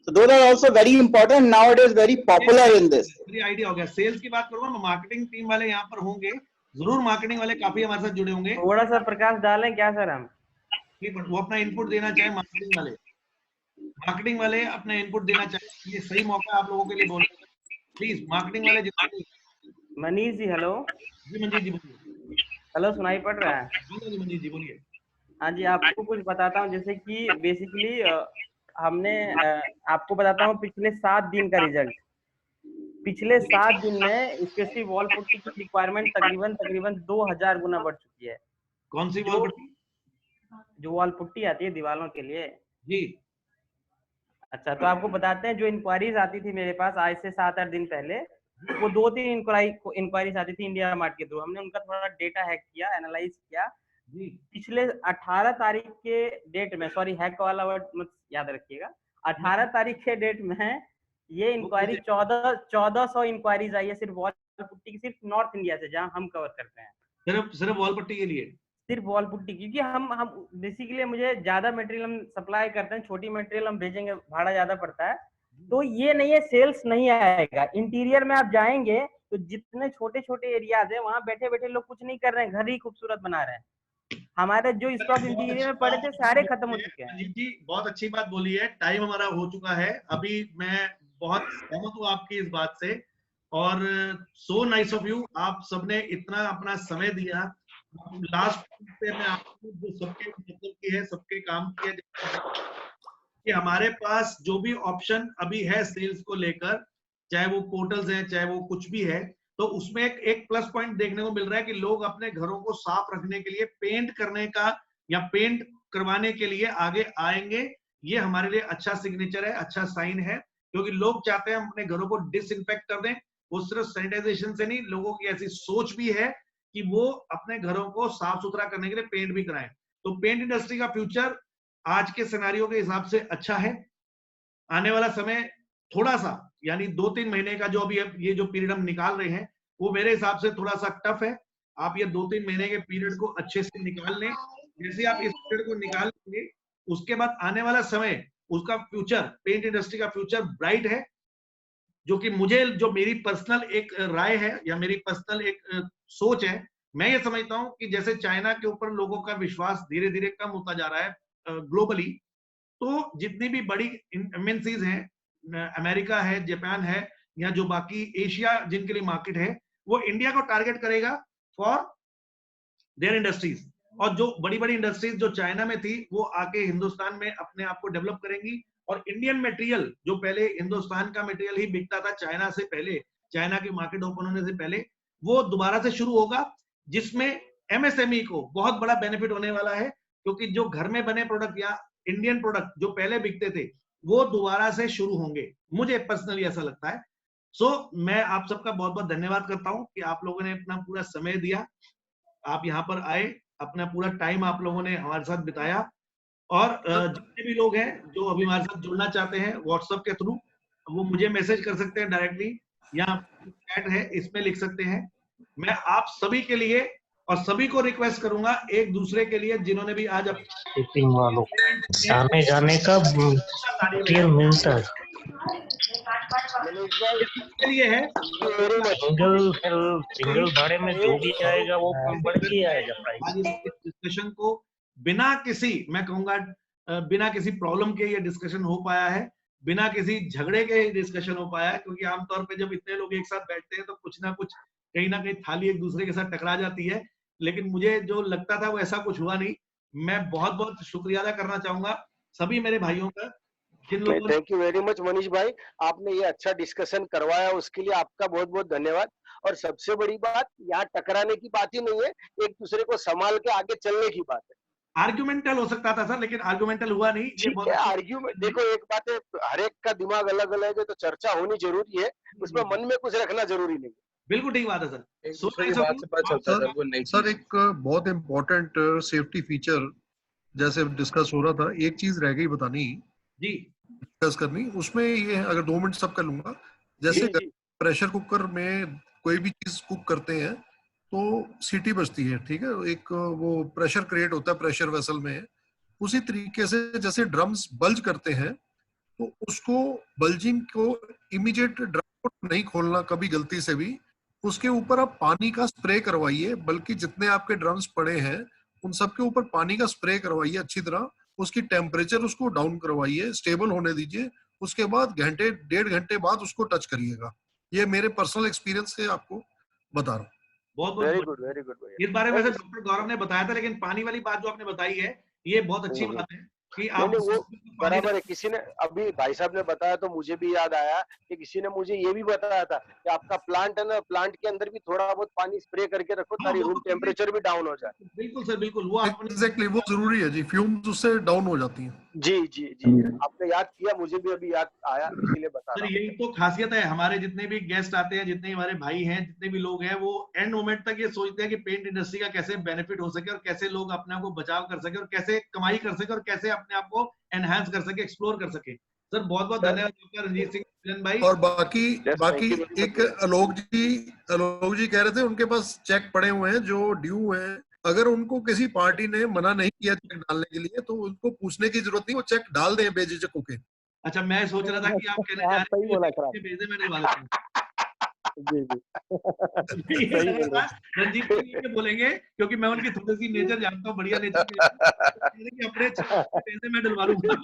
so those are also very important nowadays, very popular in this. मेरी आइडिया हो गया। सेल्स की बात करूंगा, मार्केटिंग टीम वाले यहाँ पर होंगे जरूर, मार्केटिंग वाले काफी हमारे साथ जुड़े होंगे। थोड़ा सा प्रकाश डालें क्या सर हम? वो अपना इनपुट देना चाहे, मार्केटिंग वाले अपना इनपुट देना चाहे, ये सही मौका आप लोगों के लिए बोलने का। प्लीज मार्केटिंग वाले जितने। मनीष जी हेलो। जी मंजीत जी बोलिए। हेलो, सुनाई पड़ रहा है? जी मंजीत जी बोलिए। हाँ जी, आपको कुछ बताता हूँ, जैसे कि बेसिकली हमने आपको बताता हूँ पिछले 7 दिन का रिजल्ट। पिछले 7 दिन में स्पेशली वॉल पुट्टी की रिक्वायरमेंट तकरीबन 2000 गुना बढ़ चुकी है। कौन सी वॉल पुट्टी? जो वॉल पुट्टी आती है दीवारों के लिए जी। अच्छा, तो आपको बताते हैं, जो इंक्वायरीज आती थी मेरे पास आज से 7-8 दिन पहले, वो 2-3 इंक्वायरीज आती थी इंडिया मार्ट के थ्रू। हमने उनका थोड़ा डेटा हैक किया, एनालाइज किया। पिछले 18 तारीख के डेट में, सॉरी हैक वाला वर्ड मत याद रखिएगा, 18 तारीख के डेट में ये इंक्वायरी 1400 इंक्वायरीज आई है सिर्फ वॉल पुट्टी की, सिर्फ नॉर्थ इंडिया से जहां हम कवर करते हैं। सिर्फ वॉल पुट्टी के लिए, सिर्फ वॉल पुट्टी, क्योंकि हम बेसिकली मुझे ज्यादा मटेरियल हम सप्लाई करते हैं, छोटी मटेरियल हम भेजेंगे भाड़ा ज्यादा पड़ता है, तो ये नहीं है सेल्स नहीं आएगा। इंटीरियर में आप जाएंगे तो जितने छोटे छोटे एरियाज है वहां बैठे बैठे लोग कुछ नहीं कर रहे हैं, घर ही खूबसूरत बना रहे हैं। हमारे जो स्टॉक इंटीरियर में पड़े थे सारे खत्म हो चुके हैं। जी बहुत अच्छी बात बोली है। टाइम हमारा हो चुका है, अभी मैं बहुत सहमत हूँ आपकी इस बात से, और सो नाइस ऑफ यू, आप सबने इतना अपना समय दिया। लास्ट पे मैं आपको जो सबके मतलब की है, सबके काम किए कि हमारे पास जो भी ऑप्शन अभी है सेल्स को लेकर, चाहे वो पोर्टल्स हैं चाहे वो कुछ भी है, तो उसमें एक प्लस पॉइंट देखने को मिल रहा है कि लोग अपने घरों को साफ रखने के लिए पेंट करने का या पेंट करवाने के लिए आगे आएंगे। ये हमारे लिए अच्छा सिग्नेचर है, अच्छा साइन है, क्योंकि लोग चाहते हैं हम अपने घरों को डिसइंफेक्ट कर दें। वो सिर्फ सैनिटाइजेशन से नहीं, लोगों की ऐसी सोच भी है कि वो अपने घरों को साफ सुथरा करने के लिए पेंट भी कराएं। तो पेंट इंडस्ट्री का फ्यूचर आज के सिनेरियो के हिसाब से अच्छा है। आने वाला समय थोड़ा सा, यानी 2-3 महीने का जो अभी ये जो पीरियड हम निकाल रहे हैं, वो मेरे हिसाब से थोड़ा सा टफ है। आप ये 2-3 महीने के पीरियड को अच्छे से निकाल लें। जैसे आप इस पीरियड को निकाल लेंगे, उसके बाद आने वाला समय, उसका फ्यूचर, पेंट इंडस्ट्री का फ्यूचर ब्राइट है। जो कि मुझे, जो मेरी पर्सनल एक राय है या मेरी पर्सनल एक सोच है, मैं ये समझता हूं कि जैसे चाइना के ऊपर लोगों का विश्वास धीरे धीरे कम होता जा रहा है ग्लोबली, तो जितनी भी बड़ी एमएनसीज हैं, अमेरिका है, जापान है, या जो बाकी एशिया जिनके लिए मार्केट है, वो इंडिया को टारगेट करेगा फॉर देयर इंडस्ट्रीज। और जो बड़ी बड़ी इंडस्ट्रीज जो चाइना में थी, वो आके हिंदुस्तान में अपने आप को डेवलप करेंगी। और इंडियन मटेरियल, जो पहले हिंदुस्तान का मटेरियल ही बिकता था चाइना से पहले, चाइना की मार्केट ओपन होने से पहले, वो दोबारा से शुरू होगा, जिसमें एमएसएमई को बहुत बड़ा बेनिफिट होने वाला है। क्योंकि जो घर में बने प्रोडक्ट या इंडियन प्रोडक्ट जो पहले बिकते थे, वो दोबारा से शुरू होंगे, मुझे पर्सनली ऐसा लगता है। मैं आप सबका बहुत बहुत धन्यवाद करता हूं कि आप लोगों ने अपना पूरा समय दिया, आप यहाँ पर आए, अपना पूरा टाइम आप लोगों ने हमारे साथ बिताया। और जितने भी लोग हैं जो अभी हमारे साथ जुड़ना चाहते हैं व्हाट्सएप के थ्रू, वो मुझे मैसेज कर सकते हैं डायरेक्टली, या चैट है इसमें लिख सकते हैं। मैं आप सभी के लिए और सभी को रिक्वेस्ट करूंगा, एक दूसरे के लिए जिन्होंने भी आज टिपिंग वालों आने जाने का मिलता है लिए है सिंगल भाड़े में जो भी आएगा वो बढ़ के आएगा आज इस डिस्कशन को बिना किसी, मैं कहूंगा बिना किसी प्रॉब्लम के ये डिस्कशन हो पाया है, बिना किसी झगड़े के डिस्कशन हो पाया है। क्योंकि आमतौर पे जब इतने लोग एक साथ बैठते हैं तो कुछ ना कुछ, कहीं ना कहीं थाली एक दूसरे के साथ टकरा जाती है, लेकिन मुझे जो लगता था वो ऐसा कुछ हुआ नहीं। मैं बहुत बहुत शुक्रिया अदा करना चाहूंगा सभी मेरे भाइयों का, जिन लोगों। Thank you very much Manish भाई, आपने ये अच्छा डिस्कशन करवाया, उसके लिए आपका बहुत बहुत धन्यवाद। और सबसे बड़ी बात, यहाँ टकराने की बात ही नहीं है, एक दूसरे को संभाल के आगे चलने की बात है। आर्गुमेंटल हो सकता था सर, लेकिन आर्गुमेंटल हुआ नहीं। ठीक है, आर्ग्यूमेंट देखो, एक बात है, हर एक का दिमाग अलग अलग है, तो चर्चा होनी जरूरी है, उसमें मन में कुछ रखना जरूरी नहीं। बिल्कुल ठीक बात है सर। एक दूसरे की बात से पता चलता है वो नई सर, एक बहुत इम्पोर्टेंट सेफ्टी फीचर जैसे डिस्कस हो रहा था, एक चीज रह गई बतानी जी, डिस्कस करनी, उसमें ये है, अगर 2 मिनट सब कर लूंगा, जैसे प्रेशर कुकर में कोई भी चीज कुक करते हैं तो सीटी बजती है, ठीक है, एक वो प्रेशर क्रिएट होता है प्रेशर वेसल में। उसी तरीके से जैसे ड्रम्स बल्ज करते हैं तो उसको बल्जिंग को इमीडिएट ड्रम को नहीं खोलना कभी गलती से भी, उसके ऊपर आप पानी का स्प्रे करवाइए, बल्कि जितने आपके ड्रम्स पड़े हैं उन सबके ऊपर पानी का स्प्रे करवाइए अच्छी तरह, उसकी टेम्परेचर उसको डाउन करवाइए, स्टेबल होने दीजिए, उसके बाद घंटे 1.5 घंटे बाद उसको टच करिएगा। ये मेरे पर्सनल एक्सपीरियंस से आपको बता रहा हूँ। बहुत वेरी गुड, वेरी गुड। इस बारे में डॉक्टर गौरव ने बताया था, लेकिन पानी वाली बात जो आपने बताई है ये बहुत अच्छी बात है कि आप वो बराबर है। किसी ने अभी भाई साहब ने बताया तो मुझे भी याद आया कि किसी ने मुझे ये भी बताया था कि आपका प्लांट है ना, प्लांट के अंदर भी थोड़ा बहुत पानी स्प्रे करके रखो ताकि रूम टेम्परेचर भी डाउन हो जाए। बिल्कुल सर, बिल्कुल वो एग्जैक्टली वो जरूरी है जी, फ्यूम्स उससे डाउन हो जाती हैं। जी जी जी, आपने याद किया, मुझे भी अभी याद आया, इसीलिए बता रहा हूं। यही तो खासियत है, हमारे जितने भी गेस्ट आते हैं, जितने हमारे भाई हैं, जितने भी लोग हैं, वो एंड मोमेंट तक ये सोचते हैं कि पेंट इंडस्ट्री का कैसे बेनिफिट हो सके और कैसे लोग अपने आप को बचाव कर सके और कैसे कमाई कर सके और कैसे अपने आप को एनहांस कर सके, एक्सप्लोर कर सके। सर बहुत बहुत धन्यवाद डॉक्टर रंजीत सिंह भाई। और बाकी एक आलोक जी कह रहे थे उनके पास चेक पड़े हुए हैं जो ड्यू हैं, अगर उनको किसी पार्टी ने मना नहीं किया चेक डालने के लिए तो उनको पूछने की जरूरत नहीं, वो चेक डाल दें बेझिझक होके। अच्छा, मैं सोच रहा था कि आप कहने जा रहे हैं भेजे मैं डलवा लेता हूं। जी जी रंजीत जी बोलेंगे क्योंकि मैं उनकी थोड़ी सी नेचर जानता हूँ, बढ़िया नेचर की, अपने पैसे मैं डलवा लूंगा।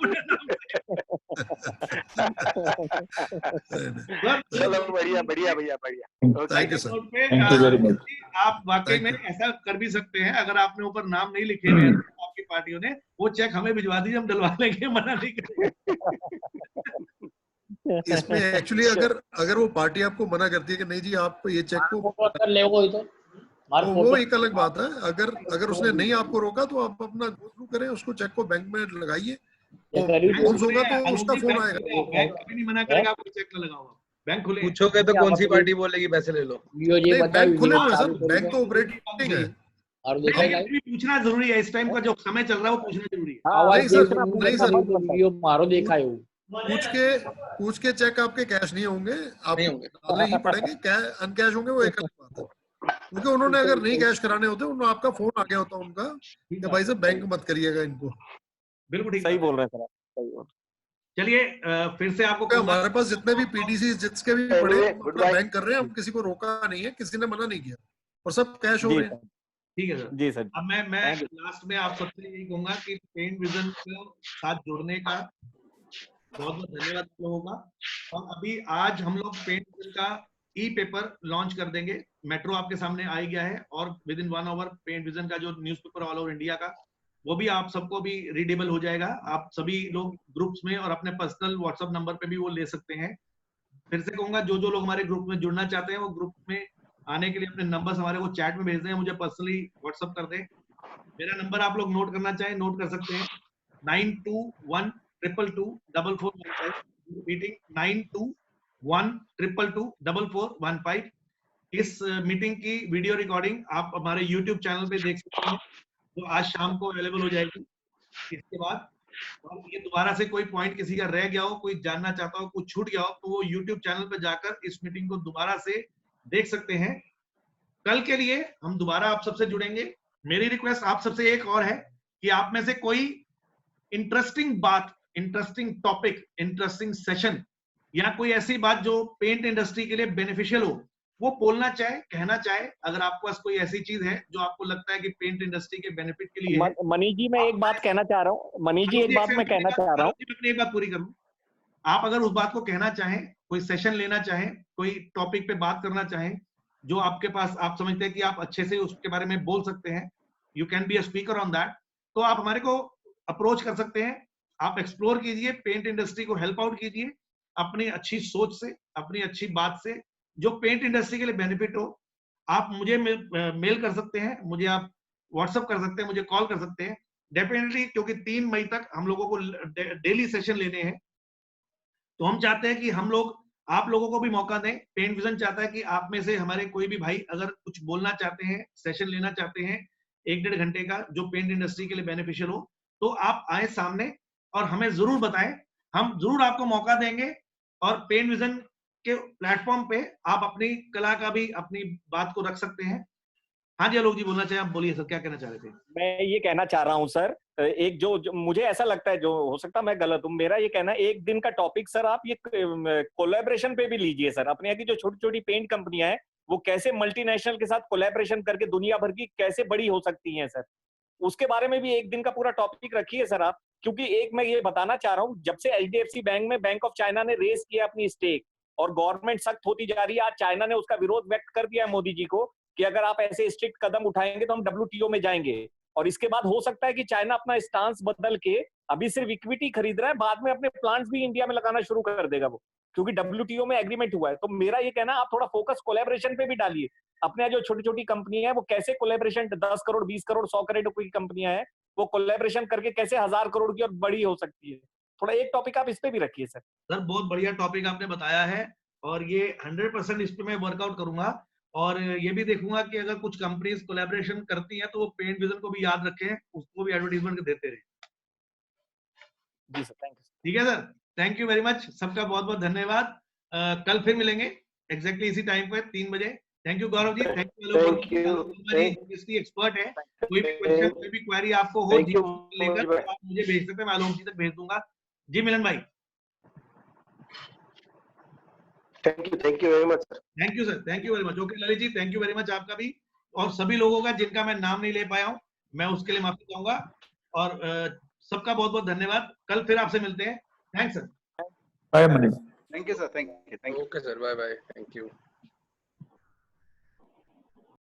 चलो बढ़िया बढ़िया भैया, बढ़िया। Thank you sir. आप वाकई में ऐसा कर भी सकते हैं, अगर आपने ऊपर नाम नहीं लिखे हुए आपकी पार्टियों ने, वो चेक हमें भिजवा दीजिए, हम डलवा लेंगे, मना नहीं करेंगे। इसमें एक्चुअली अगर वो पार्टी आपको मना करती है कि नहीं जी आप ये चेक को तो वो एक अलग बात है। अगर उसने नहीं आपको रोका तो आप अपना गो थ्रू करें, उसको चेक को बैंक में लगाइए, बाउंस होगा तो उसका फोन आएगा। बैंक कभी नहीं मना करेगा आपको चेक ना लगाओ, बैंक खुले। पूछोगे तो कौन सी पार्टी बोलेगी पैसे ले लो। नहीं, बैंक खुले हुए सर, बैंक तो ऑपरेटिंग है। पूछना जरूरी है, इस टाइम का जो समय चल रहा है वो पूछना जरूरी है। नहीं सर, मारो देखा है पूछ के चेक आपके कैश नहीं होंगे, आप डालने ही पड़ेंगे, अनकैश होंगे, वो एक अलग बात है। क्योंकि उन्होंने अगर नहीं कैश कराने होते, उन्होंने आपका फोन आ गया होता उनका कि भाई साहब बैंक मत करिएगा इनको। बिल्कुल ठीक, सही बोल रहे हैं सर। चलिए फिर से आपको हमारे पास जितने भी पीटीसी जिसके भी पड़े बैंक कर रहे हैं, हम किसी को रोका नहीं है, किसी ने मना नहीं किया और सब कैश हो रहे हैं। ठीक है सर। जी सर। अब मैं लास्ट में आप सबसे यही कहूंगा कि पेंट विजन को साथ जोड़ने का बहुत बहुत धन्यवाद लोगों का। और अभी आज हम लोग पेंट विजन का ई पेपर लॉन्च कर देंगे, मेट्रो आपके सामने आ गया है, और with in 1 hour paint vision का जो न्यूज़पेपर ऑल ओवर इंडिया का, वो भी आप सबको भी रीडेबल हो जाएगा। आप सभी लोग ग्रुप्स में और अपने पर्सनल व्हाट्सएप नंबर पे भी वो ले सकते हैं। फिर से कहूंगा, जो जो लोग हमारे ग्रुप में जुड़ना चाहते हैं वो ग्रुप में आने के लिए अपने नंबर्स हमारे को चैट में भेज दें, मुझे पर्सनली व्हाट्सएप कर दें। मेरा नंबर आप लोग नोट करना चाहें नोट कर सकते हैं, 9212224415। मीटिंग 9212224415। इस मीटिंग की वीडियो रिकॉर्डिंग आप हमारे यूट्यूब चैनल पे देख सकते हैं, जो आज शाम को अवेलेबल हो जाएगी। इसके बाद और ये दोबारा से कोई पॉइंट किसी का रह गया हो, कोई जानना चाहता हो, कुछ छूट गया हो, तो वो यूट्यूब चैनल पर जाकर इस मीटिंग को दोबारा से देख सकते हैं। कल के लिए हम दोबारा आप सबसे जुड़ेंगे। मेरी रिक्वेस्ट आप सबसे एक और है कि आप में से कोई इंटरेस्टिंग बात, इंटरेस्टिंग टॉपिक, इंटरेस्टिंग सेशन या कोई ऐसी बात जो पेंट इंडस्ट्री के लिए बेनिफिशियल हो, वो बोलना चाहे, कहना चाहे। अगर आपके पास कोई ऐसी चीज है जो आपको लगता है कि पेंट इंडस्ट्री के बेनिफिट के लिए है। मनीष जी, मैं एक बात कहना चाह रहा हूँ। मनीष जी, एक बात मैं कहना चाह रहा हूँ। मैं एक बात पूरी करूँ। आप अगर उस बात को कहना चाहें, कोई सेशन लेना चाहें, कोई टॉपिक पे बात करना चाहें जो आपके पास आप समझते हैं कि आप अच्छे से उसके बारे में बोल सकते हैं, you can be a speaker on that, तो आप हमारे को अप्रोच कर सकते हैं। आप एक्सप्लोर कीजिए, पेंट इंडस्ट्री को हेल्प आउट कीजिए अपनी अच्छी सोच से, अपनी अच्छी बात से, जो पेंट इंडस्ट्री के लिए बेनिफिट हो। आप मुझे मेल कर सकते हैं, मुझे आप व्हाट्सएप कर सकते हैं, मुझे कॉल कर सकते हैं। डेफिनेटली, क्योंकि 3 मई तक हम लोगों को डेली सेशन लेने हैं, तो हम चाहते हैं कि हम लोग आप लोगों को भी मौका दें। पेंट विजन चाहता है कि आप में से हमारे कोई भी भाई अगर कुछ बोलना चाहते हैं, सेशन लेना चाहते हैं 1-1.5 घंटे का, जो पेंट इंडस्ट्री के लिए बेनिफिशियल हो, तो आप आए सामने और हमें जरूर बताएं, हम जरूर आपको मौका देंगे। और पेंट विजन के प्लेटफॉर्म पे आप अपनी कला का भी, अपनी बात को रख सकते हैं। हाँ जी आलोक जी, बोलना चाहिए, आप बोलिए सर, क्या कहना चाह रहे थे? मैं ये कहना चाह रहा हूँ सर, एक जो मुझे ऐसा लगता है, जो हो सकता है मैं गलत हूँ, मेरा ये कहना है एक दिन का टॉपिक सर आप ये कोलैबोरेशन पे भी लीजिए सर। अपने यहाँ की जो छोटी छोटी पेंट कंपनियां हैं वो कैसे मल्टीनेशनल के साथ कोलैबोरेशन करके दुनिया भर की कैसे बड़ी हो सकती हैं सर, उसके बारे में भी एक दिन का पूरा टॉपिक रखिए सर आप। क्योंकि एक मैं ये बताना चाह रहा हूँ, जब से एचडीएफसी बैंक में बैंक ऑफ चाइना ने रेस किया अपनी स्टेक और गवर्नमेंट सख्त होती जा रही है, आज चाइना ने उसका विरोध व्यक्त कर दिया है मोदी जी को कि अगर आप ऐसे स्ट्रिक्ट कदम उठाएंगे तो हम WTO में जाएंगे। और इसके बाद हो सकता है कि चाइना अपना स्टांस बदल के अभी सिर्फ इक्विटी खरीद रहा है, बाद में अपने प्लांट्स भी इंडिया में लगाना शुरू कर देगा वो, क्योंकि WTO में एग्रीमेंट हुआ है। तो मेरा ये कहना, आप थोड़ा फोकस कोलैबोरेशन पे भी डालिए। अपने जो छोटी छोटी कंपनियां हैं वो कैसे कोलैबोरेशन, 10 करोड़ 20 करोड़ 100 करोड़ की कंपनियां हैं, वो कोलैबोरेशन करके कैसे 1000 करोड़ की और बड़ी हो सकती है। थोड़ा एक टॉपिक आप इस पे भी रखिए सर। सर बहुत बढ़िया टॉपिक आपने बताया है, और ये 100% इस पे मैं वर्कआउट करूंगा। और ये भी देखूंगा कि अगर कुछ कंपनीज कोलैबोरेशन करती हैं तो वो पेंट विजन को भी याद रखें, उसको भी एडवर्टाइजमेंट देते रहे। जी सर, थैंक यू। ठीक है sir, thank you very much, सबका बहुत बहुत धन्यवाद। कल फिर मिलेंगे एग्जैक्टली इसी टाइम पे 3 बजे। Thank you Gaurav ji, thank you. इसकी एक्सपर्ट है, कोई भी क्वेश्चन, कोई भी क्वेरी आपको हो लेकर तो आप मुझे भेज सकते हैं, मैं आलोक जी तक भेज दूंगा। जी मिलन भाई। Thank you very much sir. Thank you sir, thank you very much. Okay Lalit ji, thank you very much आपका भी, और सभी लोगों का जिनका मैं नाम नहीं ले पाया हूँ मैं उसके लिए माफी चाहूंगा। और सबका बहुत बहुत धन्यवाद, कल फिर आपसे मिलते हैं। Thanks sir. Bye Manish. Thank you sir, thank you. Okay sir, bye bye, thank you.